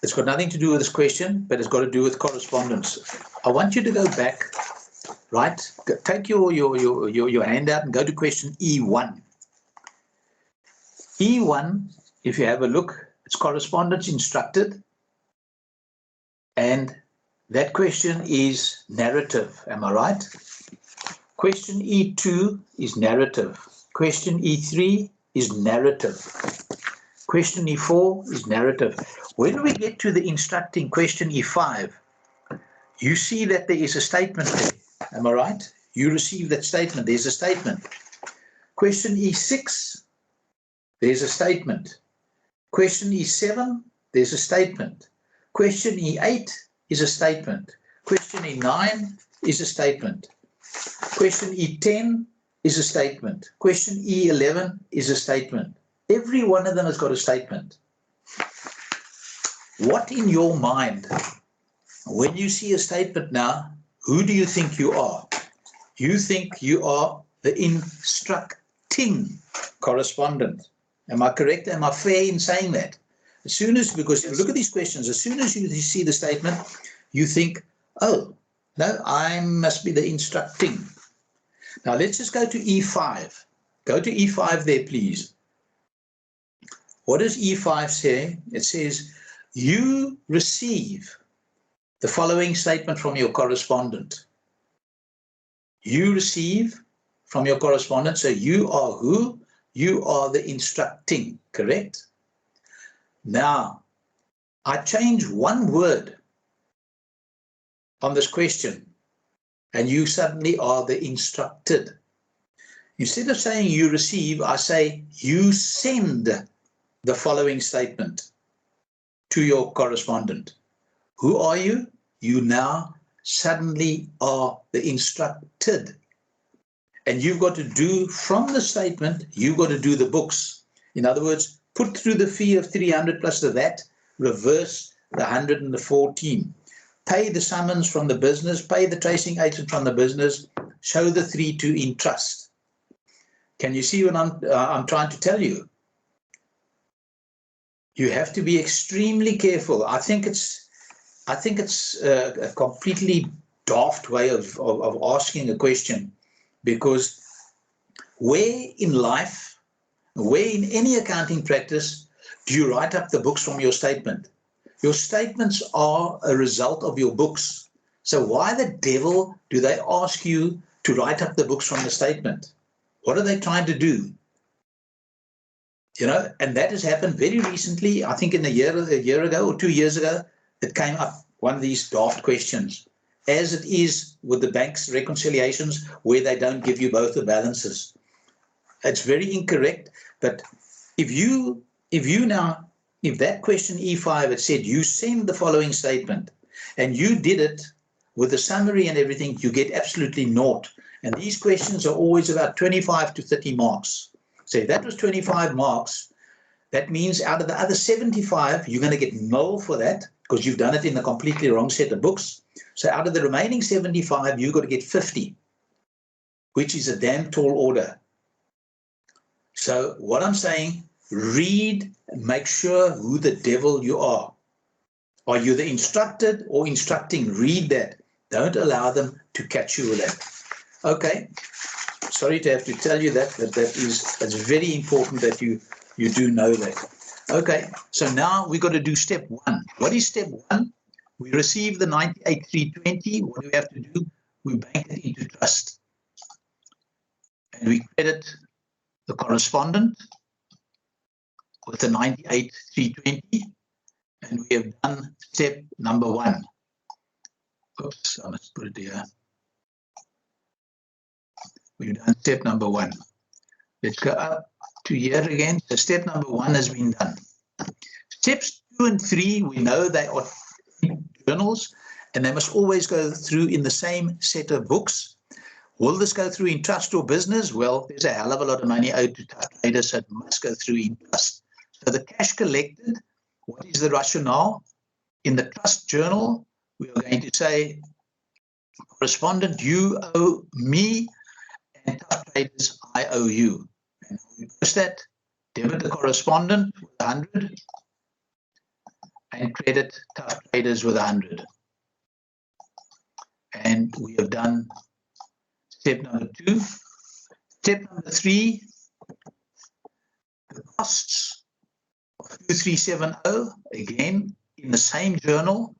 It's got nothing to do with this question, but it's got to do with correspondence. I want you to go back, right? Take your handout and go to question E1. E1, if you have a look, it's correspondence instructed. And that question is narrative, am I right? Question E2 is narrative. Question E3 is narrative. Question E4 is narrative. When we get to the instructing question E5, you see that there is a statement there. Am I right? You receive that statement. There's a statement. Question E6, there's a statement. Question E7, there's a statement. Question E8 is a statement. Question E9 is a statement. Question E10 is a statement. Question E11 is a statement. Every one of them has got a statement. What in your mind, when you see a statement now, who do you think you are? You think you are the instructing correspondent. Am I correct? Am I fair in saying that? As soon as, because look at these questions, as soon as you see the statement, you think, oh, no, I must be the instructing. Now let's just go to E5. Go to E5 there, please. What does E5 say? It says, you receive the following statement from your correspondent. You receive from your correspondent, so you are who? You are the instructing, correct? Now, I change one word on this question, and you suddenly are the instructed. Instead of saying you receive, I say you send the following statement to your correspondent. Who are you? You now suddenly are the instructed. And you've got to do from the statement, you've got to do the books. In other words, put through the fee of 300 plus the VAT, reverse the 100 and the 14. Pay the summons from the business, pay the tracing agent from the business, show the 3-2 in trust. Can you see what I'm trying to tell you? You have to be extremely careful. I think it's a completely daft way of asking a question, because where in life, where in any accounting practice do you write up the books from your statement? Your statements are a result of your books. So why the devil do they ask you to write up the books from the statement? What are they trying to do? You know, and that has happened very recently. I think in a year ago or 2 years ago, it came up, one of these daft questions, as it is with the bank's reconciliations where they don't give you both the balances. It's very incorrect. But if that question E5 had said you send the following statement and you did it with the summary and everything, you get absolutely naught. And these questions are always about 25 to 30 marks. So if that was 25 marks, that means out of the other 75, you're going to get null for that because you've done it in a completely wrong set of books. So out of the remaining 75, you've got to get 50, which is a damn tall order. So what I'm saying, read and make sure who the devil you are. Are you the instructed or instructing? Read that. Don't allow them to catch you with that. Okay. Sorry to have to tell you that, but it's very important that you do know that. Okay, so now we've got to do step one. What is step one? We receive the 98,320. What do we have to do? We bank it into trust. And we credit the correspondent with the 98,320. And we have done step number one. Oops, I must put it here. We've done step number one. Let's go up to here again. So step number one has been done. Steps 2 and 3, we know they are journals, and they must always go through in the same set of books. Will this go through in trust or business? Well, there's a hell of a lot of money owed to traders, so it must go through in trust. So the cash collected, what is the rationale? In the trust journal, we are going to say, correspondent, you owe me, and tough traders, I owe you. And we post that, debit the correspondent with 100, and credit tough traders with 100. And we have done step number 2. Step number 3, the costs of 2370, again, in the same journal,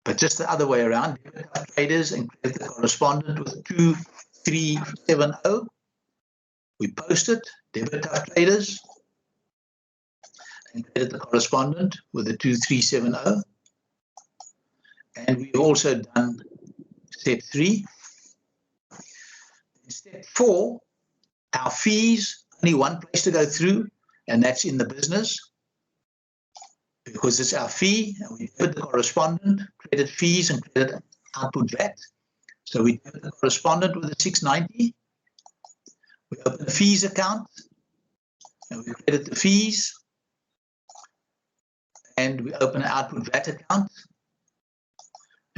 but just the other way around, debit tough traders and credit the correspondent with 2370. We post it, debit tough traders, and credit the correspondent with the 2370. And we've also done step 3. In step 4, our fees, only one place to go through, and that's in the business, because it's our fee, and we debit the correspondent, credit fees, and credit output VAT. So we debit the correspondent with the 690. We open a fees account, and we credit the fees, and we open an output VAT account,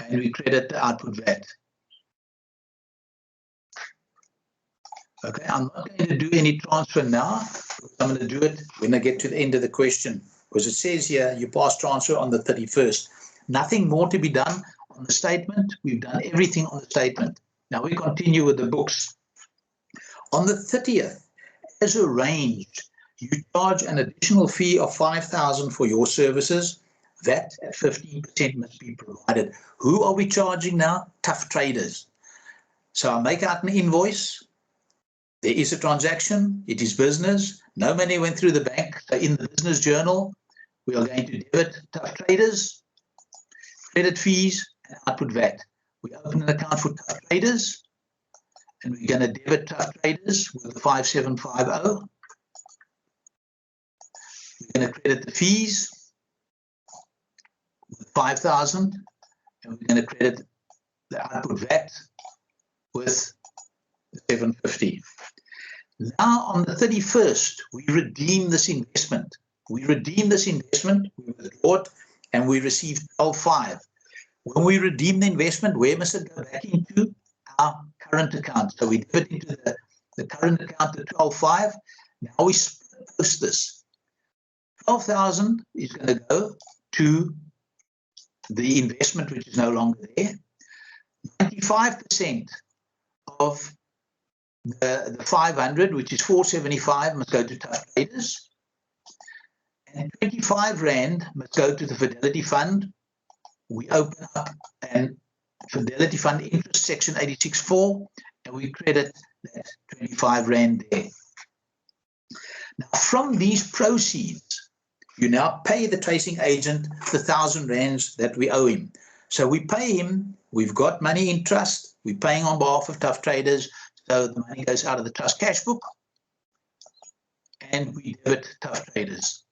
and we credit the output VAT. Okay, I'm not going to do any transfer now. I'm going to do it when I get to the end of the question, because it says here you pass transfer on the 31st. Nothing more to be done on the statement. We've done everything on the statement. Now we continue with the books. On the 30th, as arranged, you charge an additional fee of 5,000 for your services. That at 15% must be provided. Who are we charging now? Tough traders. So I make out an invoice. There is a transaction. It is business. No money went through the bank. So in the business journal, we are going to debit tough traders, credit fees, and output VAT. We open an account for tough traders, and we're going to debit tough traders with the 5750. We're going to credit the fees with 5,000, and we're going to credit the output VAT with 750. Now on the 31st, we redeem this investment. We withdraw it, and we receive 12,500. When we redeem the investment, where must it go back into? Our current account. So we debit into the current account the 12,500. Now we post this. 12,000 is going to go to the investment, which is no longer there. 95% of the 500, which is 475, must go to tough traders, and 25 Rand must go to the Fidelity Fund. We open up an Fidelity Fund interest section 86.4, and we credit that 25 Rand there. Now from these proceeds, you now pay the tracing agent the 1,000 rands that we owe him. So we pay him, we've got money in trust, we're paying on behalf of tough traders, so the money goes out of the trust cash book, and we debit tough traders.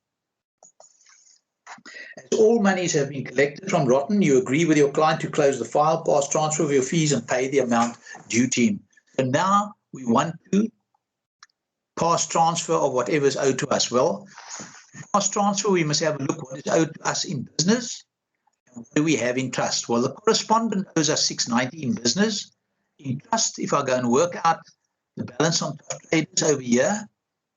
As all monies have been collected from Rotten, you agree with your client to close the file, pass transfer of your fees, and pay the amount due to him. So now we want to pass transfer of whatever is owed to us. Well, pass transfer, we must have a look what is owed to us in business and what do we have in trust. Well, the correspondent owes us 690 in business. In trust, if I go and work out the balance on tough traders over here,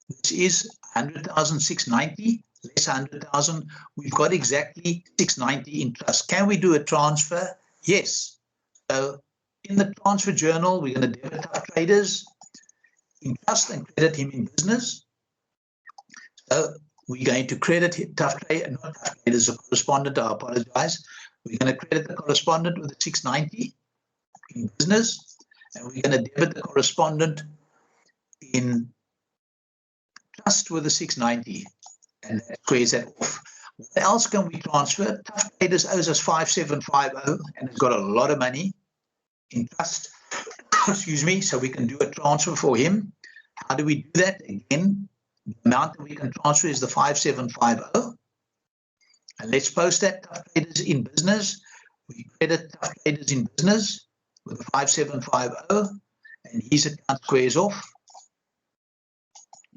which is 100,690 less 100,000, we've got exactly 690 in trust. Can we do a transfer? Yes. So in the transfer journal, we're going to debit tough traders in trust and credit him in business. So we're going to credit tough traders, not tough traders, a correspondent, I apologize. We're going to credit the correspondent with the 690 in business, and we're going to debit the correspondent in trust with the 690, and that squares that off. What else can we transfer? Tough traders owes us 5750 and it's got a lot of money in trust. Excuse me, so we can do a transfer for him. How do we do that? Again, the amount that we can transfer is the 5750. And let's post that. Tough traders in business. We credit Tough Traders in Business with a 5750, and his account squares off.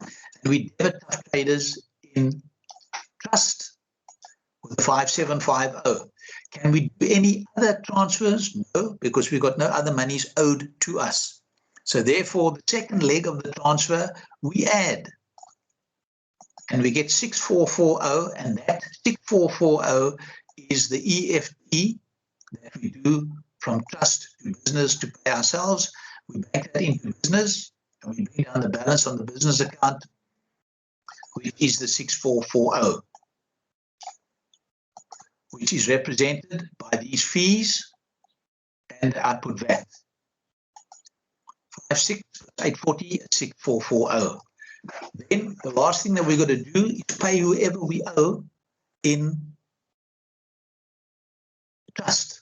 And we debit Tough Traders in Trust with a 5750. Can we do any other transfers? No, because we've got no other monies owed to us. So therefore, the second leg of the transfer, we add. And we get 6440, and that 6440 is the EFT that we do from Trust to Business to pay ourselves. We bank that into Business, and we bring down the balance on the business account, which is the 6440. Which is represented by these fees and output VAT. 56,840, 6440. Then the last thing that we're going to do is pay whoever we owe in Trust.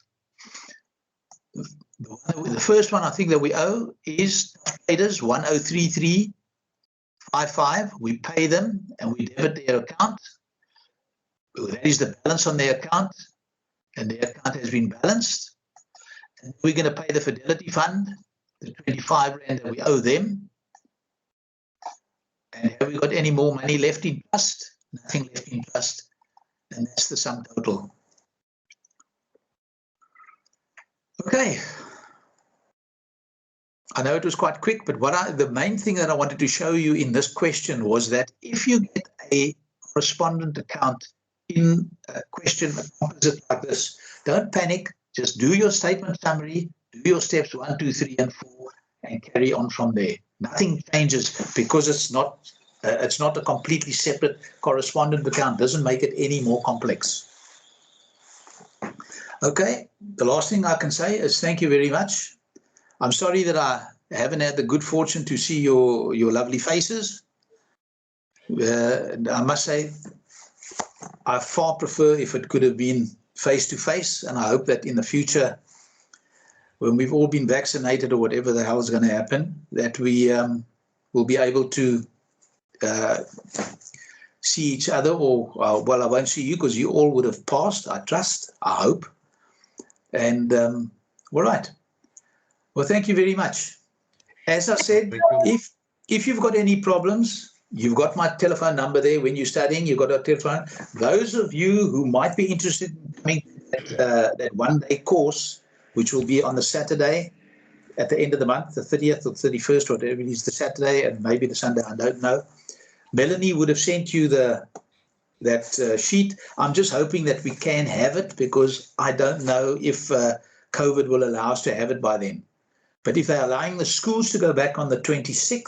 The first one I think that we owe is Traders 103355. We pay them and we debit their account. That is the balance on their account, and their account has been balanced. And we're going to pay the Fidelity Fund, the 25 Rand that we owe them. And have we got any more money left in Trust? Nothing left in Trust. And that's the sum total. Okay. I know it was quite quick, but the main thing that I wanted to show you in this question was that if you get a correspondent account in a question opposite like this, don't panic. Just do your statement summary, do your steps 1, 2, 3, and 4, and carry on from there. Nothing changes because it's not a completely separate correspondent account. Doesn't make it any more complex. Okay, the last thing I can say is thank you very much. I'm sorry that I haven't had the good fortune to see your lovely faces. I must say, I far prefer if it could have been face-to-face, and I hope that in the future, when we've all been vaccinated or whatever the hell is going to happen, that we will be able to see each other, or, well, I won't see you because you all would have passed, I trust, I hope. And all right. Well, thank you very much. As I said, if you've got any problems, you've got my telephone number there. When you're studying, you've got a telephone. Those of you who might be interested in coming to that one-day course, which will be on the Saturday at the end of the month, the 30th or 31st, whatever it is, the Saturday and maybe the Sunday, I don't know. Melanie would have sent you that sheet. I'm just hoping that we can have it because I don't know if COVID will allow us to have it by then. But if they're allowing the schools to go back on the 26th,